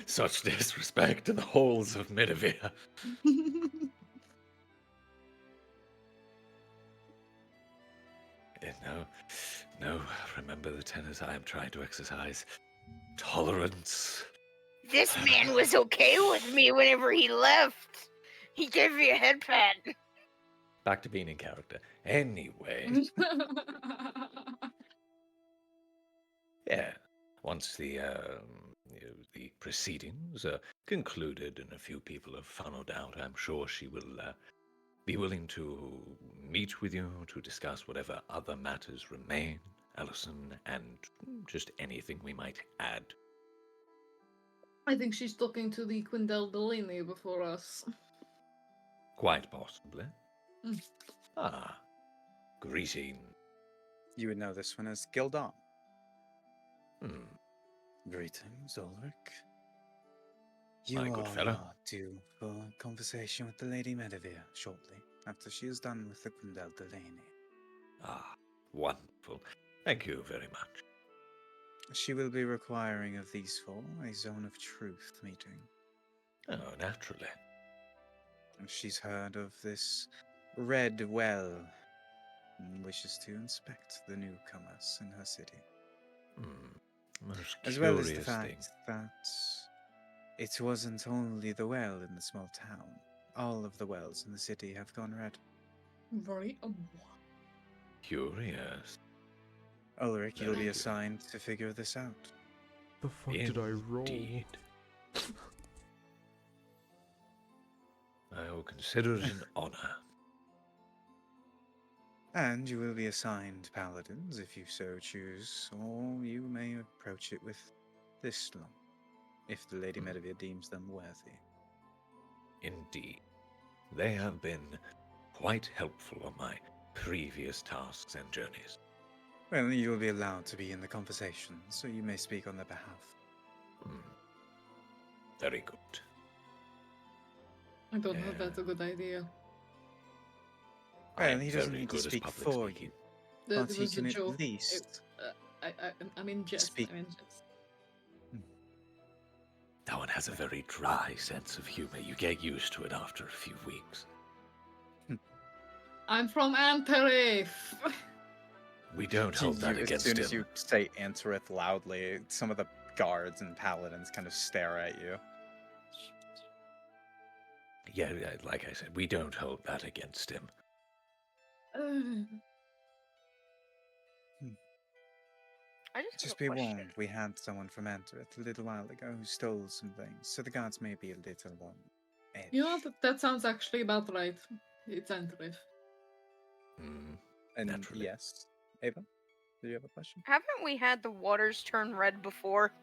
Such disrespect to the halls of Midavir. No, remember the tenets I am trying to exercise. Tolerance. This man was okay with me whenever he left. He gave me a head pat. Back to being in character. Anyway, yeah. Once the proceedings are concluded and a few people have funneled out, I'm sure she will be willing to meet with you to discuss whatever other matters remain, Allison, and just anything we might add. I think she's talking to the Quindel Delaney before us. Quite possibly. Mm. Ah, greeting. You would know this one as Gildon. Hmm. Greetings, Ulrich. My You good all fellow. are due for a conversation with the Lady Medivir shortly, after she is done with the Quindel Delaney. Ah, wonderful. Thank you very much. She will be requiring of these four a Zone of Truth meeting. Oh, naturally. She's heard of this red well and wishes to inspect the newcomers in her city. Most As well as the curious fact thing. that it wasn't only the well in the small town. All of the wells in the city have gone red. Very. Curious. Ulrich, you'll be Very assigned to figure this out. The fuck did I roll? Indeed. I will consider it an honor. And you will be assigned paladins if you so choose, or you may approach it with this long, if the Lady Medivir deems them worthy. Indeed. They have been quite helpful on my previous tasks and journeys. Well, you will be allowed to be in the conversation, so you may speak on their behalf. Very good. I don't know if Yeah. that's a good idea. Well, I'm he doesn't very need to good at speak public for speaking. you, That but he was a can joke. at least I'm in jest. Speak. I'm in jest. That one has a very dry sense of humor. You get used to it after a few weeks. I'm from Antarif. We don't hold that as against soon him. as you say Antarith loudly, some of the guards and paladins kind of stare at you. Yeah, like I said, we don't hold that against him. I just, Just have be a question. warned, we had someone from Antarith a little while ago who stole some things, so the guards may be a little on edge. You know, that sounds actually about right. It's Antarif. And naturally. yes, Ava, do you have a question? Haven't we had the waters turn red before?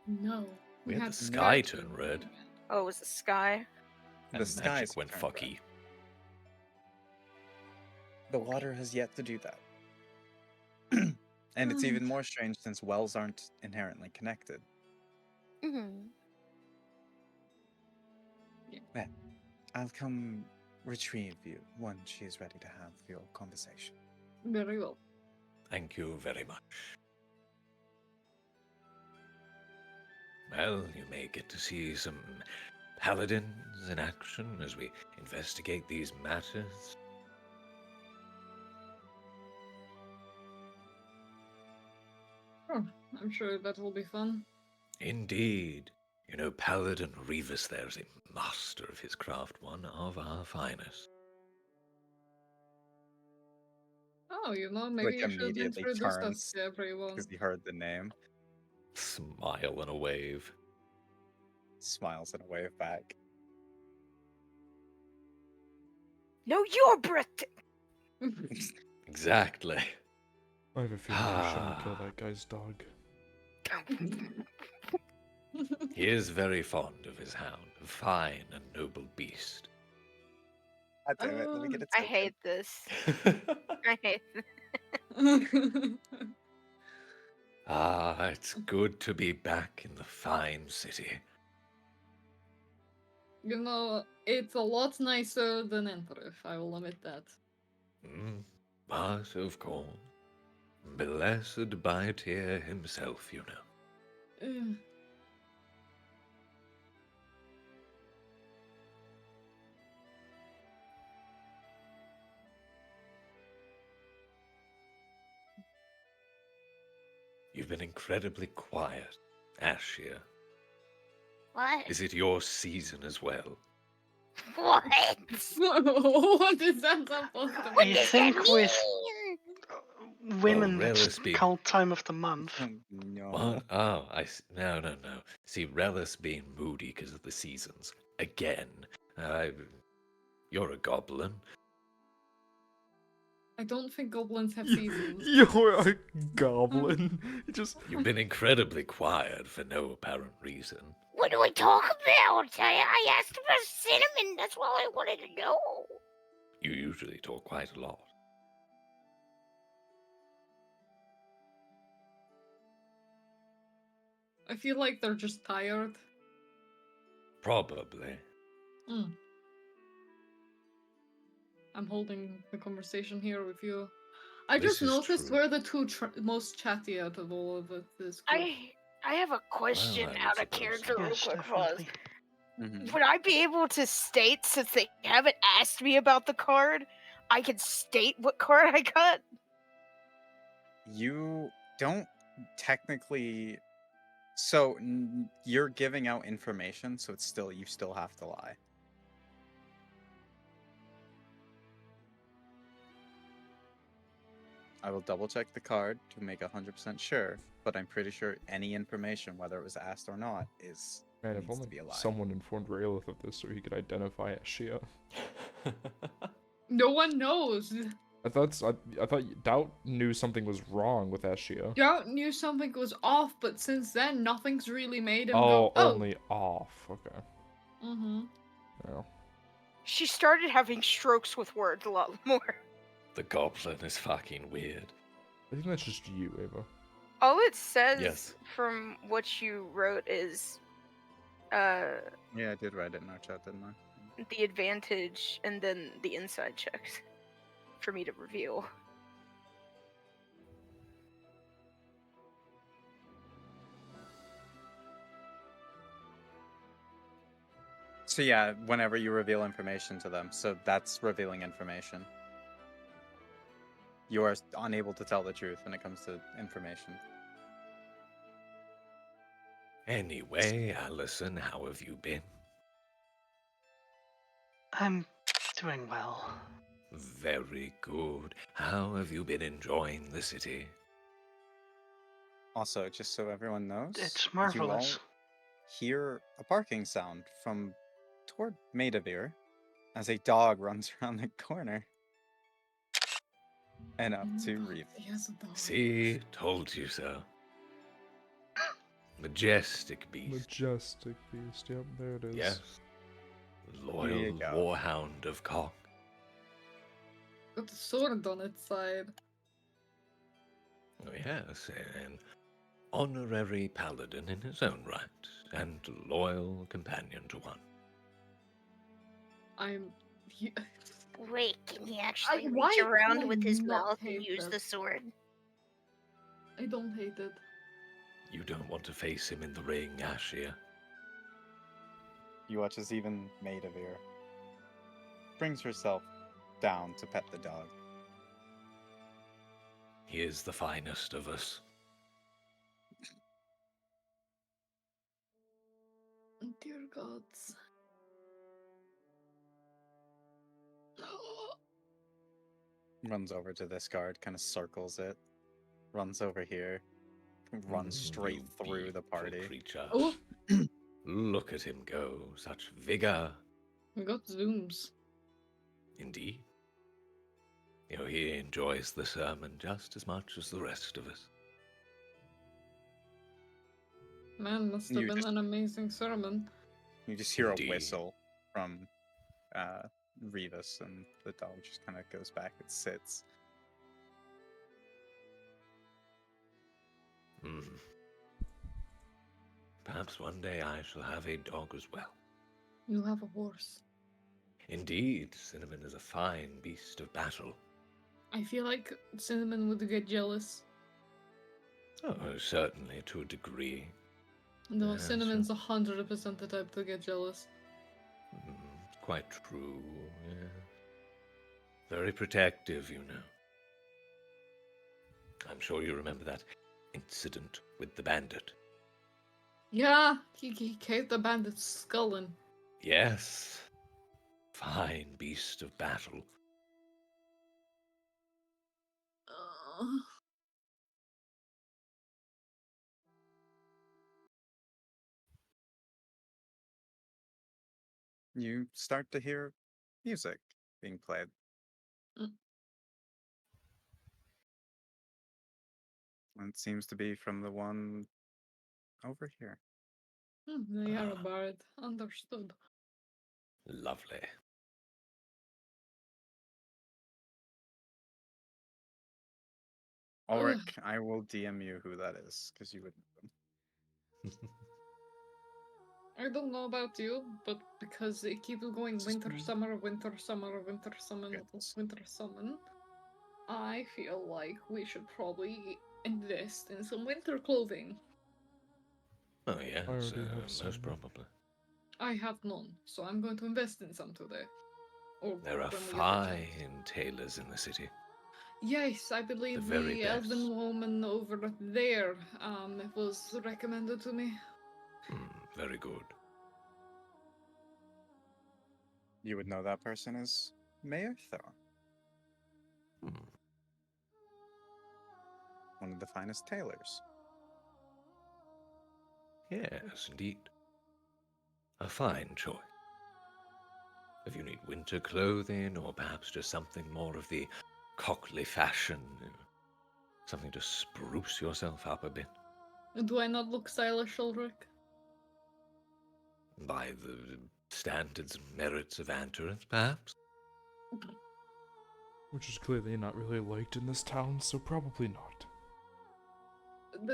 No. We had had the sky Sky turn red, Oh, it was the sky. and The skies magic went turned red. fucky. The water has yet to do that. And it's Hmm. even more strange since wells aren't inherently connected. Mm-hmm. I'll come retrieve you when she is ready to have your conversation. Very well. Thank you very much. Well, you may get to see some paladins in action as we investigate these matters. Oh, I'm sure that will be fun. Indeed. You know, Paladin Revis there is a master of his craft, one of our finest. Oh, maybe Like you should immediately introduce us turns to everyone. because he heard the name, Smile and a wave. smiles and a wave back. No, you're breathtaking. Exactly. I have a feeling I shouldn't kill that guy's dog. He is very fond of his hound, a fine and noble beast. God damn it, let me get a I token. hate this. I hate this. Ah, it's good to be back in the fine city. It's a lot nicer than Emperor, I will admit that. But of course, blessed by Tyr himself, you know. You've been incredibly quiet, Ashia. What? Is it your season as well? What? What is that supposed to What mean? I does think that with mean? women, Well, it's Relis being- called time of the month. No. What? Oh, no. See, Relis being moody because of the seasons. Again. You're a goblin. I don't think goblins have seasons. You're a goblin. You just You've been incredibly quiet for no apparent reason. What do I talk about? I asked about cinnamon. That's all I wanted to know. You usually talk quite a lot. I feel like they're just tired. Probably. I'm holding the conversation here with you. I This just is noticed true. we're the two most chatty out of all of this group. I have a question I out of suppose character so. real Yes, quick, Fuzz. definitely. Mhm. Would I be able to state, since they haven't asked me about the card, I can state what card I got? You don't technically. So you're giving out information, so you still have to lie. I will double check the card to make 100% sure, but I'm pretty sure any information, whether it was asked or not, man, if needs to only be a lie. someone informed Raelith of this so he could identify Ashia. No one knows. I thought Doubt knew something was wrong with Ashia. Doubt knew something was off, but since then nothing's really made him Oh, go. Oh, only off. Okay. Mm-hmm. Well, She started having strokes with words a lot more. The goblin is fucking weird. I think that's just you, Ava. All it says Yes. from what you wrote is Yeah, I did write it in our chat, didn't I? the advantage and then the inside checks for me to reveal. So yeah, whenever you reveal information to them, so that's revealing information. You are unable to tell the truth when it comes to information. Anyway, Allison, how have you been? I'm doing well. Very good. How have you been enjoying the city? Also, just so everyone knows, It's you all marvelous. hear a barking sound from toward Maidavir as a dog runs around the corner and up to Reeve. Yes, a dog. See, told you so. Majestic beast. Majestic beast. Yep, there it is. Yes. you Loyal go. warhound of Khock. Got a sword on its side. Oh, yes, an honorary paladin in his own right, and loyal companion to one. I'm. Wait, can he actually why reach around do with I his not mouth and hate use that? the sword? I don't hate it. You don't want to face him in the ring, Ashia. You watch as even Maidavir brings herself down to pet the dog. He is the finest of us. Dear gods. Runs over to this guard, kind of circles it, runs over here, runs straight You through the beautiful party. creature. Oh, Look at him go. Such vigor. we got zooms. Indeed. You know, he enjoys the sermon just as much as the rest of us. Man, must have You been just- an amazing sermon. You just hear Indeed. a whistle from Revis, and the dog just kind of goes back and sits. Hmm. Perhaps one day I shall have a dog as well. You have a horse. Indeed, Cinnamon is a fine beast of battle. I feel like Cinnamon would get jealous. Oh, certainly to a degree. No, Yes. Cinnamon's 100% the type to get jealous. Quite true, yeah. Very protective, you know. I'm sure you remember that incident with the bandit. Yeah, he caved the bandit's skull in. Yes. Fine beast of battle. You start to hear music being played. Mm. And it seems to be from the one over here. They are a Ah. bard. Understood. Lovely. Ulrich, I will DM you who that is, because you would know them. I don't know about you, but because it keeps going winter, summer, winter, summer, winter, summer, Goodness. winter, summer, I feel like we should probably invest in some winter clothing. Oh, yes, already have some. most probably. I have none, so I'm going to invest in some today. Or There are when we get the chance. fine tailors in the city. Yes, I believe very the elven best. woman over there was recommended to me. Very good. You would know that person is Mayerthor, one of the finest tailors. Yes, indeed. A fine choice. If you need winter clothing, or perhaps just something more of the cockly fashion, something to spruce yourself up a bit, Do I not look stylish, Ulrich? by the standards and merits of Antoreth, perhaps? Which is clearly not really liked in this town, so probably not.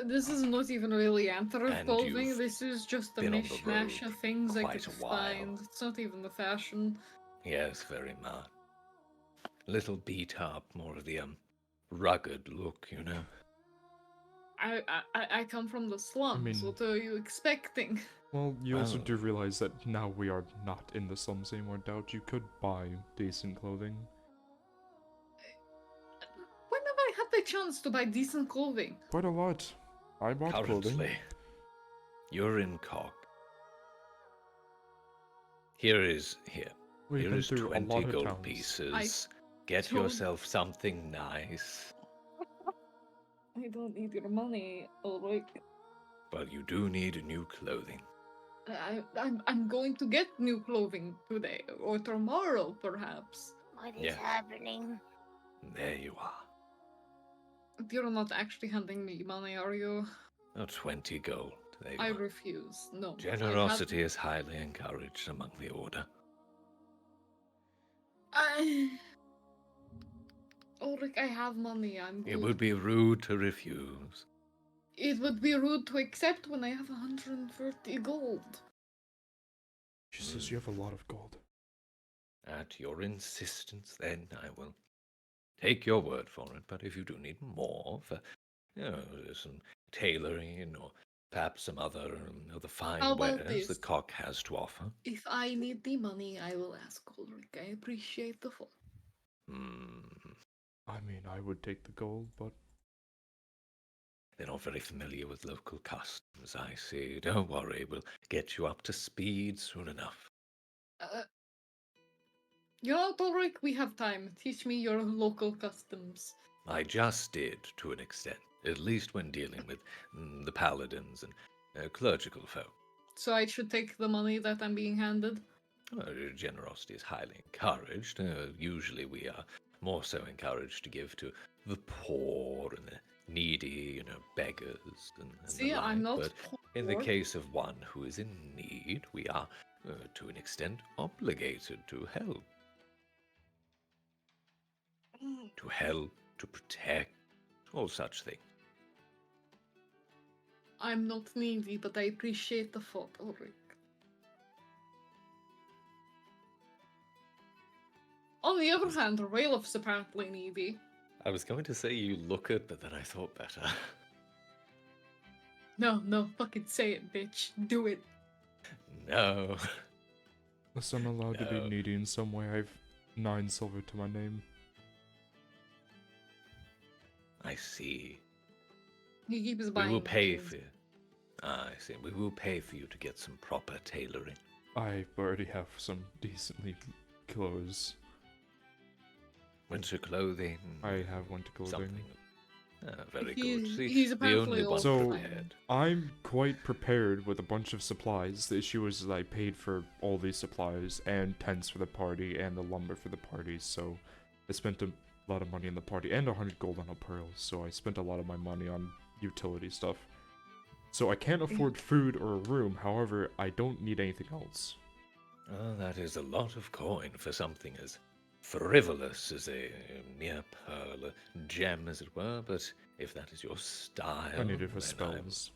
This is not even really Antwerp And clothing. you've This is just a been on the mishmash road of things I quite could a while. find. It's not even the fashion. Yes, very much. Little beat up, more of the rugged look, you know. I come from the slums. mean- What are you expecting? Well, you also Well- do realize that now we are not in the slums anymore, Doubt. You could buy decent clothing. When have I had the chance to buy decent clothing? Quite a lot. I bought clothing. Currently, you're in Khock. Here. We've Here been is through a 20 lot of gold towns. pieces. Get don't- yourself something nice. I don't need your money, Ulrich. But you do need new clothing. I'm going to get new clothing today or tomorrow, perhaps. What is Yeah. happening? There you are. You're not actually handing me money, are you? Oh, 20 gold. They I will. refuse. No. Generosity is highly encouraged among the Order. Ulrich, I have money. I'm good. It would be rude to refuse. It would be rude to accept when I have 130 gold. She says you have a lot of gold. At your insistence, then, I will take your word for it. But if you do need more for, some tailoring or perhaps some other the fine How about wares this? that Khock has to offer. If I need the money, I will ask Ulrich. I appreciate the thought. I mean, I would take the gold, but They're not very familiar with local customs, I see. Don't worry, we'll get you up to speed soon enough. You know what, Ulrich? We have time. Teach me your local customs. I just did, to an extent, at least when dealing with the paladins and clerical folk. So I should take the money that I'm being handed? Generosity is highly encouraged. Usually we are more so encouraged to give to the poor and the needy, beggars and See, the like. I'm not But in the poor. case of one who is in need, we are, to an extent, obligated to help. To help, to protect, all such things. I'm not needy, but I appreciate the thought, Ulrich. On the other hand, Railof's apparently needy. I was going to say you look it, but then I thought better. No, fucking say it, bitch. Do it. No. unless I'm allowed to be No. needy in some way, I have 9 silver to my name. I see. He keeps We buying will pay things. for you. I see. We will pay for you to get some proper tailoring. I already have some decently clothes. Winter clothing. I have winter clothing. Something. Very He- good. See, he's the apparently only one also- prepared. I'm quite prepared with a bunch of supplies. The issue is that I paid for all these supplies and tents for the party and the lumber for the party, so I spent a lot of money on the party and 100 gold on a pearl, so I spent a lot of my money on utility stuff. So I can't afford food or a room, however, I don't need anything else. That is a lot of coin for something as frivolous as a mere pearl, a gem as it were, but if that is your style... I need it for then I will- spells.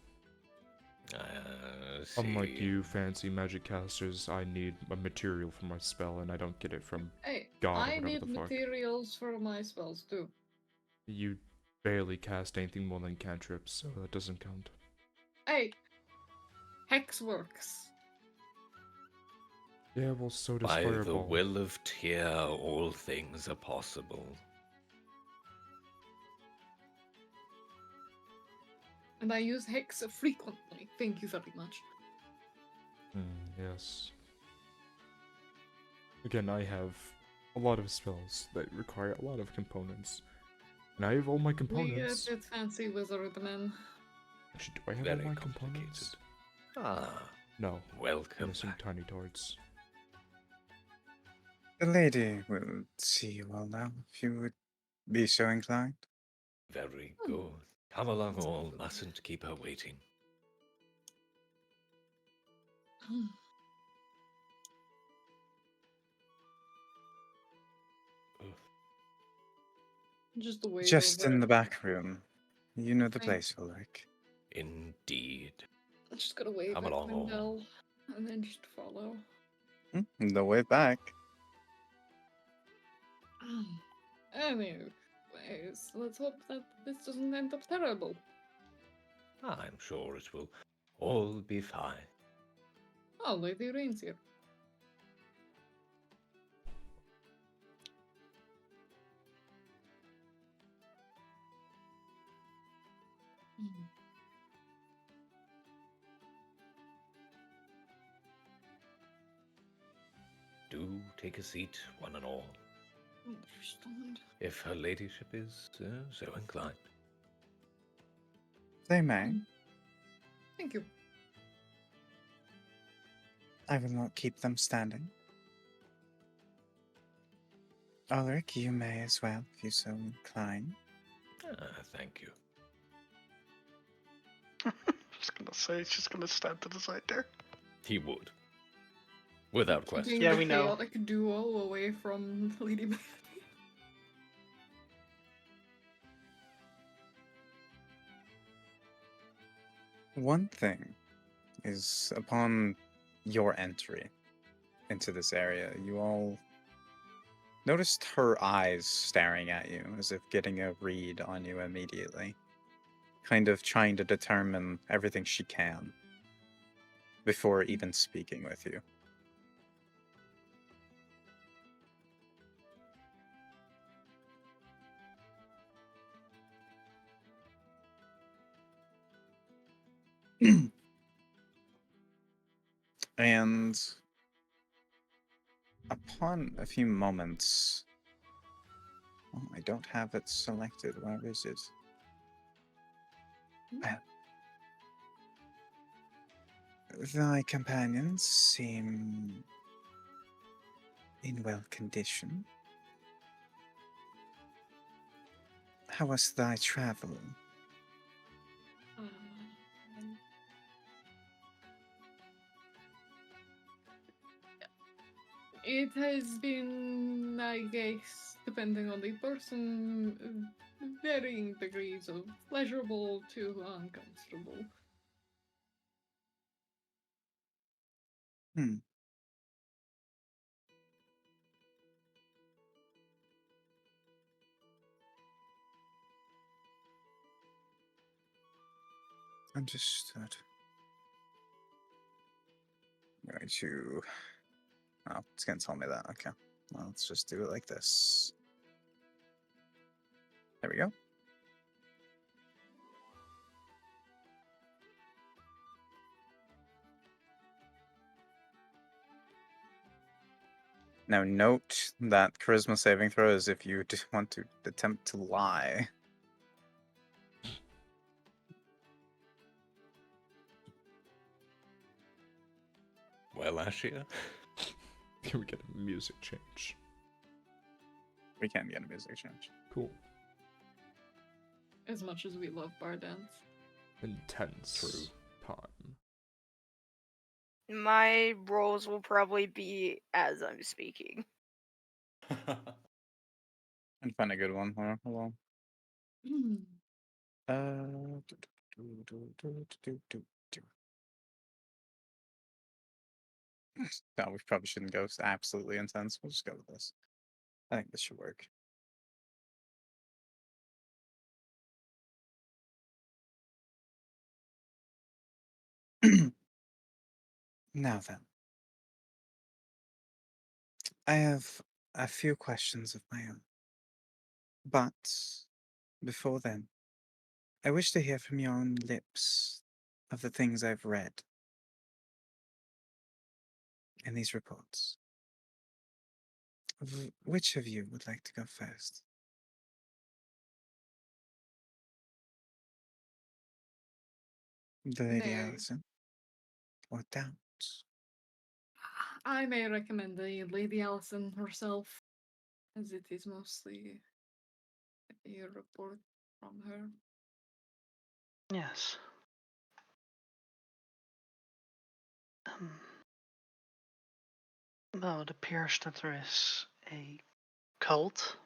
See. Unlike you fancy magic casters, I need a material for my spell, and I don't get it from Hey, God or I whatever need the fuck. materials for my spells too. You barely cast anything more than cantrips, so that doesn't count. Hey, hex works. Yeah, well, so does By Fireball. the will of Tyr, all things are possible. And I use hex frequently. Thank you very much. Yes. Again, I have a lot of spells that require a lot of components. And I have all my We components. get fancy wizard men. Actually, do I have Very all my complicated. components? Ah, No. I'm welcome missing back. tiny tarts. The lady will see you all now, if you would be so inclined. Very good. Come along all, mustn't keep her waiting. Just wait Just over. in the back room. You know the Thank- place, Ulrich. Indeed. I'm just gonna wave Come at along, all. Wendell and then just follow. The way back. Anyways, let's hope that this doesn't end up terrible. I'm sure it will all be fine. Oh, Lady Rain's here. Do take a seat, one and all, Understand. if her ladyship is so inclined. They may. Thank you. I will not keep them standing. Ulrich, you may as well, if you so incline. Thank you. just gonna say, it's just gonna stand to the side there. He would. Without question. Keeping Yeah, the we know. chaotic duo away from Lady Baby. One thing is upon your entry into this area, you all noticed her eyes staring at you as if getting a read on you immediately, kind of trying to determine everything she can before even speaking with you. And upon a few moments, oh, I don't have it selected. Where is it? Thy companions seem in well condition. How was thy travel? It has been, I guess, depending on the person, varying degrees of pleasurable to uncomfortable. Hmm. Understood. I'm going to... Oh, it's going to tell me that. Okay. Well, let's just do it like this. There we go. Now note that charisma saving throw is if you want to attempt to lie. Well, Ashia. Can we get a music change? We can get a music change. Cool. As much as we love bar dance. Intense time. My roles will probably be as I'm speaking. And find a good one. Hold on. No, we probably shouldn't go absolutely intense. We'll just go with this. I think this should work. Now then, I have a few questions of my own. But before then, I wish to hear from your own lips of the things I've read in these reports. Which of you would like to go first? The Lady No. Allison? Or Doubts? I may recommend the Lady Allison herself, as it is mostly a report from her. Yes. Well, it appears that there is a cult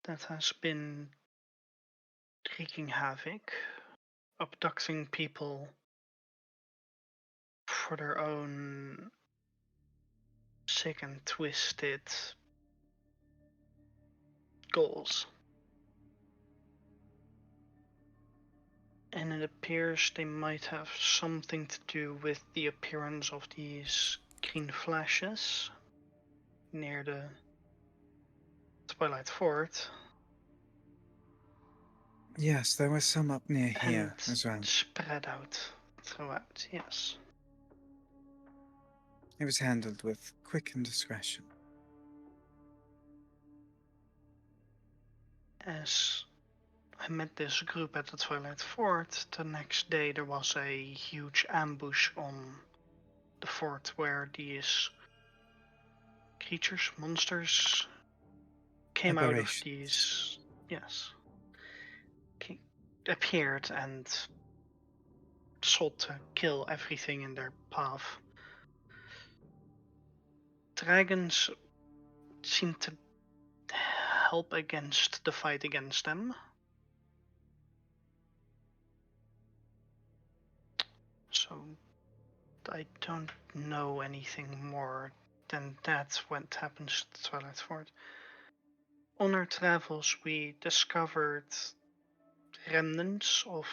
that has been wreaking havoc, abducting people for their own sick and twisted goals. And it appears they might have something to do with the appearance of these green flashes near the Twilight Fort. Yes, there was some up near And here as well. spread out throughout, yes. It was handled with quickened discretion. As I met this group at the Twilight Fort, the next day there was a huge ambush on the fort where these creatures, monsters, came out of Aberrations. these, yes, appeared and sought to kill everything in their path. Dragons seem to help against the fight against them. So I don't know anything more than that what happens to Twilight Fort. On our travels, we discovered remnants of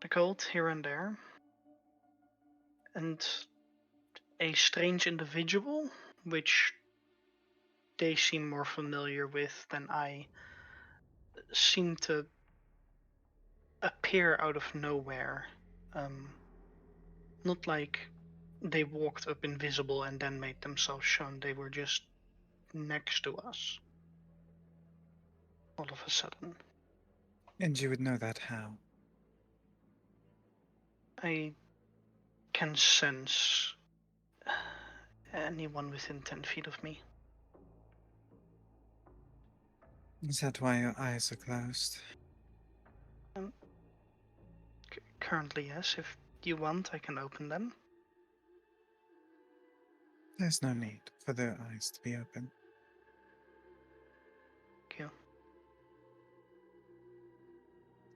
the cult here and there, and a strange individual, which they seem more familiar with than I, seemed to appear out of nowhere. Not like they walked up invisible and then made themselves shown. They were just next to us all of a sudden. And you would know that how? I can sense anyone within 10 feet of me. Is that why your eyes are closed? Currently, yes. If you want, I can open them. There's no need for their eyes to be open. Thank you.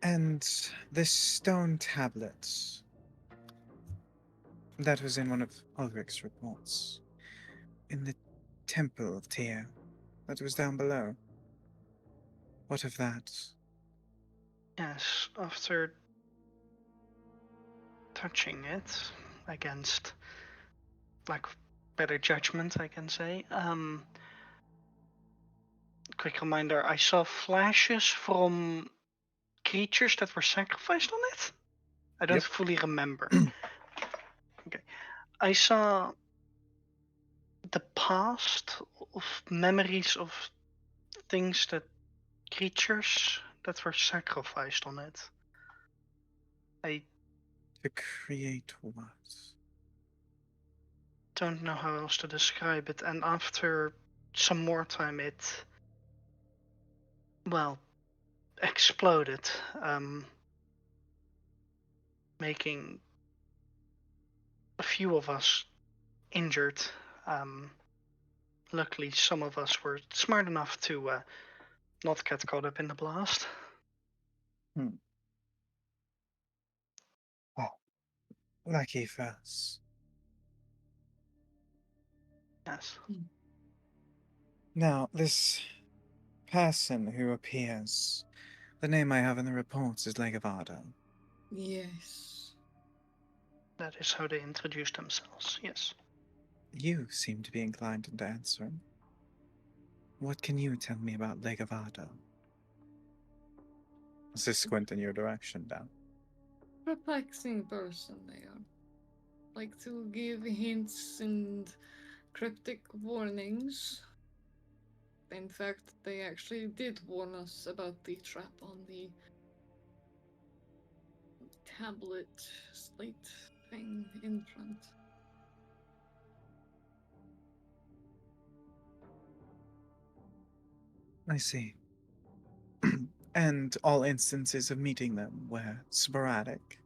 And this stone tablet that was in one of Ulrich's reports, in the Temple of Tyr, that was down below. What of that? Yes, after touching it against lack of better judgment, I can say. Quick reminder, I saw flashes from creatures that were sacrificed on it. I don't Yep. fully remember. Okay. I saw the past of memories of things that creatures that were sacrificed on it. I To create what? don't know how else to describe it, and after some more time it, well, exploded, making a few of us injured. Luckily, some of us were smart enough to not get caught up in the blast. Oh, lucky for us. Yes. Now, this person who appears, the name I have in the reports is Legavado. Yes. That is how they introduced themselves, yes. You seem to be inclined into answering. What can you tell me about Legavado? Is this squint in your direction now? Perplexing person they are. Like to give hints and cryptic warnings. In fact, they actually did warn us about the trap on the tablet slate thing in front. I see. And all instances of meeting them were sporadic.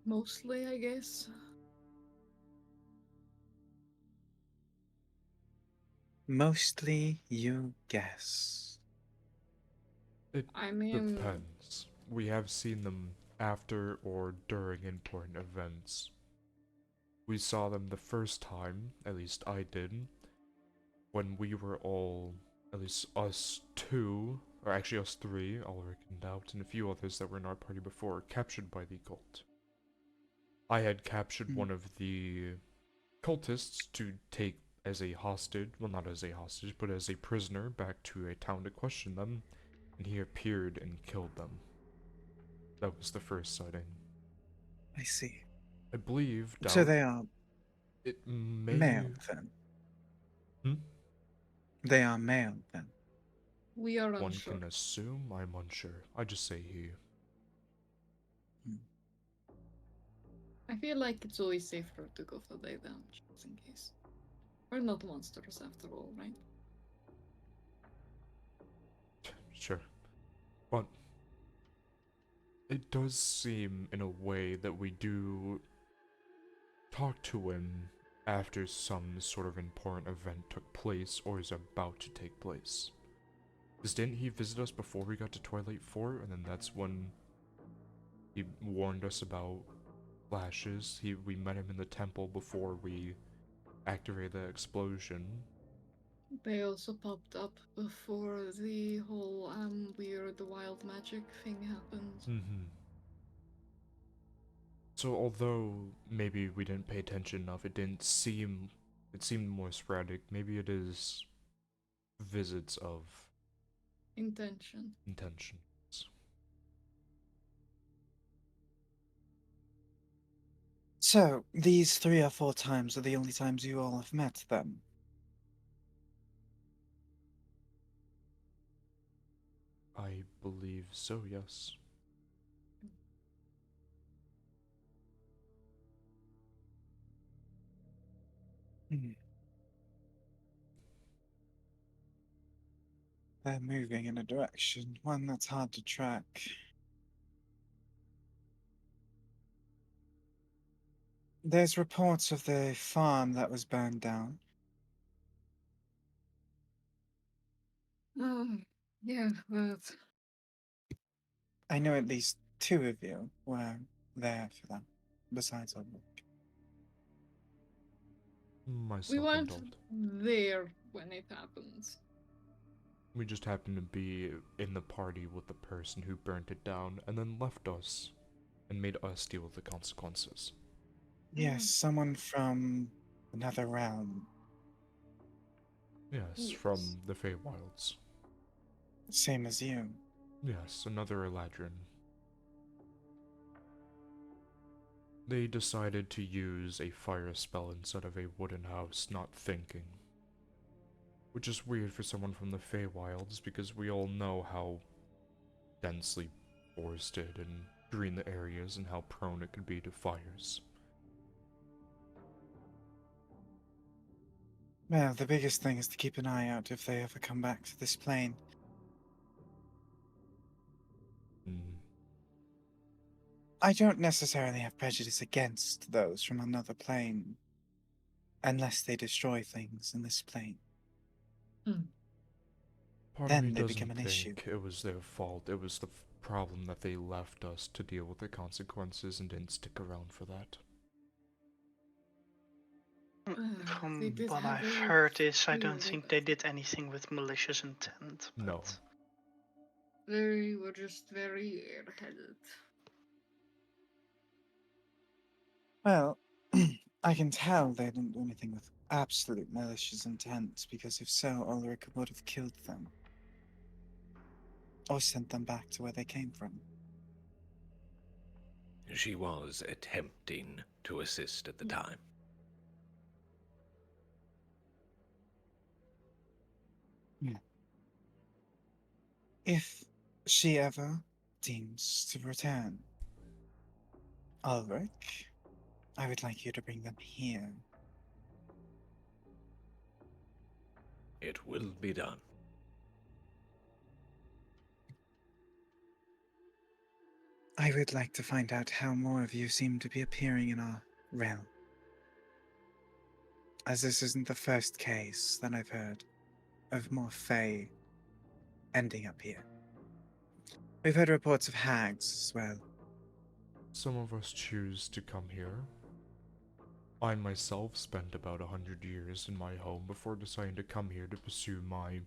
Mostly, I guess. Mostly you guess. It I mean, depends. We have seen them after or during important events. We saw them the first time, at least I did, when we were all, at least us two, or actually us three, Ulrich and Doubt, and a few others that were in our party before, captured by the cult. I had captured one of the cultists to take as a hostage, well, not as a hostage, but as a prisoner back to a town to question them, and he appeared and killed them. That was the first sighting. I see. I believe, Doubt, So they are it may... male then. Hmm? They are male then. we are One unsure. can assume, I'm unsure. I just say he. I feel like it's always safer to go for the down, just in case. We're not monsters after all, right? Sure. But it does seem, in a way, that we do talk to him after some sort of important event took place or is about to take place. Because didn't he visit us before we got to Twilight 4? And then that's when he warned us about flashes. We met him in the temple before we activated the explosion. They also popped up before the whole weird wild magic thing happened. Mm-hmm. So although maybe we didn't pay attention enough, it seemed more sporadic. Maybe it is visits of Intention. intentions. So, these 3 or 4 times are the only times you all have met them? I believe so, yes. Hmm. They're moving in a direction, one that's hard to track. There's reports of the farm that was burned down. Yeah, but I know at least 2 of you were there for that, besides Ulrich. we Myself weren't involved. there when it happened. We just happened to be in the party with the person who burnt it down and then left us and made us deal with the consequences. Yes, someone from another realm. Yes, Yes. from the Feywilds. Same as you. Yes, another Eladrin. They decided to use a fire spell instead of a wooden house, not thinking. Which is weird for someone from the Feywilds because we all know how densely forested and green the area is and how prone it could be to fires. Well, the biggest thing is to keep an eye out if they ever come back to this plane. Mm, I don't necessarily have prejudice against those from another plane, unless they destroy things in this plane. Part of me Then they become doesn't an issue. think it was their fault. It was the problem that they left us to deal with the consequences and didn't stick around for that. They From did what have I've a heard is I few don't think they events. did anything with malicious intent. No. But They were just very airheaded. Well, I can tell they didn't do anything with absolute malicious intent, because if so, Ulrich would have killed them. Or sent them back to where they came from. She was attempting to assist at the time. If she ever deems to return, Ulrich, I would like you to bring them here. It will be done. I would like to find out how more of you seem to be appearing in our realm, as this isn't the first case that I've heard of more Fae ending up here. We've heard reports of hags as well. Some of us choose to come here. I myself spent about 100 years in my home before deciding to come here to pursue my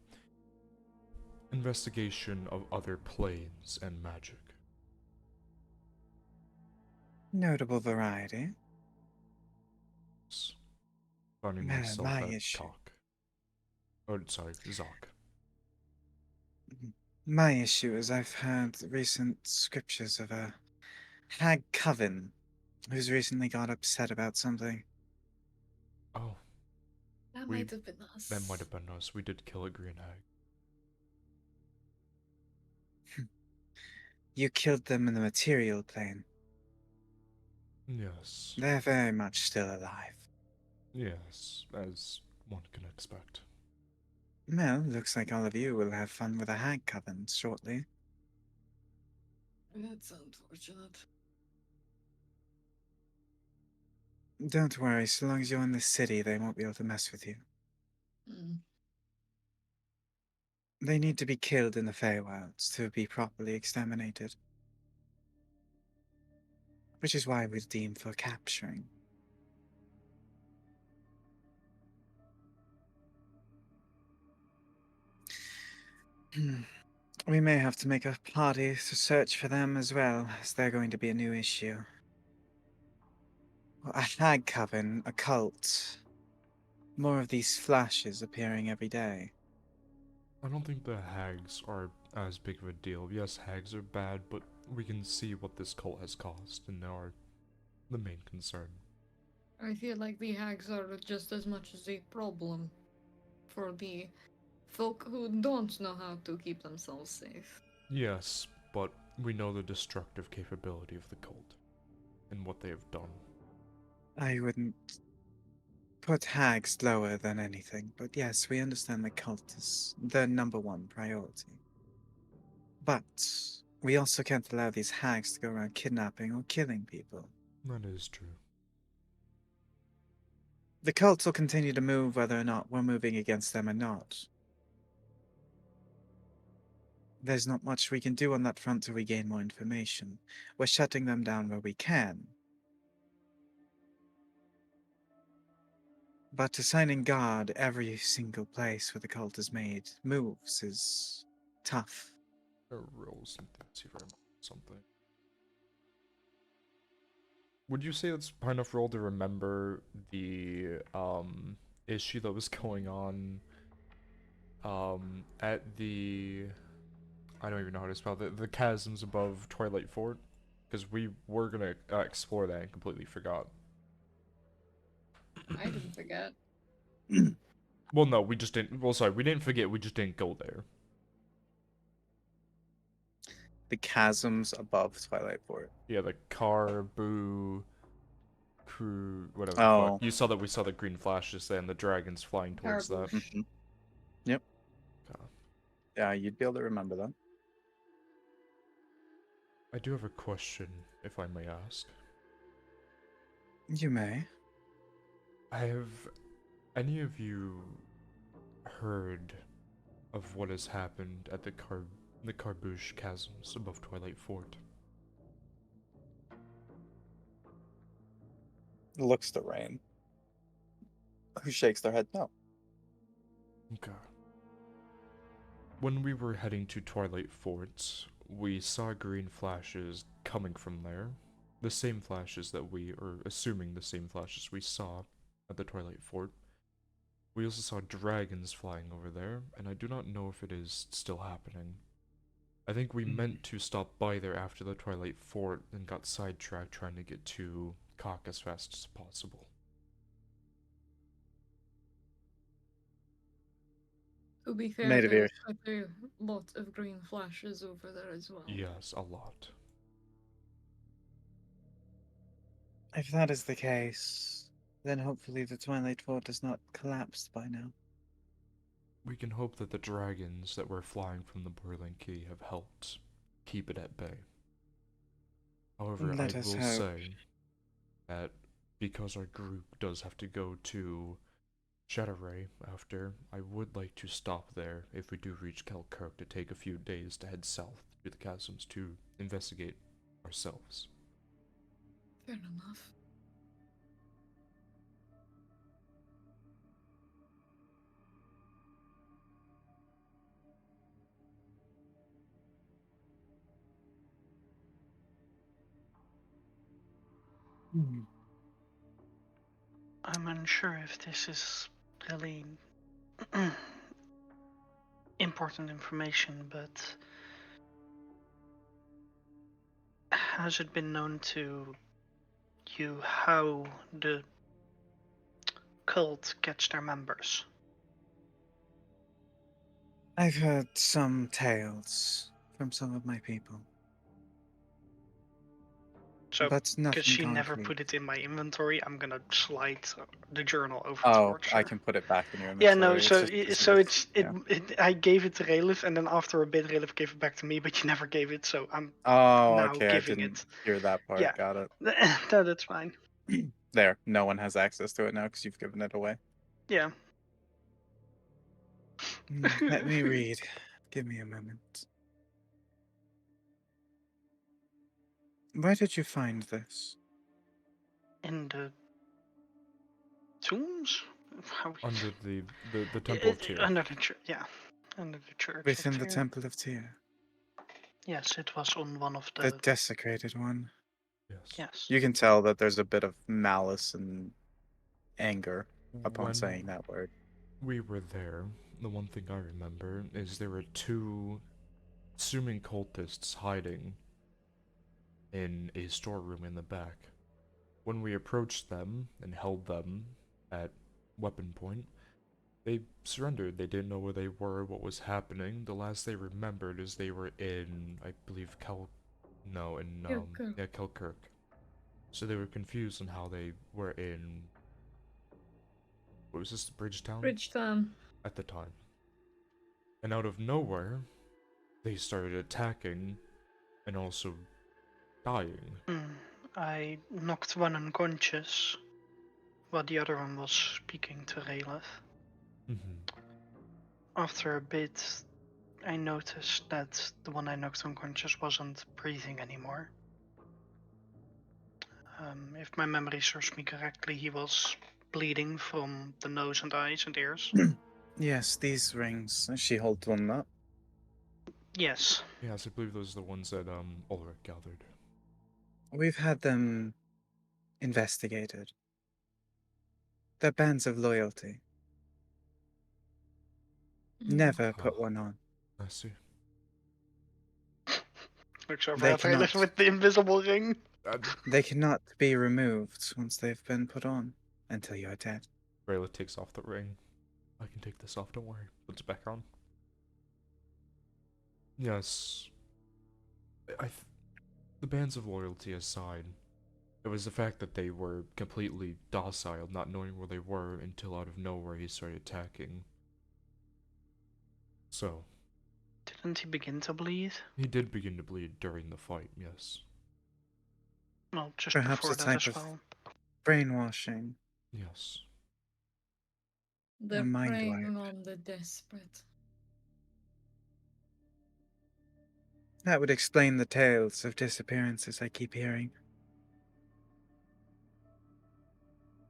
investigation of other planes and magic. Notable variety. Finding Well, myself my at issue. Khock. Oh, sorry, Zoc. My issue is I've heard recent scriptures of a hag coven who's recently got upset about something. Oh, That we might have been us. that might have been us. We did kill a green hag. You killed them in the material plane. Yes. They're very much still alive. Yes, as one can expect. Well, looks like all of you will have fun with a hag coven shortly. That's unfortunate. Don't worry, so long as you're in the city, they won't be able to mess with you. Mm. They need to be killed in the Feywilds to be properly exterminated. Which is why we're deemed for capturing. We may have to make a party to search for them as well, as they're going to be a new issue. A hag coven, a cult. More of these flashes appearing every day. I don't think the hags are as big of a deal. Yes, hags are bad, but we can see what this cult has caused, and they are the main concern. I feel like the hags are just as much as a problem for the folk who don't know how to keep themselves safe. Yes, but we know the destructive capability of the cult, and what they have done. I wouldn't put hags lower than anything, but yes, we understand the cult is the #1 priority. But we also can't allow these hags to go around kidnapping or killing people. That is true. The cults will continue to move whether or not we're moving against them or not. There's not much we can do on that front till we gain more information. We're shutting them down where we can. But assigning guard every single place where the cult has made moves is tough. Roll something, see if I remember something. Would you say it's kind of roll to remember the issue that was going on at the, I don't even know how to spell the chasms above Twilight Fort? Because we were gonna explore that and completely forgot. I didn't forget. Well, no, we just didn't. Well, sorry, we didn't forget. We just didn't go there. The chasms above Twilight Fort. Yeah, the car, boo, crew, whatever the fuck. Oh. You saw that we saw the green flashes and the dragons flying towards that. Carbush. Mhm. Yep. Okay. Yeah, you'd be able to remember that. I do have a question, if I may ask. You may. Have any of you heard of what has happened at the Carbush chasms above Twilight Fort? Looks to Rain. Who shakes their head no. Okay. When we were heading to Twilight Fort, we saw green flashes coming from there. The same flashes that we, or assuming the same flashes we saw at the Twilight Fort. We also saw dragons flying over there, and I do not know if it is still happening. I think we meant to stop by there after the Twilight Fort and got sidetracked trying to get to Khock as fast as possible. To be fair, Made of there's ear. quite a lot of green flashes over there as well. Yes, a lot. If that is the case, then hopefully the Twilight Fort has not collapsed by now. We can hope that the dragons that were flying from the Boiling Key have helped keep it at bay. However, Let I us will hope. say that because our group does have to go to Shadowray after, I would like to stop there if we do reach Kelkirk to take a few days to head south through the chasms to investigate ourselves. Fair enough. I'm unsure if this is really important information, but has it been known to you how the cult gets their members? I've heard some tales from some of my people. So, but because nothing she never concrete. put it in my inventory, I'm gonna slide the journal over Oh, towards I her. can put it back in your Yeah, inventory. no. It's So, just so easier. I gave it to Relif, and then after a bit, Relif gave it back to me, but you never gave it, so I'm Oh, now okay. I giving didn't it. hear that part. Yeah. Got it. No, that's fine. There, no one has access to it now because you've given it away. Yeah. Let me read. Give me a moment. Where did you find this? In the tombs? How we- Under the Temple of Tyr. Under the church, yeah. Under the church. Within of the Tyr. Temple of Tyr. Yes, it was on one of The the. desecrated one. Yes. Yes. You can tell that there's a bit of malice and anger upon When saying that word. we were there, the one thing I remember is there were two assuming cultists hiding in a storeroom in the back. When we approached them and held them at weapon point, they surrendered. They didn't know where they were, what was happening. The last they remembered is they were in, I believe, Kelkirk. So they were confused on how they were in, what was this, Bridgetown? Bridgetown. At the time. And out of nowhere, they started attacking and also dying. I knocked one unconscious, while the other one was speaking to Relif. After a bit, I noticed that the one I knocked unconscious wasn't breathing anymore. If my memory serves me correctly, he was bleeding from the nose and eyes and ears. Yes, these rings. She holds one up. Yes. Yes, I believe those are the ones that Ulrich gathered. We've had them investigated. They're bands of loyalty. Never put one on. I see. Looks over They at Relif cannot. with the invisible ring. They cannot be removed once they've been put on until you're dead. Rayla takes off the ring. I can take this off, don't worry. Puts it back on. Yes. The bands of loyalty aside, it was the fact that they were completely docile, not knowing where they were until out of nowhere he started attacking. So. Didn't he begin to bleed? He did begin to bleed during the fight, yes. Well, just Perhaps before a that type as of well. brainwashing. Yes. They're mind preying wipe. on the desperate. That would explain the tales of disappearances I keep hearing.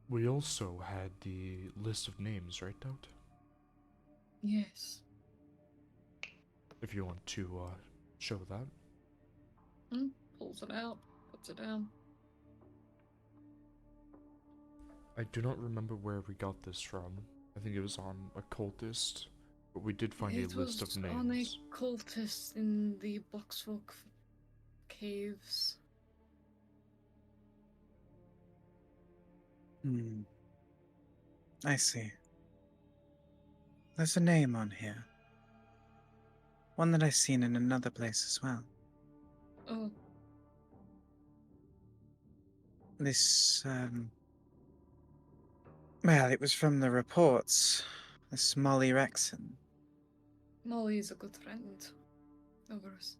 We also had the list of names, right, Doubt? Yes. If you want to show that. Pulls it out, puts it down. I do not remember where we got this from. I think it was on Occultist, but we did find a list of names. On a cultist in the Boxwalk caves. I see. There's a name on here. One that I've seen in another place as well. Oh. This, well, it was from the reports. This Molly Rexon. Molly is a good friend of ours.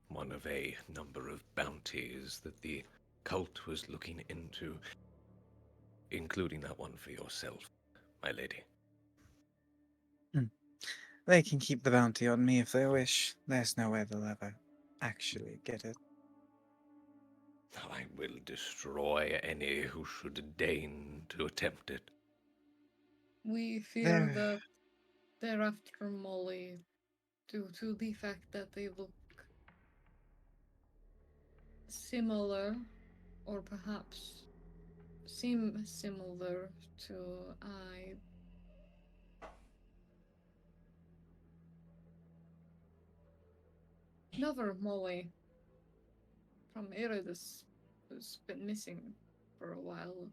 One of a number of bounties that the cult was looking into, including that one for yourself, my lady. They can keep the bounty on me if they wish. There's no way they'll ever actually get it. I will destroy any who should deign to attempt it. We fear that they're after Molly due to the fact that they look similar, or perhaps seem similar to another Molly from Iridus who's been missing for a while.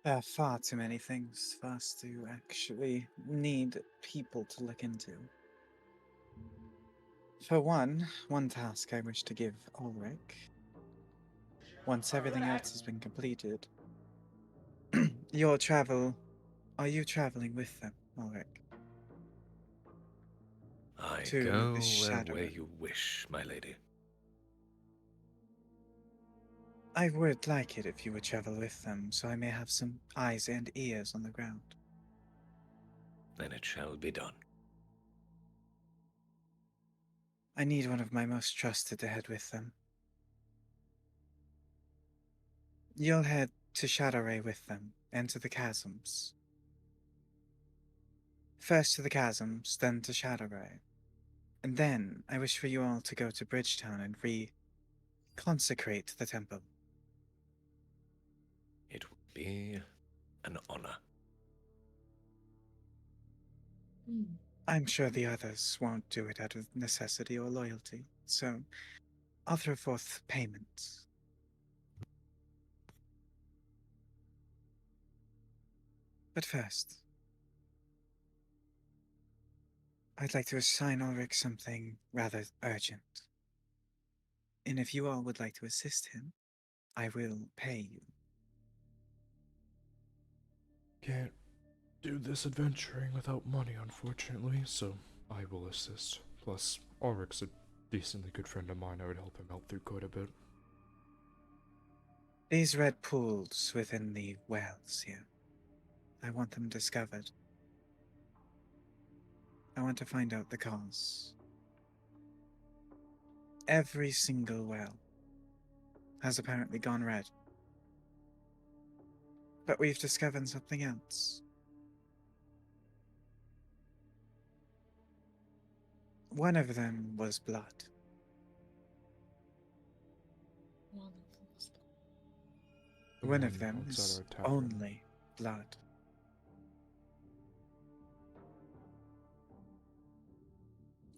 There are far too many things for us to actually need people to look into. For one task I wish to give Ulrich, once everything else has been completed. Your travel, are you traveling with them, Ulrich? I To the go Shadow where Realm? you wish, my lady. I would like it if you would travel with them, so I may have some eyes and ears on the ground. Then it shall be done. I need one of my most trusted to head with them. You'll head to Shadowray with them, and to the chasms. First to the chasms, then to Shadowray. And then I wish for you all to go to Bridgetown and consecrate the temple. It would be an honor. I'm sure the others won't do it out of necessity or loyalty, so I'll throw forth payment. But first, I'd like to assign Ulrich something rather urgent. And if you all would like to assist him, I will pay you. Can't do this adventuring without money, unfortunately, so I will assist. Plus, Ulrich's a decently good friend of mine. I would help him out through quite a bit. These red pools within the wells here, I want them discovered. I want to find out the cause. Every single well has apparently gone red. But we've discovered something else. One of them was blood. The One of them outside is our tavern. only blood.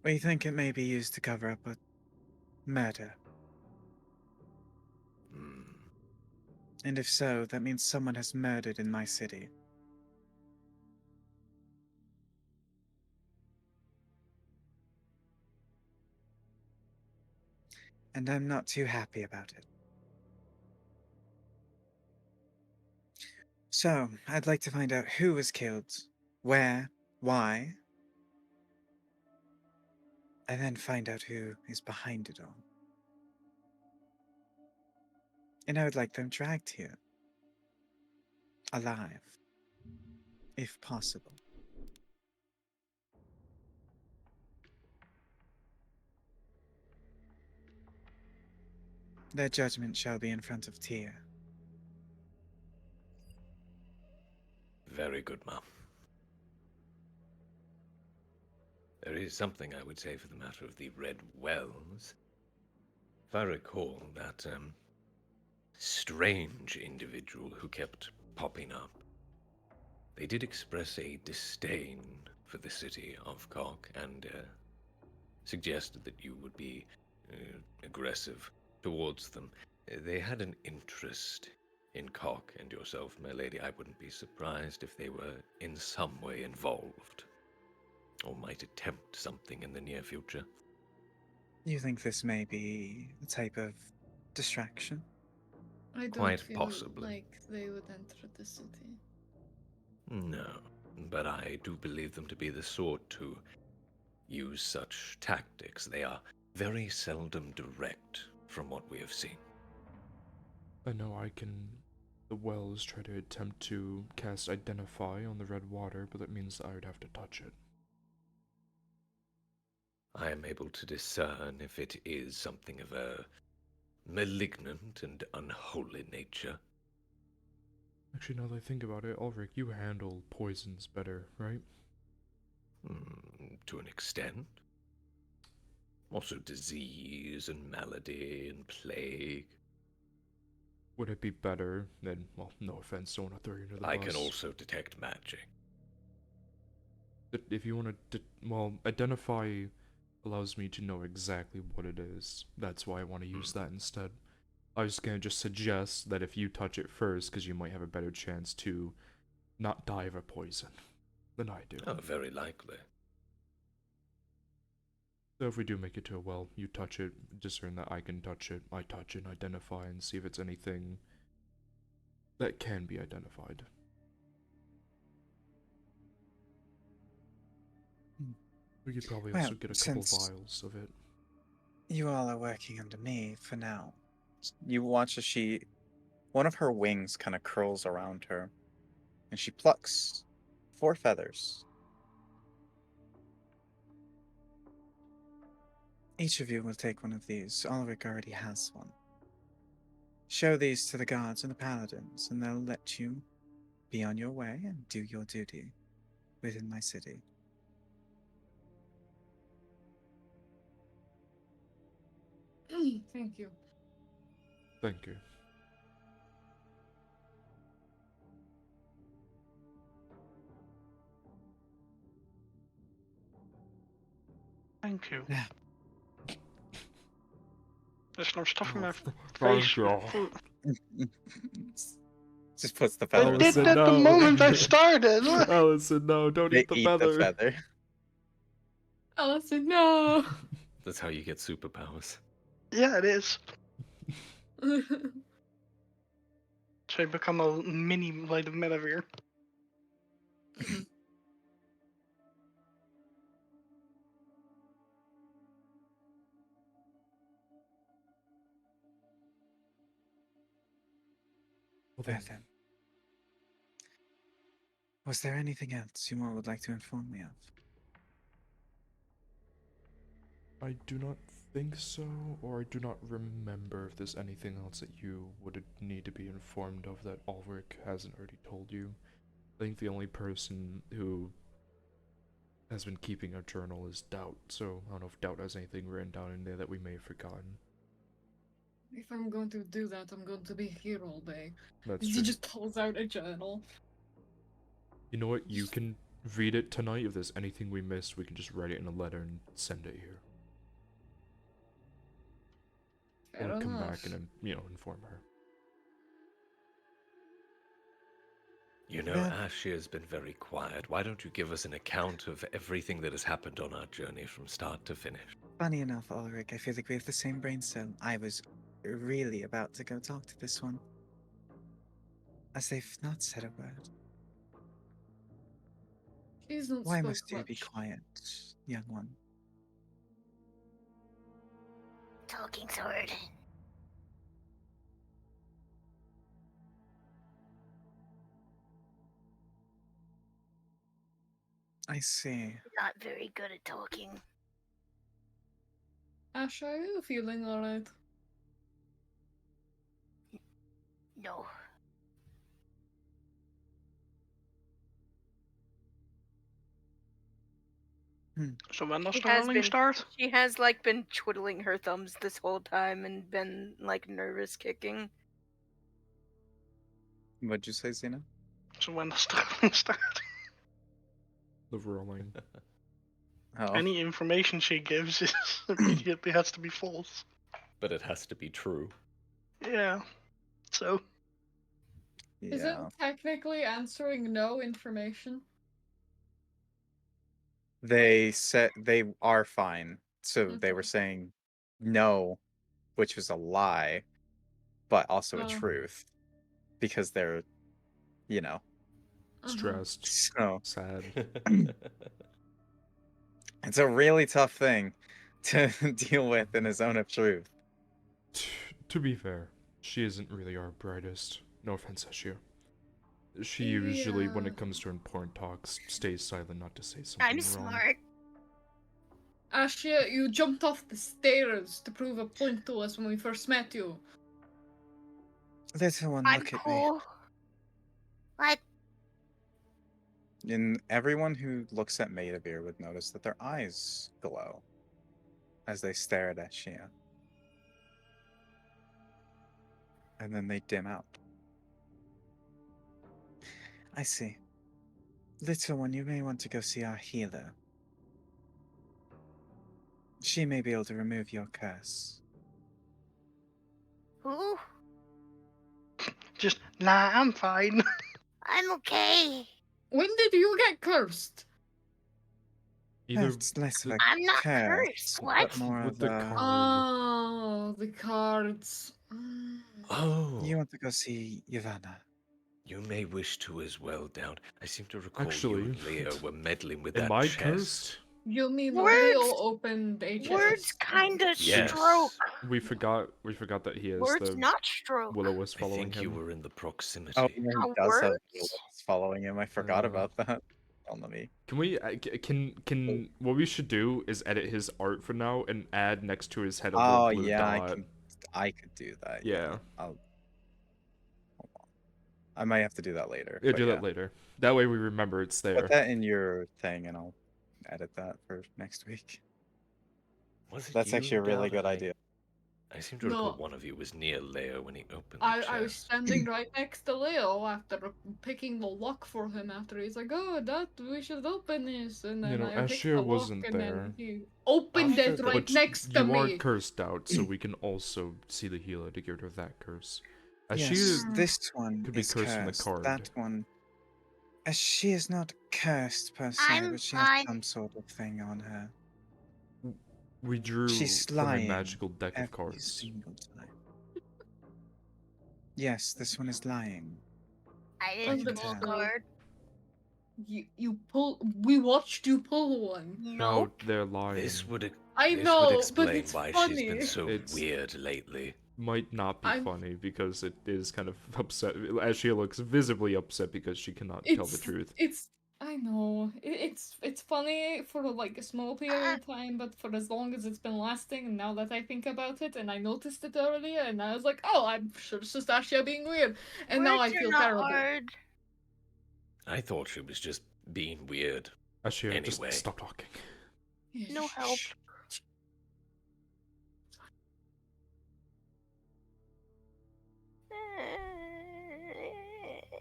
We think it may be used to cover up a murder. Hmm. And if so, that means someone has murdered in my city. And I'm not too happy about it. So, I'd like to find out who was killed, where, why, and then find out who is behind it all. And I would like them dragged here. Alive. If possible. Their judgment shall be in front of Tyr. Very good, ma'am. There is something I would say for the matter of the Red Wells. If I recall, that strange individual who kept popping up, they did express a disdain for the city of Khock and suggested that you would be aggressive towards them. They had an interest in Khock and yourself, my lady. I wouldn't be surprised if they were in some way involved, or might attempt something in the near future. You think this may be a type of distraction? I don't Quite feel possibly. like they would enter the city. No, but I do believe them to be the sort to use such tactics. They are very seldom direct, from what we have seen. I know the wells try to attempt to cast Identify on the red water, but that means I would have to touch it. I am able to discern if it is something of a malignant and unholy nature. Actually, now that I think about it, Ulrich, you handle poisons better, right? To an extent. Also disease and malady and plague. Would it be better than, well, no offense, don't want to throw you under the I bus. can also detect magic. If you want to, well, Identify allows me to know exactly what it is. That's why I want to use that instead. I was gonna just suggest that if you touch it first, because you might have a better chance to not die of a poison than I do. Oh, very likely. So if we do make it to a well, you touch it, discern that I can touch it, I touch it, identify, and see if it's anything that can be identified. We could probably Well, also get a couple since vials of it. you all are working under me for now, you watch as one of her wings kind of curls around her, and she plucks 4 feathers. Each of you will take one of these. Ulrich already has one. Show these to the guards and the paladins, and they'll let you be on your way and do your duty within my city. Thank you. Thank you. Thank you. Yeah. There's no stuff in my Thank face. you. Food. Just puts the I feather did aside. that the no. moment I started. Allison, no, don't They eat the eat feather. the feather. Allison, no. That's how you get superpowers. Yeah, it is. So I become a mini Light of Medivere. Well, Well then, then. Was there anything else you all would like to inform me of? I do not think so, or I do not remember if there's anything else that you would need to be informed of that Ulrich hasn't already told you. I think the only person who has been keeping a journal is Doubt, so I don't know if Doubt has anything written down in there that we may have forgotten. If I'm going to do that, I'm going to be here all day. That's He true. just pulls out a journal. You know what? You can read it tonight. If there's anything we missed, we can just write it in a letter and send it here. Fair Or come enough. back and, inform her. You know, Ashia has been very quiet. Why don't you give us an account of everything that has happened on our journey from start to finish? Funny enough, Ulrich, I feel like we have the same brain cell. I was really about to go talk to this one, as they've not said a word. He's not Why spoke must you be much. quiet, young one? Talking's hard. I see. Not very good at talking. Ash, are you feeling alright? No. So when does She the has rolling been- start? She has been twiddling her thumbs this whole time and been nervous kicking. What'd you say, Xena? So when does the rolling start? The rolling. Oh, Any information she gives is immediately has to be false. But it has to be true. Yeah. So Is it yeah. technically answering no information? They said they are fine. So they were Okay. saying no, which was a lie, but also a Oh. truth. Because they're, Uh-huh. Stressed. So Sad. it's a really tough thing to deal with in a zone of truth. To be fair, she isn't really our brightest. No offense, Ashia. She usually, when Yeah. it comes to important talks, stays silent not to say something I'm wrong. smart. Ashia, you jumped off the stairs to prove a point to us when we first met you. Little one, I'm look at me. cool. What? And everyone who looks at Maidavir would notice that their eyes glow as they stare at Ashia. And then they dim out. I see. Little one, you may want to go see our healer. She may be able to remove your curse. Who? Just, nah, I'm fine. I'm okay. When did you get cursed? Either It's less of the- a I'm not curse, cursed. but What? more with of the a... card. Oh, the cards. Oh, You want to go see Ivana? you may wish to as well, Down. I seem to recall you Actually, and Leo were meddling with am that I chest. cursed? You mean Words- Leo opened a Words chest? kinda Yes. stroke. We forgot that he is Words the not stroke. Will-O-Wisp I following think you him. were in the proximity. Oh, yeah, he Not does have words. bullets following him. I forgot Uh, about that. Oh, let me... Can we can what we should do is edit his art for now and add next to his head a little Oh, blue yeah, dot. I could do that. Yeah. I'll... Hold on. I might have to do that later. Yeah, but do that later. That way we remember it's there. Put that in your thing, and I'll edit that for next week. Was it That's you, actually a really Down? good idea. I seem to recall No. one of you was near Leo when he opened the I was chest. standing right next to Leo after picking the lock for him after he's like, oh, that we should open this, and then You know, I picked Ashir the lock wasn't and there. then he opened After it the- right But next to you are me. cursed out, so we can also see the healer to get rid of that curse. Ashir Yes, this one could be is cursed from the cursed. card. That one... she is not cursed per se, I'm but she has fine. some sort of thing on her. we drew She's from a lying magical deck of every cards. single time. Yes, this one is lying. I I didn't can pull a tell. card. You pull. We watched you pull one. No, Nope. they're lying. This would I this know, would but explain it's why funny. she's been so It's- weird lately. Might not be I'm- funny because it is kind of upset. Ashir looks visibly upset because she cannot tell the truth. It's. I know. It's funny for like a small period of time, but for as long as it's been lasting, and now that I think about it, and I noticed it earlier, and I was like, oh, I'm sure it's just Ashia being weird, and now I Words are feel not terrible. hard. I thought she was just being weird. Ashir, Anyway. just stop talking. No help.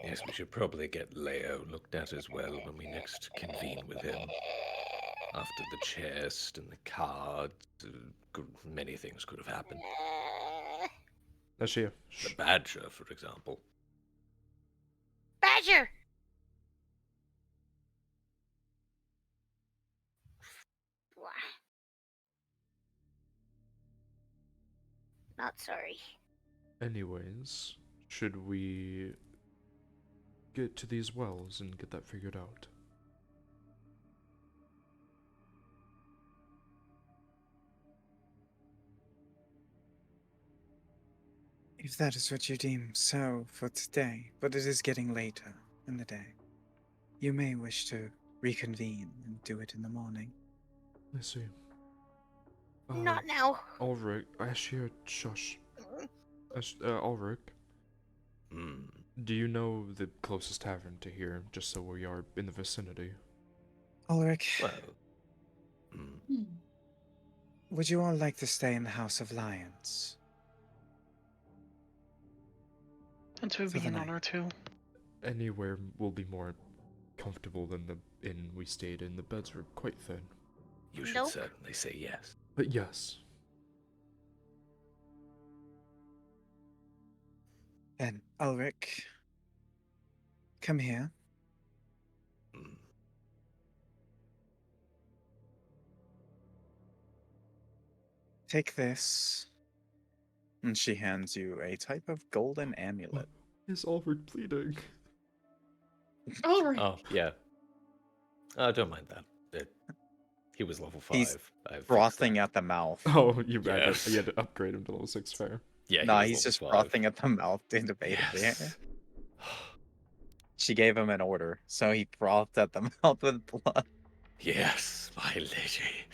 Yes, we should probably get Leo looked at as well when we next convene with him. After the chest and the card, many things could have happened. Ashir, The shh. badger, for example. Badger! Not sorry. Anyways, should we get to these wells and get that figured out? If that is what you deem so for today, but it is getting later in the day. You may wish to reconvene and do it in the morning. I see. Not now. Ulrich, Ashir, shush. Ulrich, Hmm. do you know the closest tavern to here, just so we are in the vicinity? Ulrich, Well. Hmm. would you all like to stay in the House of Lions? It would For be the an night. honor too. Anywhere will be more comfortable than the inn we stayed in. The beds were quite thin. You should Nope. certainly say yes. But yes, Then, Ulrich, come here. Hmm. Take this. And she hands you a type of golden amulet. is Ulrich bleeding? Alright. Oh, yeah. Don't mind that. He was level 5. He's I've fixed Frothing that. at the mouth. Oh, you had, Yes. you had to upgrade him to level 6, fair. Yeah, Nah, was he's level just 5. frothing at the mouth debatably. Yes. She gave him an order, so he frothed at the mouth with blood. Yes, my lady.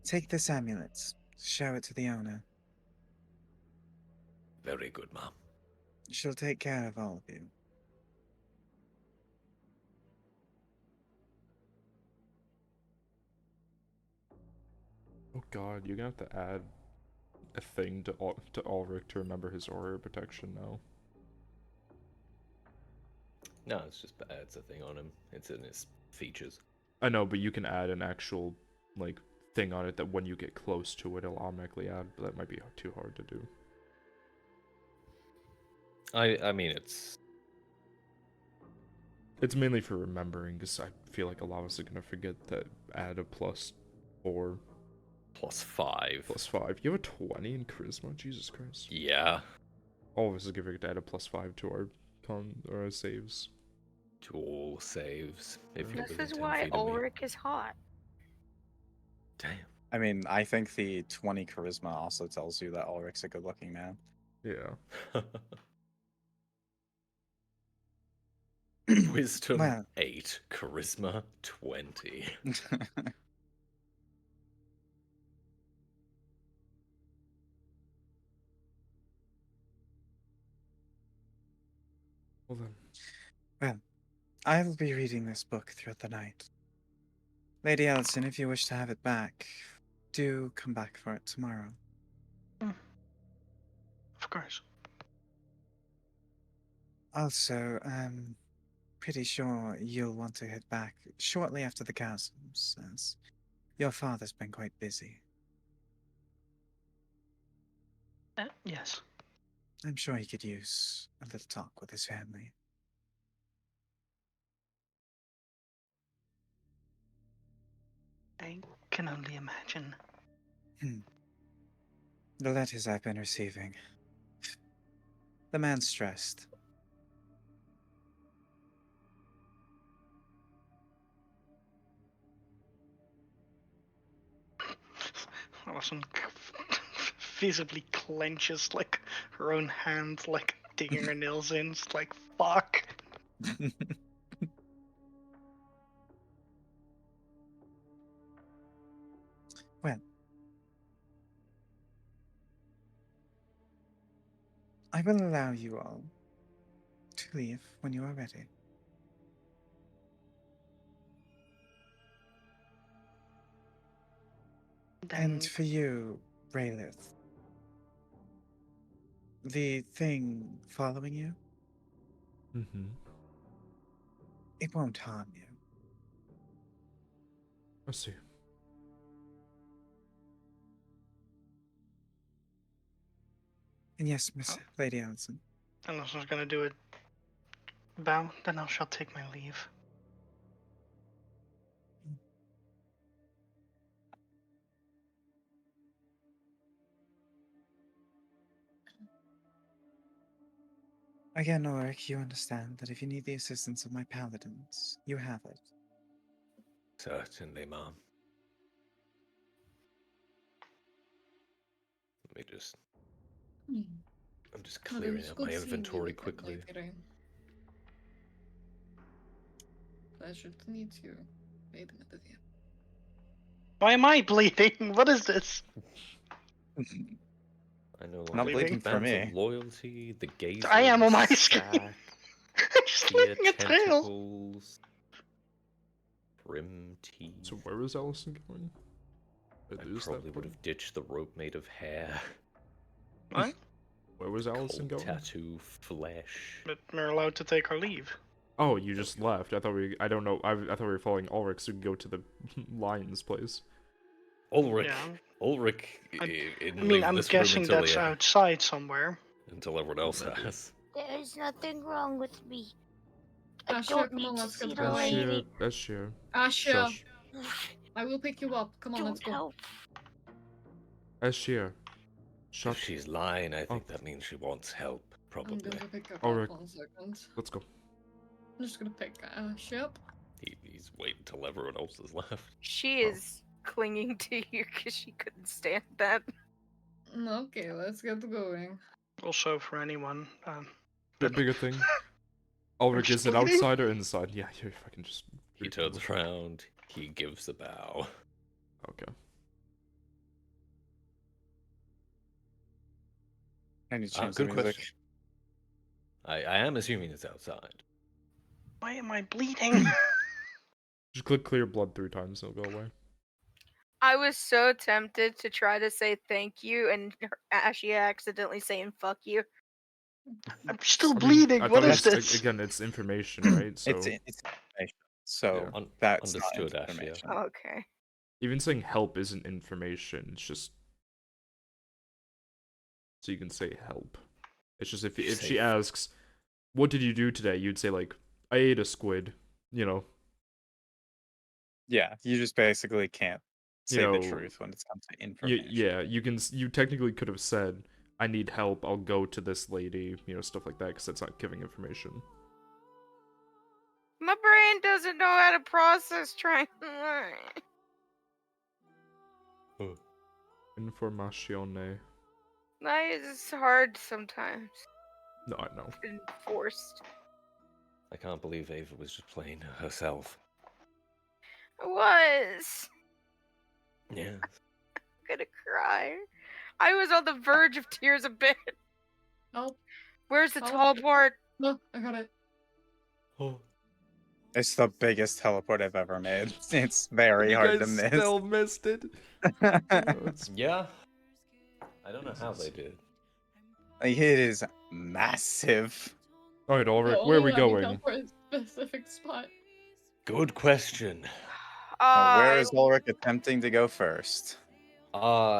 Take this amulet. Show it to the owner. Very good, Mom. She'll take care of all of you. Oh god, you're gonna have to add a thing to Ulrich to remember his aura protection now. No, it's a thing on him. It's in his features. I know, but you can add an actual, like, thing on it that when you get close to it, it'll automatically add, but that might be too hard to do. I mean, it's It's mainly for remembering, because I feel like a lot of us are gonna forget that add a +4, +5. +5. You have a 20 in charisma? Jesus Christ. Yeah, All of us are gonna add a +5 to our or our saves. to all saves. If you're This within is 10 why feet of me. Ulrich is hot. Damn. I mean, I think the 20 charisma also tells you that Ulrich's a good-looking man. Yeah. Wisdom Well. 8, charisma 20. Well then. Well, I'll be reading this book throughout the night. Lady Allison, if you wish to have it back, do come back for it tomorrow. Of course. Also, I'm pretty sure you'll want to head back shortly after the chasms, as your father's been quite busy. Yes. I'm sure he could use a little talk with his family. I can only imagine. The letters I've been receiving. The man's stressed. Alison visibly clenches like her own hand, like digging her nails in. It's like, fuck. Well, I will allow you all to leave when you are ready. And for you, Raylith, the thing following you, Mm-hmm. it won't harm you. I see. And yes, Miss Lady Allison. Unless I was gonna do it bow, then I shall take my leave. Again, Ulrich, you understand that if you need the assistance of my paladins, you have it. Certainly, Mom. Let me just... I'm just Well, it clearing was out good my seeing you inventory again, quickly. Lady Rain. Pleasure to meet you, Lady Medivh. Why am I bleeding? What is this? I know Not like bleeding for bands me. of loyalty, the gazer, I am the on my screen. sack, I'm just Tia looking at tail. tentacles, prim teeth. So where is Allison going? I probably would have ditched the rope made of hair. What? Where was Allison Cold going? tattoo flesh. But we're allowed to take our leave. Oh, you just left. I thought I don't know. I thought we were following Ulrich so we could go to the lion's place. Ulrich. Yeah. Ulrich. I mean, I'm guessing that's outside somewhere. Until everyone else has. There's nothing wrong with me. I Ashia, don't come need on, to let's see get the going. lady. Ashia. Ashia, Shush. I will pick you up. Come on, let's Don't go. help. Ashia. Shut. If she's lying, I think up. that means she wants help. I'm Probably. going to pick her Ulrich. up 1 second. Let's go. I'm just gonna pick Ashia up. He's waiting till everyone else is left. She is clinging to you because she couldn't stand that. Okay, let's get going. Also, for anyone, Bit bigger thing. Ulrich, is it bleeding? outside or inside? Yeah, if I can just. He turns around. He gives a bow. Okay. I need to change Good the music. question. I am assuming it's outside. why am I bleeding? Just click clear blood 3 times, it'll go away. I was so tempted to try to say thank you and Ashia accidentally saying fuck you. I'm still I mean, bleeding. I What thought is it's, this? Again, it's information, right? So It's information. So Yeah. that's Understood, not Ashia. information. Okay. Even saying help isn't information. It's just so you can say help. It's just if You she say asks, "What did you do today?" You'd say like, "I ate a squid." You know, Yeah, you just basically can't you say the know, truth when it comes to information. yeah. You technically could have said, "I need help. I'll go to this lady." You know, stuff like that, because that's not giving information. My brain doesn't know how to process trying. Informazione. That is hard sometimes. No, I know. And forced. I can't believe Ava was just playing herself. I was Yeah. gonna cry. I was on the verge of tears a bit. Oh, Where's the Oh. teleport? no, I got it. Oh. It's the biggest teleport I've ever made. It's very You hard to guys miss. still missed it. It's Yeah. I don't know how they did. Like, it is massive. Alright, Ulrich, No, where are we let me going? teleport a specific spot. Good question. Where is Ulrich attempting to go first?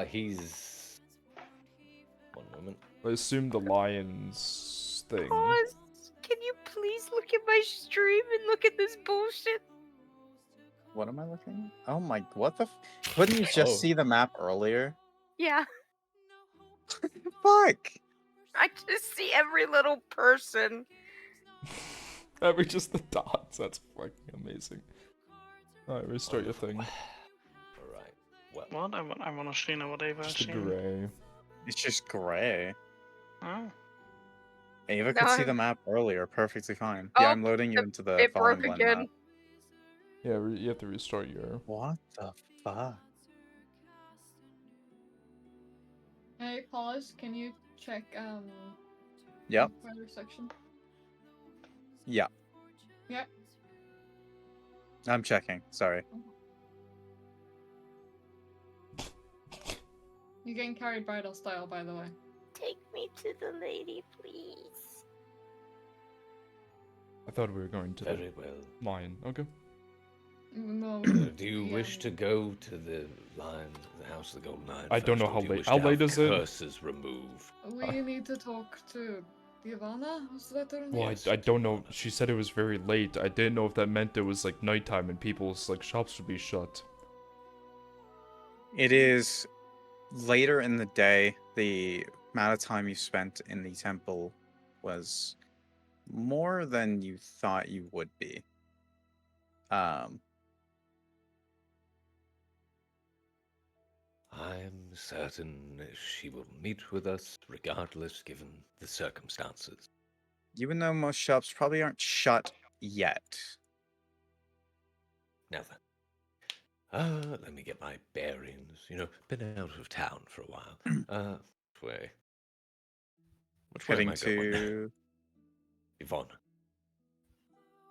He's. One moment. I assume the lions thing. Pause. Can you please look at my stream and look at this bullshit? What am I looking at? Oh my, what the couldn't you just Oh. see the map earlier? Yeah, Fuck! I just see every little person. Every just the dots. That's fucking amazing. Alright, restart your thing. Alright. Well. What? I want to see now what Ava has Just a seen. gray. It's just gray. Oh. Ava No, could see I'm- the map earlier, perfectly fine. Oh, Yeah, I'm loading you into the it Fallen broke Glen again. map. Yeah, you have to restart your. What the fuck? Hey, pause. Can you check Yep. weather section? Yeah. Yep. I'm checking. Sorry. You're getting carried bridal style, by the way. Take me to the lady, please. I thought we were going to Very the well. lion. Okay. No. Do you wish to go to the lion, the House of the Golden Lion? I don't know first, or how do you late- wish how to late have is it? Curses removed. We need to talk to Ivana. Was that her name? Well, Yes, I don't know. She said it was very late. I didn't know if that meant it was like nighttime and people's like shops would be shut. It is later in the day. The amount of time you spent in the temple was more than you thought you would be. I'm certain she will meet with us regardless, given the circumstances. Even though most shops probably aren't shut yet. Now then. Let me get my bearings. You know, been out of town for a while. Which way? Which way am Heading I going? to Yvonne.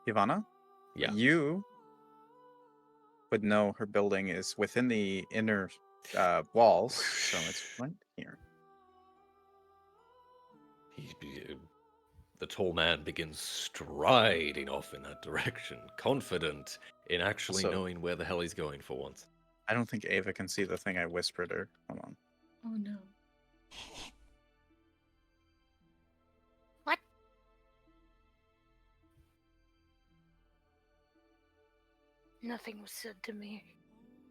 Ivana? Yeah. You would know her building is within the inner walls, so it's right here. The tall man begins striding off in that direction, confident in actually Also- knowing where the hell he's going for once. I don't think Ava can see the thing I whispered her. Hold on. Oh no. What? Nothing was said to me.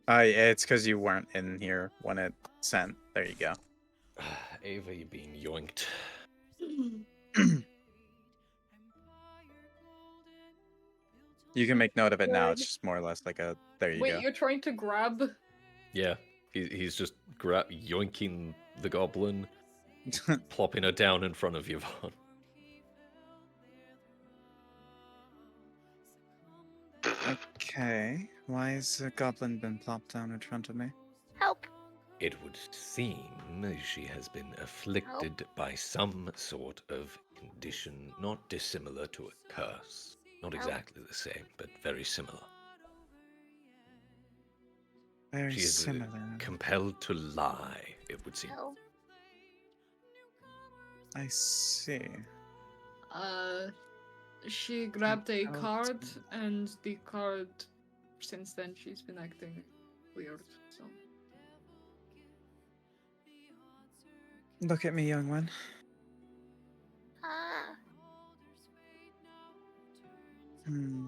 It's because you weren't in here when it sent. There you go. Ava, you're being yoinked. You can make note of it now. Word. It's just more or less like a. There you Wait, go. you're trying to grab? Yeah, he's just yoinking the goblin, plopping her down in front of Yvonne. Okay. Why has the goblin been plopped down in front of me? Help. It would seem she has been afflicted by some sort of condition not dissimilar to a curse. Not exactly the same, but very similar. Very She is similar. compelled to lie, it would seem. Help. I see. She grabbed a Compelled card, to- and the card, since then, she's been acting weird. So Look at me, young one. Ah, Hmm.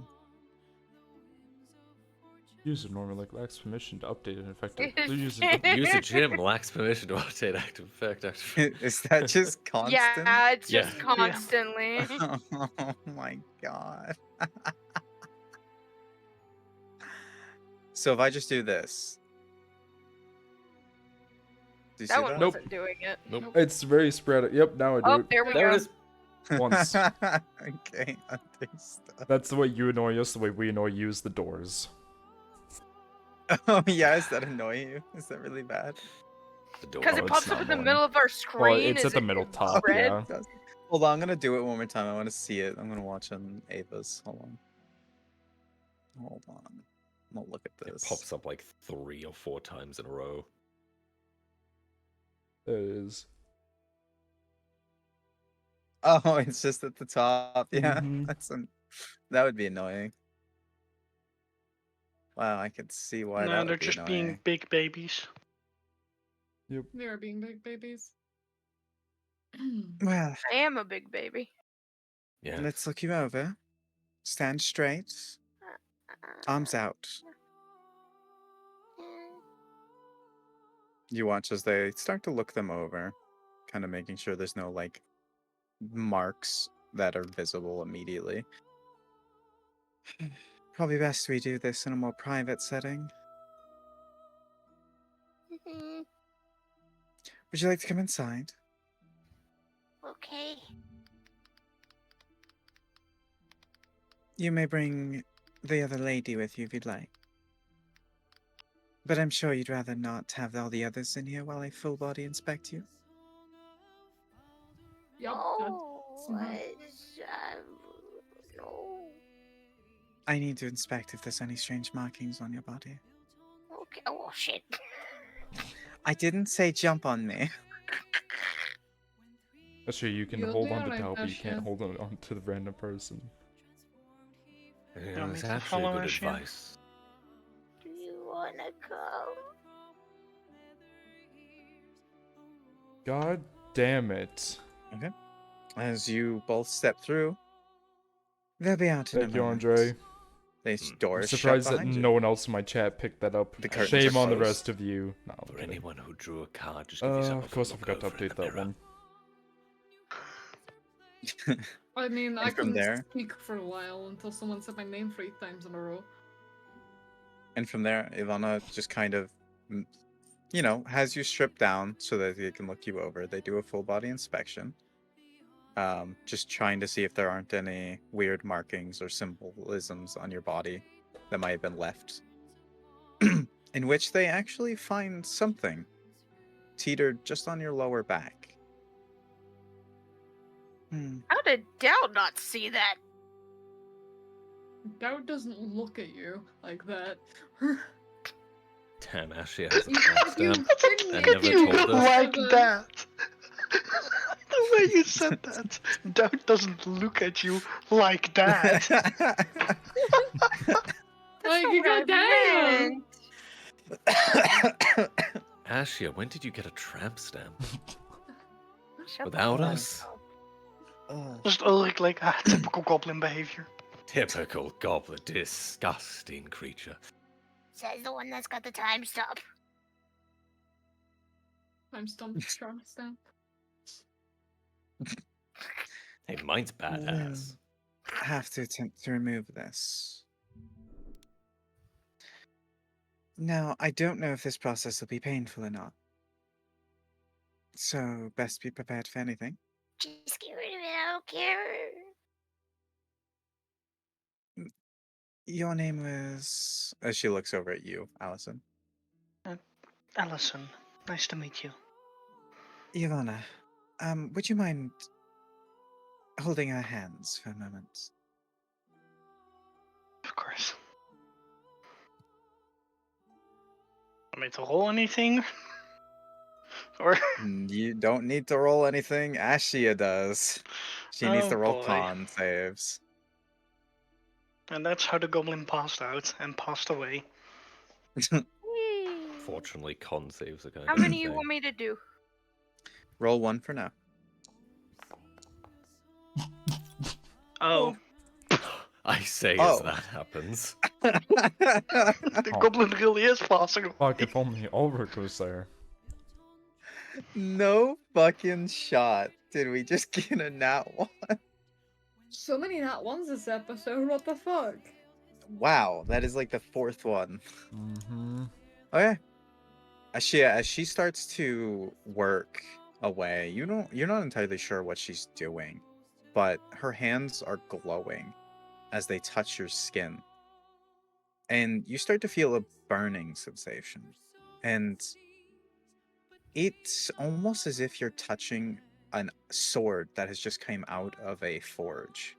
User normally lacks permission to update an effective. User User Jim lacks permission to rotate active effect. Is that just constant? Yeah, it's Yeah. just Yeah. constantly. Oh my god. So if I just do this. Do you see That one that? Nope. wasn't doing it. Nope. It's very spread. Yep, now I do Oh, it. there we There go. it is. Once. Okay, understood. That's the way you annoy us. The way we annoy you is the doors. Oh yeah, does that annoy you? Is that really bad? The door. Because Oh, it it's pops not up in the annoying. middle of our Well, screen. it's is at the it middle in top, red? yeah. Hold on, I'm gonna do it one more time. I want to see it. I'm gonna watch on Ava's. Hold on. Hold on. I'm gonna look at It this. pops up like 3 or 4 times in a row. There it is. Oh, it's just at the top. Yeah, Mhm. that would be annoying. Wow, I could see why No, that they're would be just annoying. being big babies. they are being big babies. Well, I am a big baby. Yeah. let's look you over. Stand straight. Arms out. You watch as they start to look them over, kind of making sure there's no like marks that are visible immediately. Probably best we do this in a more private setting. mhm, Would you like to come inside? okay. You may bring the other lady with you if you'd like. But I'm sure you'd rather not have all the others in here while I full body inspect you. Yep. Oh, somehow. no. I need to inspect if there's any strange markings on your body. Okay. Oh shit. I didn't say jump on me. Actually, you can You'll hold be on to alright, Tal, but you can't Asha. hold on to the random person. Yeah, Want me it's to actually follow good Ashian? advice. Do you wanna come? God damn it. Okay. As you both step through, they'll be out in Thank a you, moment. Andre. The door I'm is shut surprised that behind you. no one else in my chat picked that up. The curtains are Shame on the closed. rest of you. No, I'm For kidding. anyone who drew a card, just give yourself Of course I a look forgot to over in update the that mirror. one. I mean, I And from couldn't there- speak for a while until someone said my name 3 times in a row. And from there, Ivana just kind of, has you stripped down so that they can look you over. They do a full body inspection. Just trying to see if there aren't any weird markings or symbolisms on your body that might have been left. In which they actually find something teetered just on your lower back. How did Dow not see that? Doubt doesn't look at you like that. Damn, Ashley has a You- timestamp. you- I never you- told us. Like Seven. that. The way you said that. Doubt doesn't look at you like that. That's Like, not you what go I down. meant. Ashia, when did you get a tramp stamp? Shut the Without fuck us? up. Just like typical goblin behavior. Typical goblin, disgusting creature. Says the one that's got the time stop. I'm stumped. Charm stamp. Hey, mine's badass. Have to attempt to remove this. Now, I don't know if this process will be painful or not. So, best be prepared for anything. Just get rid of it. I don't care. Your name was... As she looks over at you, Allison. Allison, nice to meet you. Ivana, would you mind holding our hands for a moment? Of course. Want me to roll anything? Or You don't need to roll anything. Ashia does. She needs to Oh, roll boy. con saves. and that's how the goblin passed out and passed away. Fortunately, con saves are going How to be many you thing. want me to do? Roll 1 for now. Oh, I say as Oh. that happens. the Oh. goblin really is passing away. Fuck, if only Ulrich was there. No fucking shot. Did we just get a nat 1? So many nat ones this episode. What the fuck? Wow, that is like the 4th one. Mm-hmm. Okay. As she starts to work away, you're not entirely sure what she's doing, but her hands are glowing as they touch your skin. And you start to feel a burning sensation. And it's almost as if you're touching a sword that has just come out of a forge.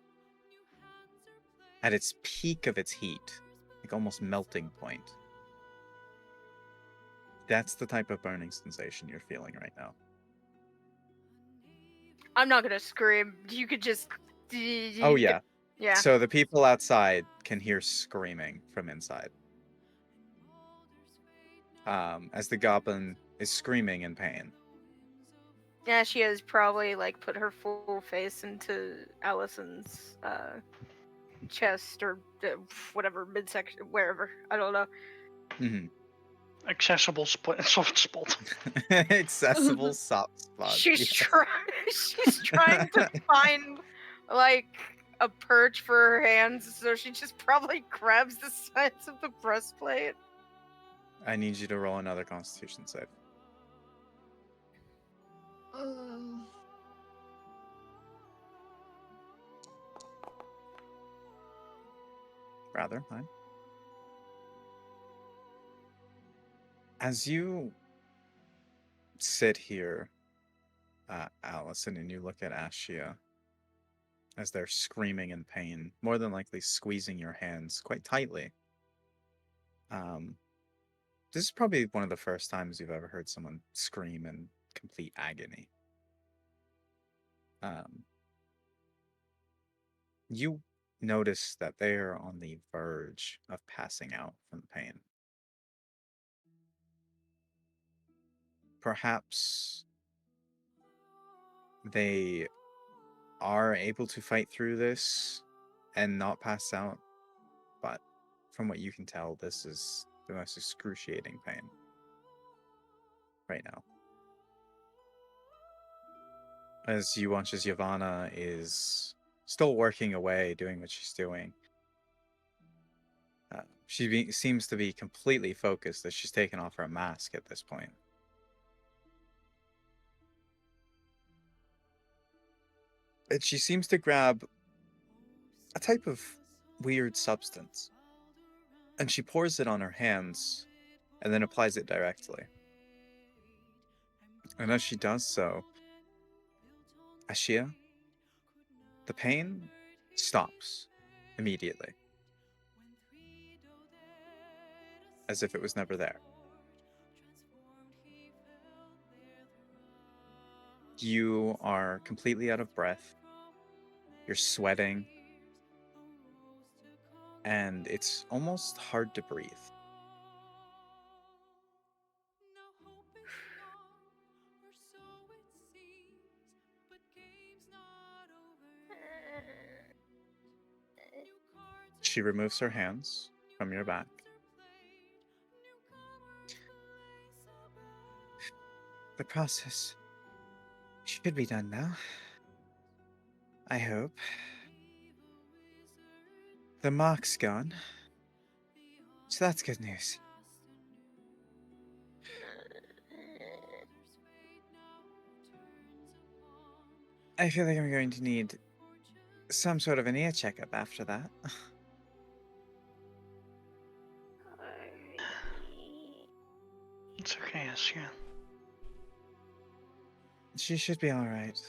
At its peak of its heat, like almost melting point. That's the type of burning sensation you're feeling right now. I'm not gonna scream. You could just. Oh yeah. Yeah. So the people outside can hear screaming from inside. As the goblin is screaming in pain. Yeah, she has probably like put her full face into Allison's chest or whatever midsection, wherever. I don't know. Mhm. Accessible soft spot. Accessible soft spot. She's yeah. she's trying to find like a perch for her hands, so she just probably grabs the sides of the breastplate. I need you to roll another Constitution save. Rather, fine. As you sit here, Allison, and you look at Ashia as they're screaming in pain, more than likely squeezing your hands quite tightly. This is probably one of the first times you've ever heard someone scream in complete agony. You notice that they are on the verge of passing out from pain. Perhaps they are able to fight through this and not pass out, but from what you can tell, this is the most excruciating pain right now. As you watch as Yavanna is still working away, doing what she's doing, seems to be completely focused as she's taken off her mask at this point. And she seems to grab a type of weird substance, and she pours it on her hands and then applies it directly. And as she does so, Ashia, the pain stops immediately, as if it was never there. You are completely out of breath, you're sweating, and it's almost hard to breathe. She removes her hands from your back. The process should be done now. I hope. The mark's gone. So that's good news. I feel like I'm going to need some sort of an ear checkup after that. It's okay, Asya. She should be alright.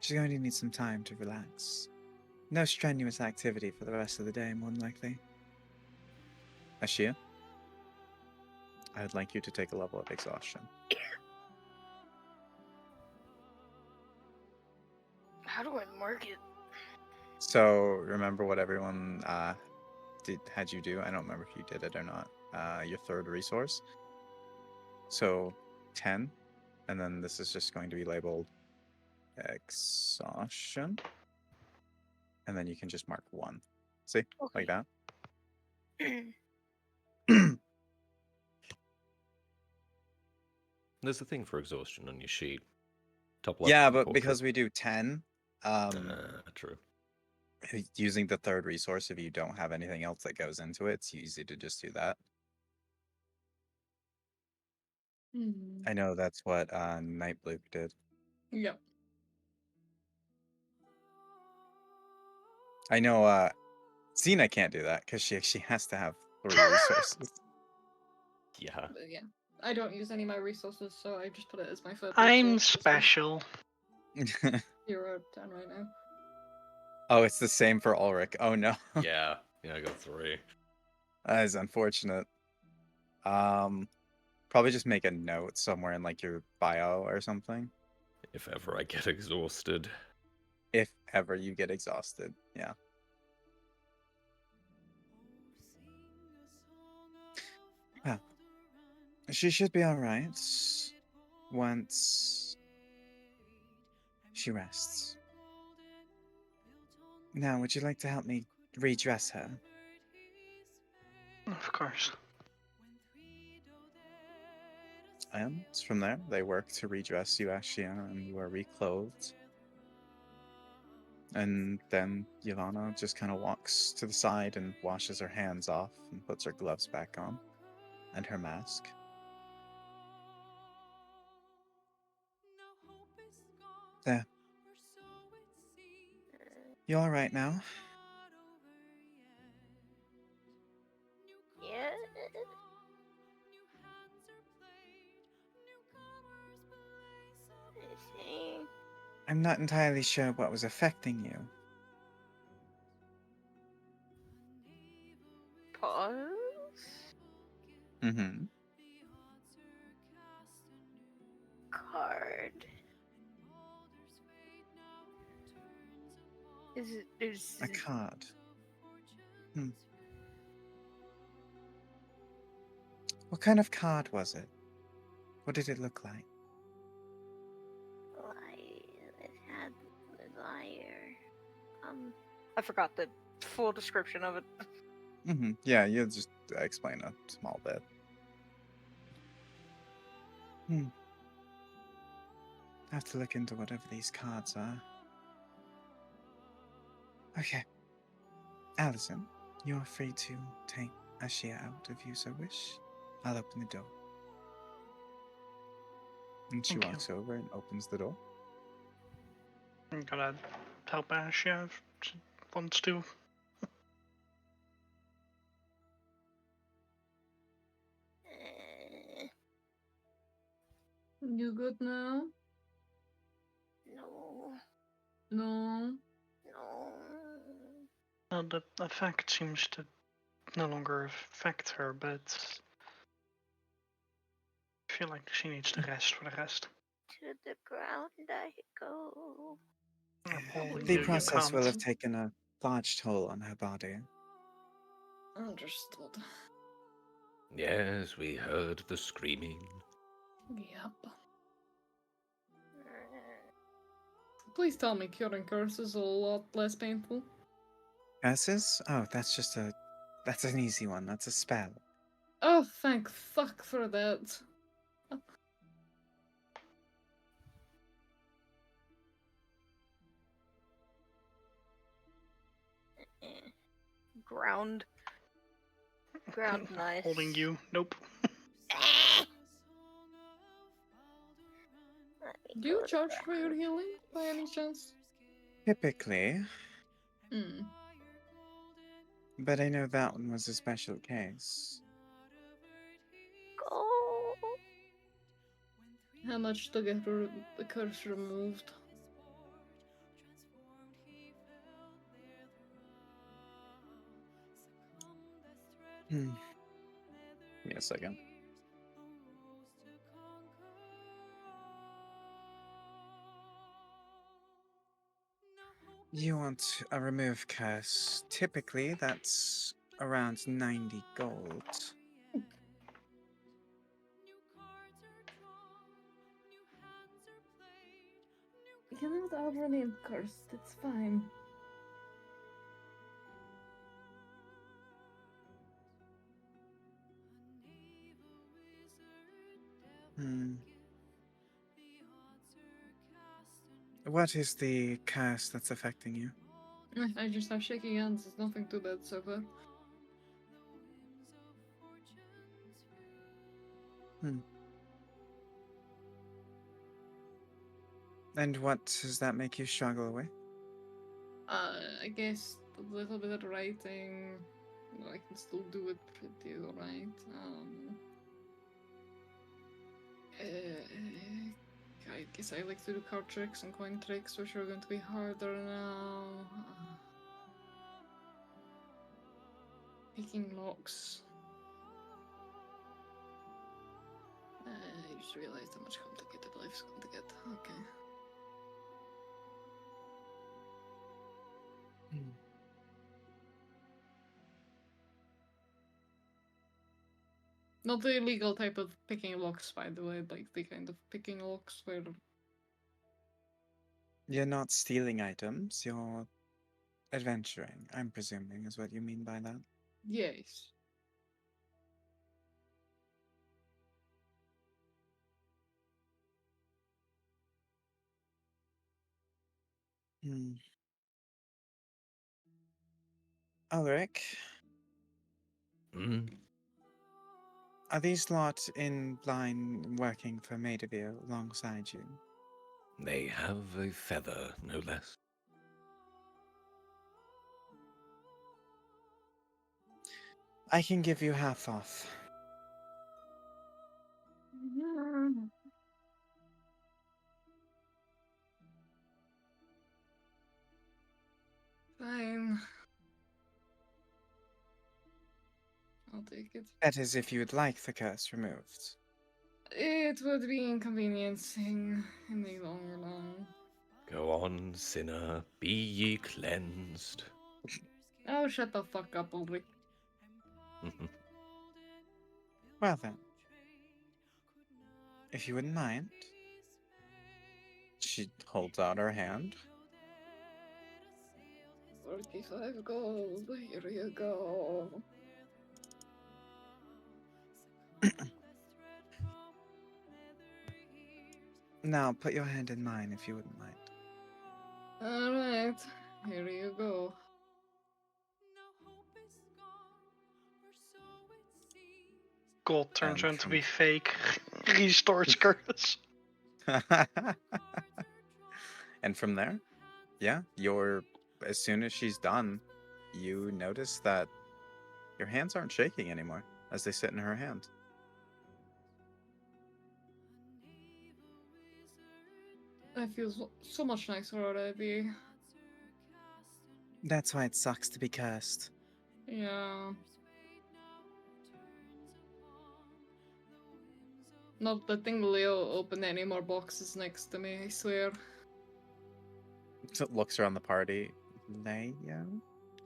She's going to need some time to relax. No strenuous activity for the rest of the day, more than likely. Ashia, I'd like you to take a level of exhaustion. How do I mark it? So remember what everyone had you do? I don't remember if you did it or not. your third resource. So 10, and then this is just going to be labeled exhaustion, and then you can just mark 1. See, like that. There's a thing for exhaustion on your sheet. Top left. Yeah, of the but portrait. because we do 10, True. using the third resource, if you don't have anything else that goes into it, it's easy to just do that. I know that's what Nightbloop did. Yep. I know Xena can't do that because she has to have 3 resources. Yeah. But yeah. I don't use any of my resources, so I just put it as my third I'm resource. special. 0 out of 10 right now. Oh, it's the same for Ulrich. Oh no. Yeah. Yeah, I got 3. That is unfortunate. Probably just make a note somewhere in like your bio or something. If ever I get exhausted. If ever you get exhausted, yeah. Well, she should be all right once she rests. Now, would you like to help me redress her? Of course. And from there, they work to redress you, Ashia, and you are reclothed. And then Yelena just kind of walks to the side and washes her hands off and puts her gloves back on and her mask. There. You all right now? Yeah. I see. I'm not entirely sure what was affecting you. Pause. Mm-hmm. Card. Is A card. What kind of card was it? What did it look like? It had the liar. I forgot the full description of it. Mm-hmm. Yeah, you'll just explain a small bit. I have to look into whatever these cards are. Okay. Allison, you're free to take Ashia out if you so wish. I'll open the door. And she Thank you. walks over and opens the door. I'm gonna help Ashia if she wants to. You good now? No. No. No. Well, the effect seems to no longer affect her, but I feel like she needs to rest for the rest. To the ground I go. The process will have taken a large toll on her body. Understood. Yes, we heard the screaming. Yep. Please tell me curing curse is a lot less painful. Curses? Oh, that's an easy one. That's a spell. Oh, thank fuck for that. Ground. Ground nice. Holding you. Nope. Do you charge for your healing by any chance? Typically, Hmm. but I know that one was a special case. Go. How much to get the curse removed? Give me a second. You want a remove curse. Typically, that's around 90 gold. You're not already cursed. It's fine. Hmm. What is the curse that's affecting you? I just have shaking hands. It's nothing too bad so far. Hmm. And what does that make you struggle with? I guess a little bit of writing. I can still do it pretty alright. I guess I like to do card tricks and coin tricks, which are going to be harder now. Picking locks. I just realized how much complicated life's going to get. Okay. Hmm. Not the illegal type of picking locks, by the way, like the kind of picking locks where. You're not stealing items, you're adventuring, I'm presuming, is what you mean by that. Yes. Hmm. Ulrich, Hmm? are these lot in line working for Maidavir alongside you? They have a feather, no less. I can give you half off. Fine. I'll take it. That is if you would like the curse removed. It would be inconveniencing in the long run. Go on, sinner, be ye cleansed. Oh, shut the fuck up, Ulrich. Well then, if you wouldn't mind, she holds out her hand. 45 gold, here you go. Now put your hand in mine if you wouldn't mind. Alright, here you go. Gold turns And out to from be fake. Restores curse. and from there, yeah, as soon as she's done, you notice that your hands aren't shaking anymore as they sit in her hand. That feels so much nicer already. That's why it sucks to be cursed. Yeah. Not letting Leo open any more boxes next to me, I swear. So it looks around the party. Leo?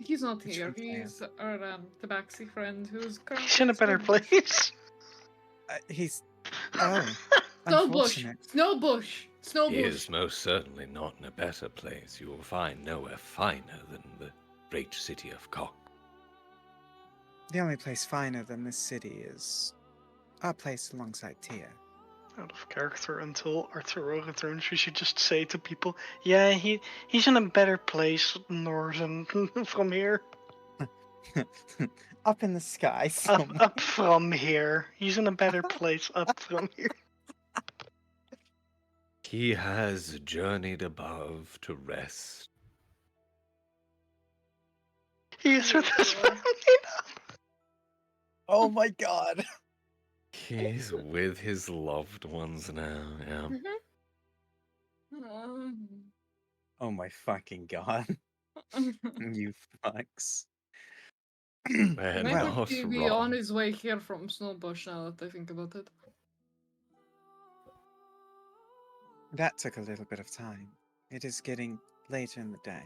He's not Which here. one's Leo? He's our tabaxi friend who's currently He's in a better Snowbush. place. He's. Oh. Snowbush! Unfortunate. Snowbush! He Snowbush! is most certainly not in a better place. You will find nowhere finer than the great city of Khock. The only place finer than this city is our place alongside Tia. Out of character until Arthur returns, we should just say to people, yeah, he's in a better place northern from here. Up in the sky Up, somewhere. up from here. He's in a better place up from here. He has journeyed above to rest. He is with his Yeah. family now. Oh my god. He's with his loved ones now, yeah. Oh my fucking god. You fucks. And Might Well, not actually be on wrong. his way here from Snowbush now that I think about it. that took a little bit of time. It is getting later in the day.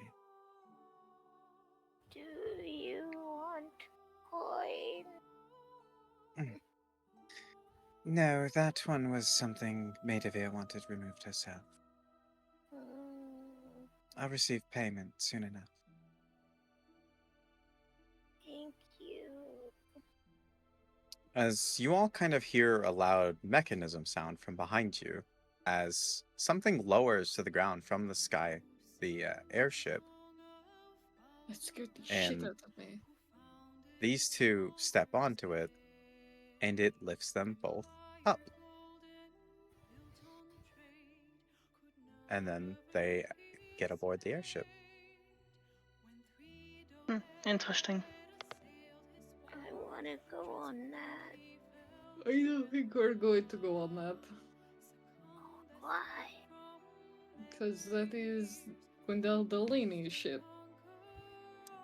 Do you want coin? No, that one was something Maidavir wanted removed herself. I'll receive payment soon enough. Thank you. As you all kind of hear a loud mechanism sound from behind you, as something lowers to the ground from the sky, the airship, That scared the shit And- out of me. these two step onto it, and it lifts them both up. And then they get aboard the airship. Interesting. I want to go on that. I don't think we're going to go on that. Why? Because that is Gwendoline ship.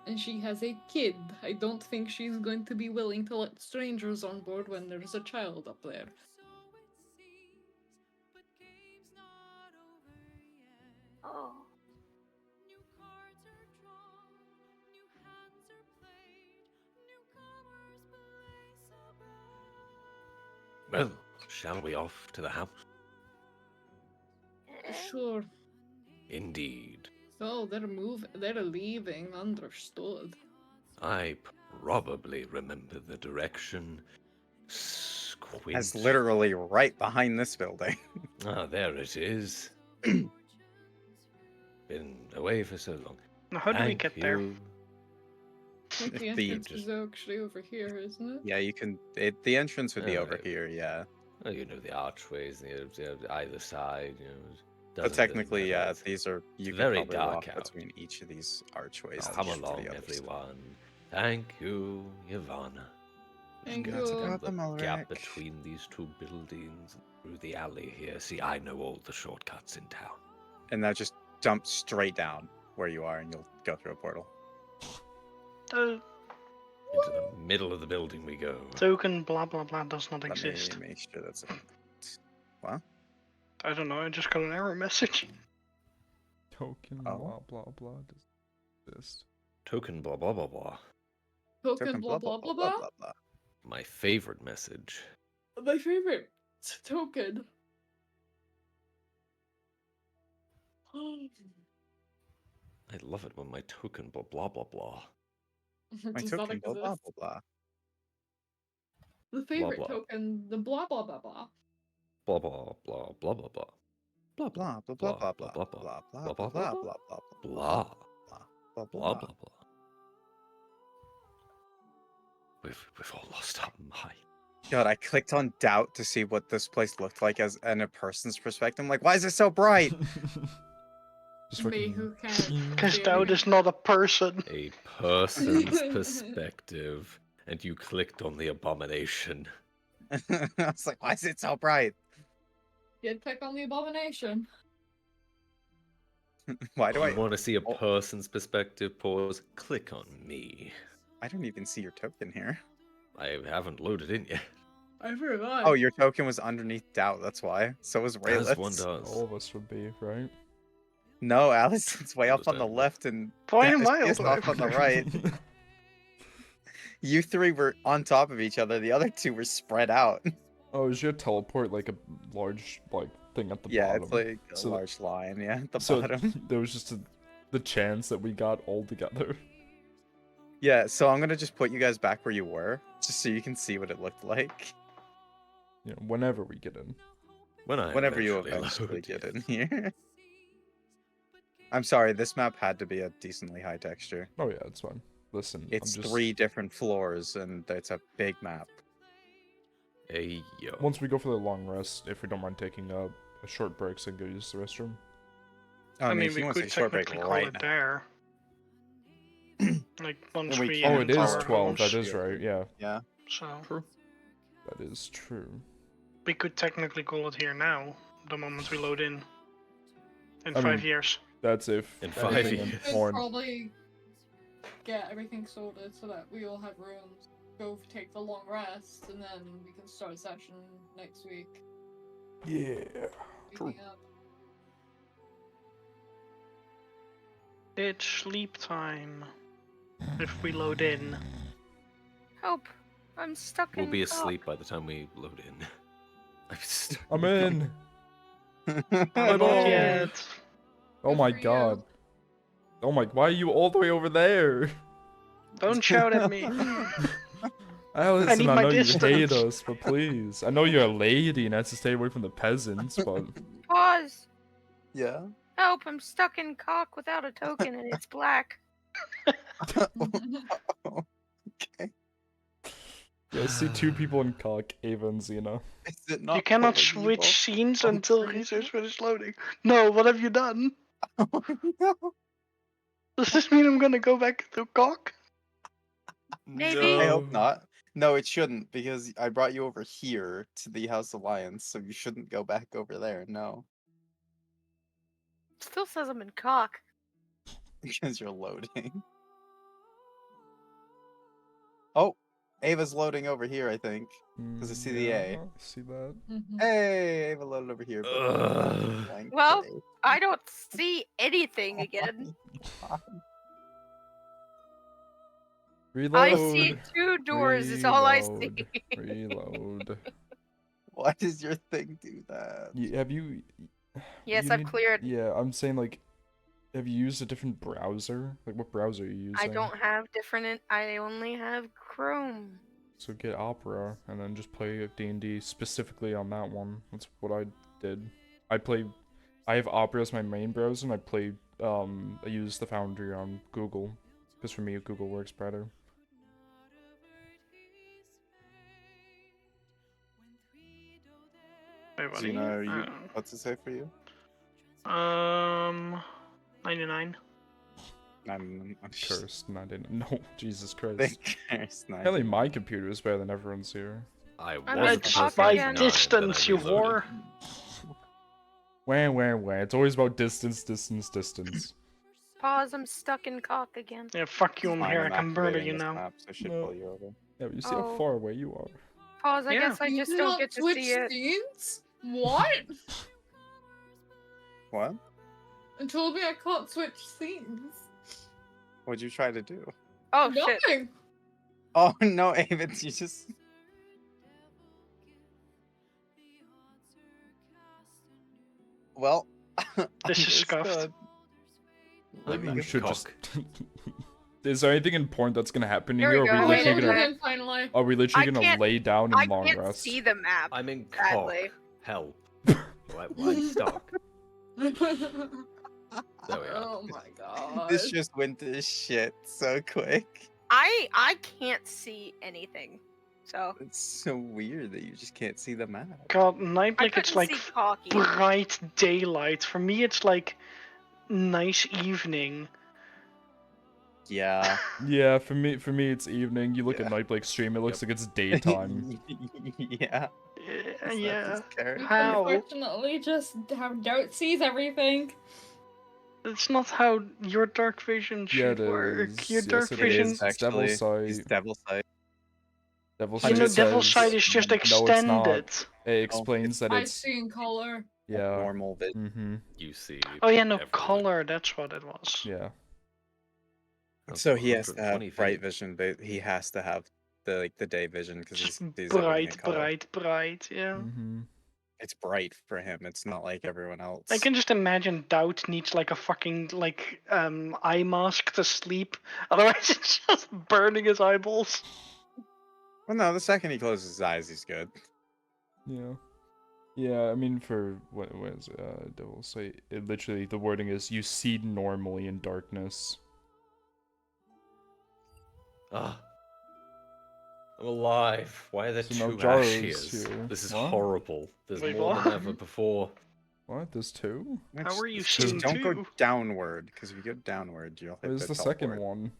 And she has a kid. I don't think she's going to be willing to let strangers on board when there's a child up there. Oh. Well, shall we off to the house? Sure. Indeed. So they're leaving, understood. I probably remember the direction. Squint. As literally right behind this building. Ah, there it is. Been away for so long. Now, how do we Thank get there? you. I think the The- entrance just- is actually over here, isn't it? Yeah, you can. The entrance would be over Alright. here, yeah. Oh, you know, the archways, either side, you know. But doesn't technically, matter. yeah, It's these are. You can very probably dark walk out. between each of these archways. to Come get to the along, other side. everyone. Thank you, Ivana. Thank Got you. to Down grab the them, Ulrich. gap between these two buildings, through the alley here. See, I know all the shortcuts in town. And now just jump straight down where you are, and you'll go through a portal. The Into the middle of the building we go. token blah blah blah does not Let exist. me make sure that's it. What? I don't know, I just got an error message. Token Oh. blah blah blah does exist. Token blah blah blah blah. Token blah blah blah blah. My favorite message. My favorite token. I love it when my token blah blah blah blah. My Does not token, blah, blah, exist. blah, blah. The favorite blah. token, the blah blah blah blah. Blah blah blah blah blah blah. Blah Blah, blah, blah, blah, blah, blah, blah, blah, blah, blah, blah, blah, blah. blah, Blah blah blah. We've all lost our mind. God, I clicked on doubt to see what this place looked like as in a person's perspective. I'm like, why is it so bright? Just Me fucking- who can't. Because see Dowd anything. is not a person. A person's perspective, and you clicked on the abomination. I was like, why is it so bright? Did click on the abomination. Why do You I? want to see a Oh. person's perspective? Pause. Click on me. I don't even see your token here. I haven't loaded in yet. I forgot. Oh, your token was underneath doubt. That's why. So was As Raylet's. one does. All of us would be, right? No, Alison's way off on the Understandable. left, and Why am I is all off on the right. You three were on top of each other. The other two were spread out. Oh, is your teleport like a large thing at the Yeah, bottom? it's like a So- large line. Yeah, at the so bottom. there was just the chance that we got all together. Yeah, so I'm gonna just put you guys back where you were, just so you can see what it looked like. You know, whenever we get in. Whenever you eventually load, get yes. in here. I'm sorry, this map had to be a decently high texture. Oh yeah, it's fine. Listen, It's I'm just, 3 different floors, and it's a big map. Hey yo. Once we go for the long rest, if we don't mind taking a short break so I can go use the restroom. I mean, if we you want to could take a short break technically call right it now. there. Like, once we we can. Oh, Yeah, it is our 12. That lunch. is right. Yeah, Yeah. So, that is true. we could technically call it here now, the moment we load in. In I 5 mean, years. That's if In 5 everything years. and Should more. probably get everything sorted so that we all have rooms. Go take the long rest, and then we can start session next week. Yeah. True. Waking up. It's sleep time. If we load in. Help! I'm stuck We'll in be Khock. asleep by the time we load in. I'm stuck. I'm in. Not boy. yet. Oh Good my for you. god. Oh my, why are you all the way over there? Don't shout at me. Allison, need I my know you hate distance. us, but please. I know you're a lady and has to stay away from the peasants, but... Pause. Yeah. Help! I'm stuck in Khock without a token, and it's black. Okay. Yeah, I see two people in Khock, Ava and Xena. Is it not You cannot pulling you switch both scenes closer until together? research finishes loading. No, what have you done? Oh, no. Does this mean I'm gonna go back to Khock? Maybe. I hope not. No, it shouldn't, because I brought you over here to the House Alliance, so you shouldn't go back over there, no. Still says I'm in Khock. Because you're loading. Oh, Ava's loading over here, I think. Because I see the A. Yeah, see that? Hey, Ava loaded over here. But Ugh. blank Well, A. I don't see anything again. Reload. I see 2 doors. Is all I see. Reload. Why does your thing do that? Have you... Yes, you I've cleared. Yeah, I'm saying, like, have you used a different browser? Like, what browser are you using? I don't have different. I only have Chrome. So get Opera, and then just play D&D specifically on that one. That's what I did. I have Opera as my main browser, and I use the Foundry on Google. Because for me, Google works better. Wait, what? Xena, are you... What's it say for you? 99. I'm Cursed, and I didn't. No, Jesus Christ. think there's not. Apparently my computer is better than everyone's here. I I'm was in It's Khock by again. distance, you whore. Wah. It's always about distance. Pause. I'm stuck in Khock again. Yeah, fuck you, I'm here. I can murder you now. Map, so I should No. pull you over. Yeah, but you see how Oh. far away you are. Pause. I Yeah. guess I You just do don't not get to switch see it. scenes? What? What? You told me I can't switch scenes. What'd you try to do? Oh shit. Nothing. Oh no, Ava, you just... Well, This is scuffed. understood. I'm We in should Khock. just... Is there anything important that's gonna happen There here? we Or go. are we Wait, literally look gonna... at Again, finally. Are we literally I gonna can't- lay down I in long can't rest? see the map. I'm in Sadly. Khock. Help. I'm stuck. There we are. Oh my god. This just went to shit so quick. I can't see anything. So It's so weird that you just can't see the map. God, night I like couldn't it's like see Khock either. bright daylight. For me, it's like nice evening. Yeah. Yeah, for me it's evening. You look Yeah. at Nightblake's stream, it looks like it's daytime. Yeah. Yeah. His character. How? Unfortunately, just how Doubt sees everything. That's not how your dark vision Yeah, should it work. is. Your Yes, dark it vision. is. It's Devil's Sight. He's Devil's Sight. Devil's You Sight know, Hundred Devil's says... Sight is just No, it's not. extended. It explains that I it's... see in color. Yeah. Normal vision. Mm-hmm. You see. Oh yeah, no, everything. color. That's what it was. Yeah. That's So he has to 120 have bright feet. vision, but he has to have the day vision because Just he's everything in bright, color. bright. Yeah. Mm-hmm. It's bright for him. It's not like everyone else. I can just imagine Doubt needs like a fucking eye mask to sleep. Otherwise, it's just burning his eyeballs. Well, no. The second he closes his eyes, he's good. Yeah. Yeah, I mean, for what is Devil's Sight? It literally, the wording is, you see normally in darkness. Ah. I'm alive. Why are there So now two Jara's ashes? here. This is What? horrible. There's Wait, more what? than ever before. What? There's two? How are you Just seeing don't go two? downward, because if you go downward, you'll hit Where's the top second board. one?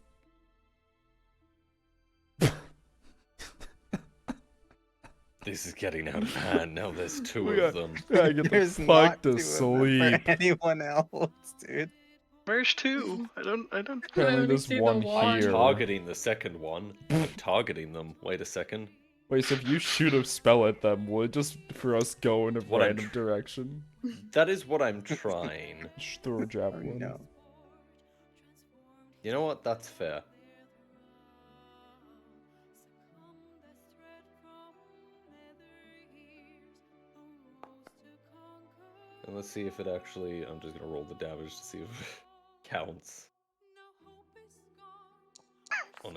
This is getting out of hand. Now there's two We of got- them. I get the There's fuck not to two of them sleep. for anyone else, dude. Where's two? I don't. Apparently only there's see the one one. I'm here. targeting the second one. I'm targeting them. Wait a second. Wait, so if you shoot a spell at them, will it just for us go in a What I'm random direction? That is what I'm trying. Just throw a Oh, javelin. no. You know what? That's fair. And let's see if it actually... I'm just gonna roll the damage to see if it counts.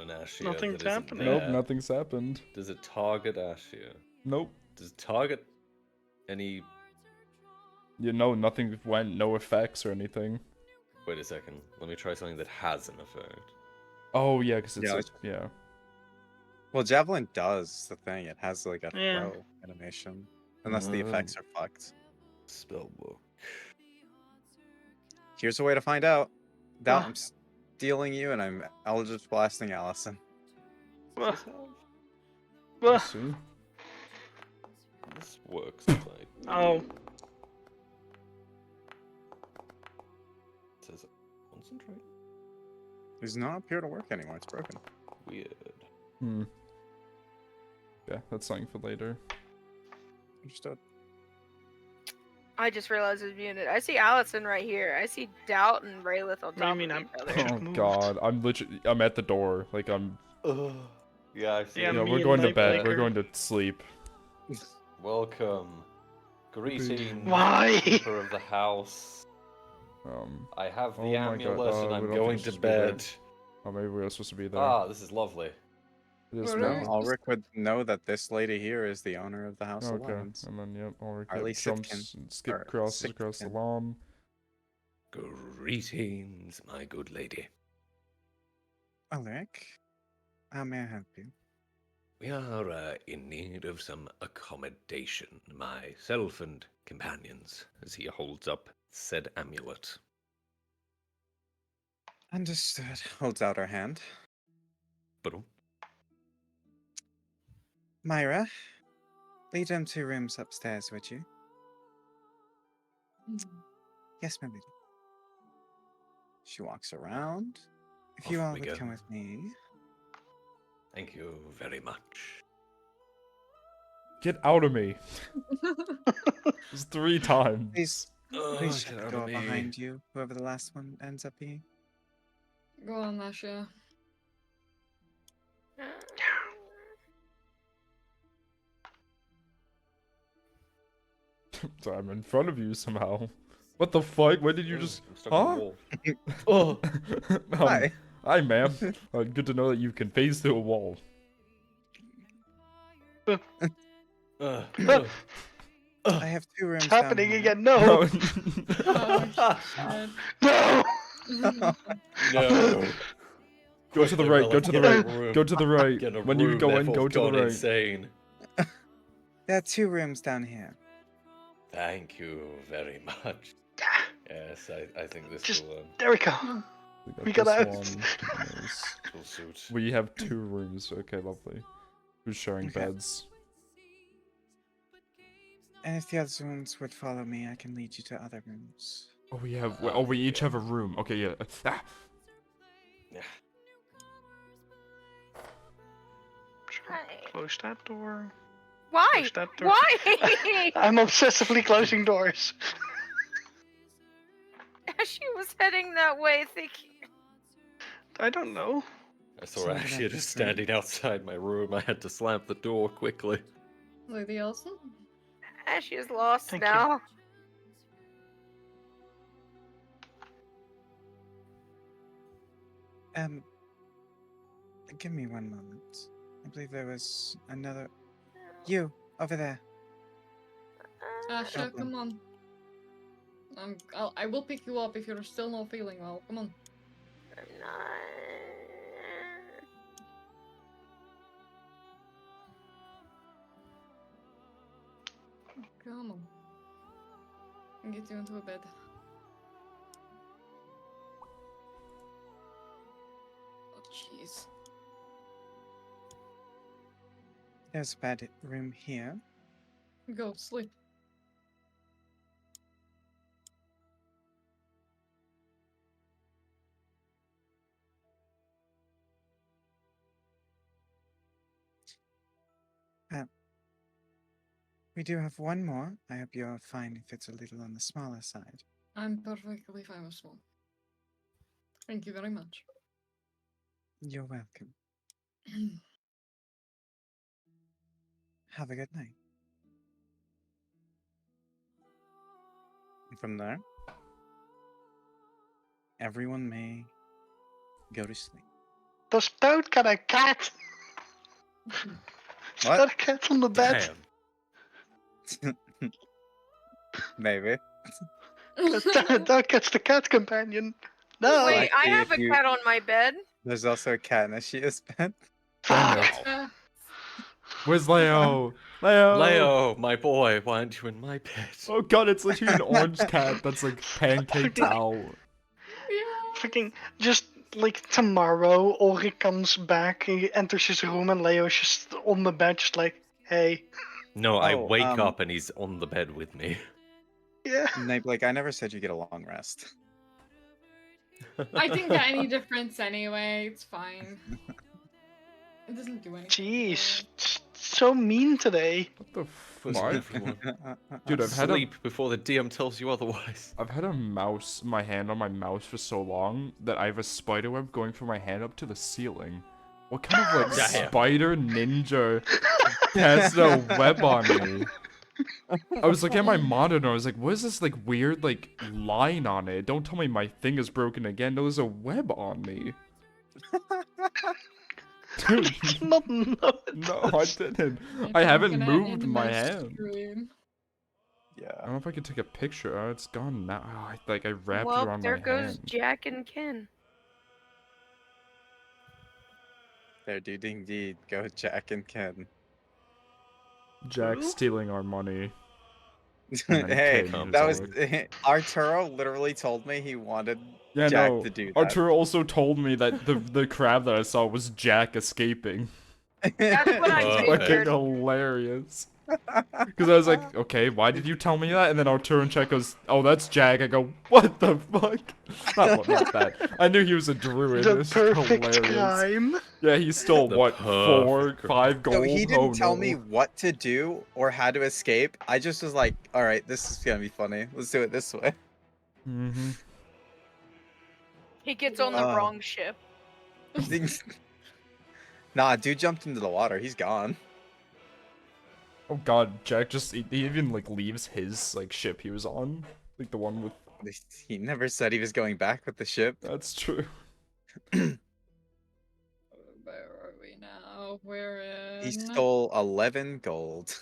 on an Ashia Nothing's that isn't happening. Nope, there? nothing's happened. Does it target Ashia? Nope. Does it target any... You know, nothing went, no effects or anything. Wait a second. Let me try something that has an effect. Oh, yeah, because it's Yeah, yeah. Well, Javelin does the thing. It has like a Yeah. throw animation. Unless the effects are fucked. Spellbook. Here's a way to find out. Doubt Ah. I'm stealing you and I'm Eldritch blasting Allison. Does Well, this have... Let's well, see. This works like... oh, It says concentrate? Does not appear to work anymore. It's broken. Weird. Yeah, that's something for later. Understood. I just realized it was muted. I see Allison right here. I see Doubt and Raylith on What do you top mean? of I'm- each other. just Oh moved. god, I'm at the door. Like I'm. Yeah, I see. Yeah, it. Yeah, me we're and going to Night bed. We're Blaker. going to sleep. Welcome. Greetings, Why? keeper of the house. I have the Oh my God, amulet and we I'm don't think going we're to supposed to be there. bed. Oh, maybe we're supposed to be there. Ah, this is lovely. It is Where are now. we? Ulrich would know that this lady here is the owner of the House of Okay, Lions. and then yep, Ulrich Or at least jumps Sitkin. and skip Or crosses across the Sitkin. lawn. Greetings, my good lady. Ulrich, how may I help you? We are in need of some accommodation, myself and companions, as he holds up said amulet. Understood. Holds out her hand. But Myra, lead them 2 rooms upstairs, would you? Yes, my lady. She walks around. If you Off all we would go. come with me. thank you very much. Get out of me! It's 3 times. Please, Oh, please shut get the out door of me. behind you, whoever the last one ends up being. Go on, Asha. So I'm in front of you somehow. What the fuck? When did you just? I'm stuck on the Huh? wall. Hi. Hi, ma'am. Good to know that you can phase through a wall. Uh, I have 2 rooms it's down happening here. again. No, Oh, shit. no. no. Go to the Quickly, right. Rilla, Go to the get a right. room. Go to the right. Get a When you room, go they're in, go both to the gone right. insane. There are 2 rooms down here. Thank you very much. Yes, I think this Just- will, There we go. We got this out. one. Nice. will suit. We have 2 rooms. Okay, lovely. Who's sharing Okay. beds? And if the other ones would follow me, I can lead you to other rooms. Oh, we have. Oh, we each have a room. Okay, yeah. Ah. Yeah. Close that door. Why? Close that door. Why? I'm obsessively closing doors. She was heading that way thinking. I don't know. I saw Something Ashia about just this standing outside my room. I had to slam the door quickly. Lady Elson? She is lost Thank you. now. Give me 1 moment. I believe there was another. You, over there. Asha, Goblin. come on. I will pick you up if you're still not feeling well. Come on. I'm not. Come on. I'll get you into a bed. Oh, jeez. There's a bed room here. Go, sleep. We do have 1 more. I hope you're fine if it's a little on the smaller side. I'm perfectly fine with small. Thank you very much. You're welcome. Have a good night. And from there, everyone may go to sleep. Does Toad got a cat? Is What? that a cat on the bed? Damn. Maybe. Toad gets the cat companion. No. Wait, I Actually, have if a you- cat on my bed. There's also a cat in a Shia's bed. Damn it. Uh, Where's Leo? Leo! Leo, my boy, why aren't you in my bed? Oh god, it's literally an orange cat that's like pancaked out. yeah. Freaking just like tomorrow, Ori comes back, he enters his room, and Leo's just on the bed, just like, hey. No, I Oh, wake up and he's on the bed with me. Yeah. Like, I never said you get a long rest. I didn't get any difference anyway. It's fine. It doesn't do anything. Jeez. So mean today. What the Listen, fuck? everyone. Dude, I've had a Sleep before the DM tells you otherwise. I've had a mouse, my hand on my mouse for so long that I have a spider web going from my hand up to the ceiling. What kind of like Damn. spider ninja has a web on me? I was looking at my monitor, I was like, what is this like weird like line on it? Don't tell me my thing is broken again. No, there's a web on me. Dude, Not know it. no, I didn't. I haven't moved my hand. Screen. I Yeah. don't know if I can take a picture. Oh, it's gone now. Oh, I wrapped it Well, around there my goes hand. Jack and Ken. There, dude, indeed. Go Jack and Ken. Jack Who? stealing our money. And then Hey, Ken that is was like- Arturo literally told me he wanted Yeah, Jack no. to do that. Arturo also told me that the crab that I saw was Jack escaping. That's what I Oh, Fucking figured. hilarious. Because I was like, okay, why did you tell me that? And then Arturo and Jack goes, oh, that's Jack. I go, what the fuck? Not that. I knew he was a druid. The It's perfect hilarious. crime. Yeah, he stole The what, perfect 4, 5 gold? So he didn't Oh, tell no. me what to do or how to escape. I just was like, all right, this is gonna be funny. Let's do it this way. Mm-hmm. He gets on the Oh. wrong ship. Nah, dude jumped into the water. He's gone. Oh god, Jack just he even like leaves his like ship he was on, like the one with. He never said he was going back with the ship. That's true. Where are we now? We're in. He stole 11 gold.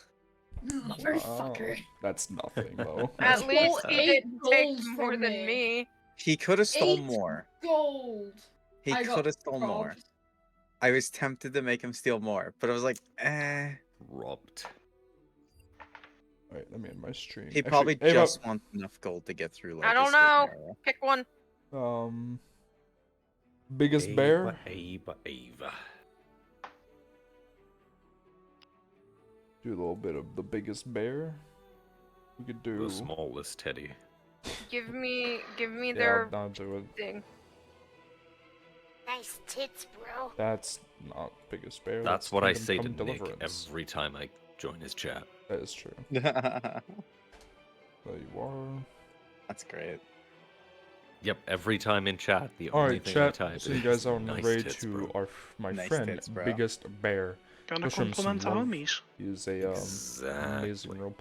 Motherfucker. That's nothing though. At Stole least he 8 didn't take gold more from than me. me. He could have stole 8 more. Gold. He I got could have stole more. robbed. I was tempted to make him steal more, but I was like, Robbed. Alright, let me end my stream. He Actually, probably Ava, just wants enough gold to get through. Like, I a don't straight know. arrow. Pick one. Biggest bear. Ava. Do a little bit of the biggest bear. We could do. The smallest teddy. Give me Yeah, their I'll do it. thing. Nice tits, bro. That's not biggest bear. That's what I Kingdom say to Come Nick Deliverance. every time I join his chat. That is true. There you are. That's great. Yep, every time in chat, the All only right, thing chat. I type So is you guys are on the nice way tits, to bro. my Nice friend, tits, bro. biggest bear. Gonna Push him some compliment the love. homies. He is a amazing Exactly. role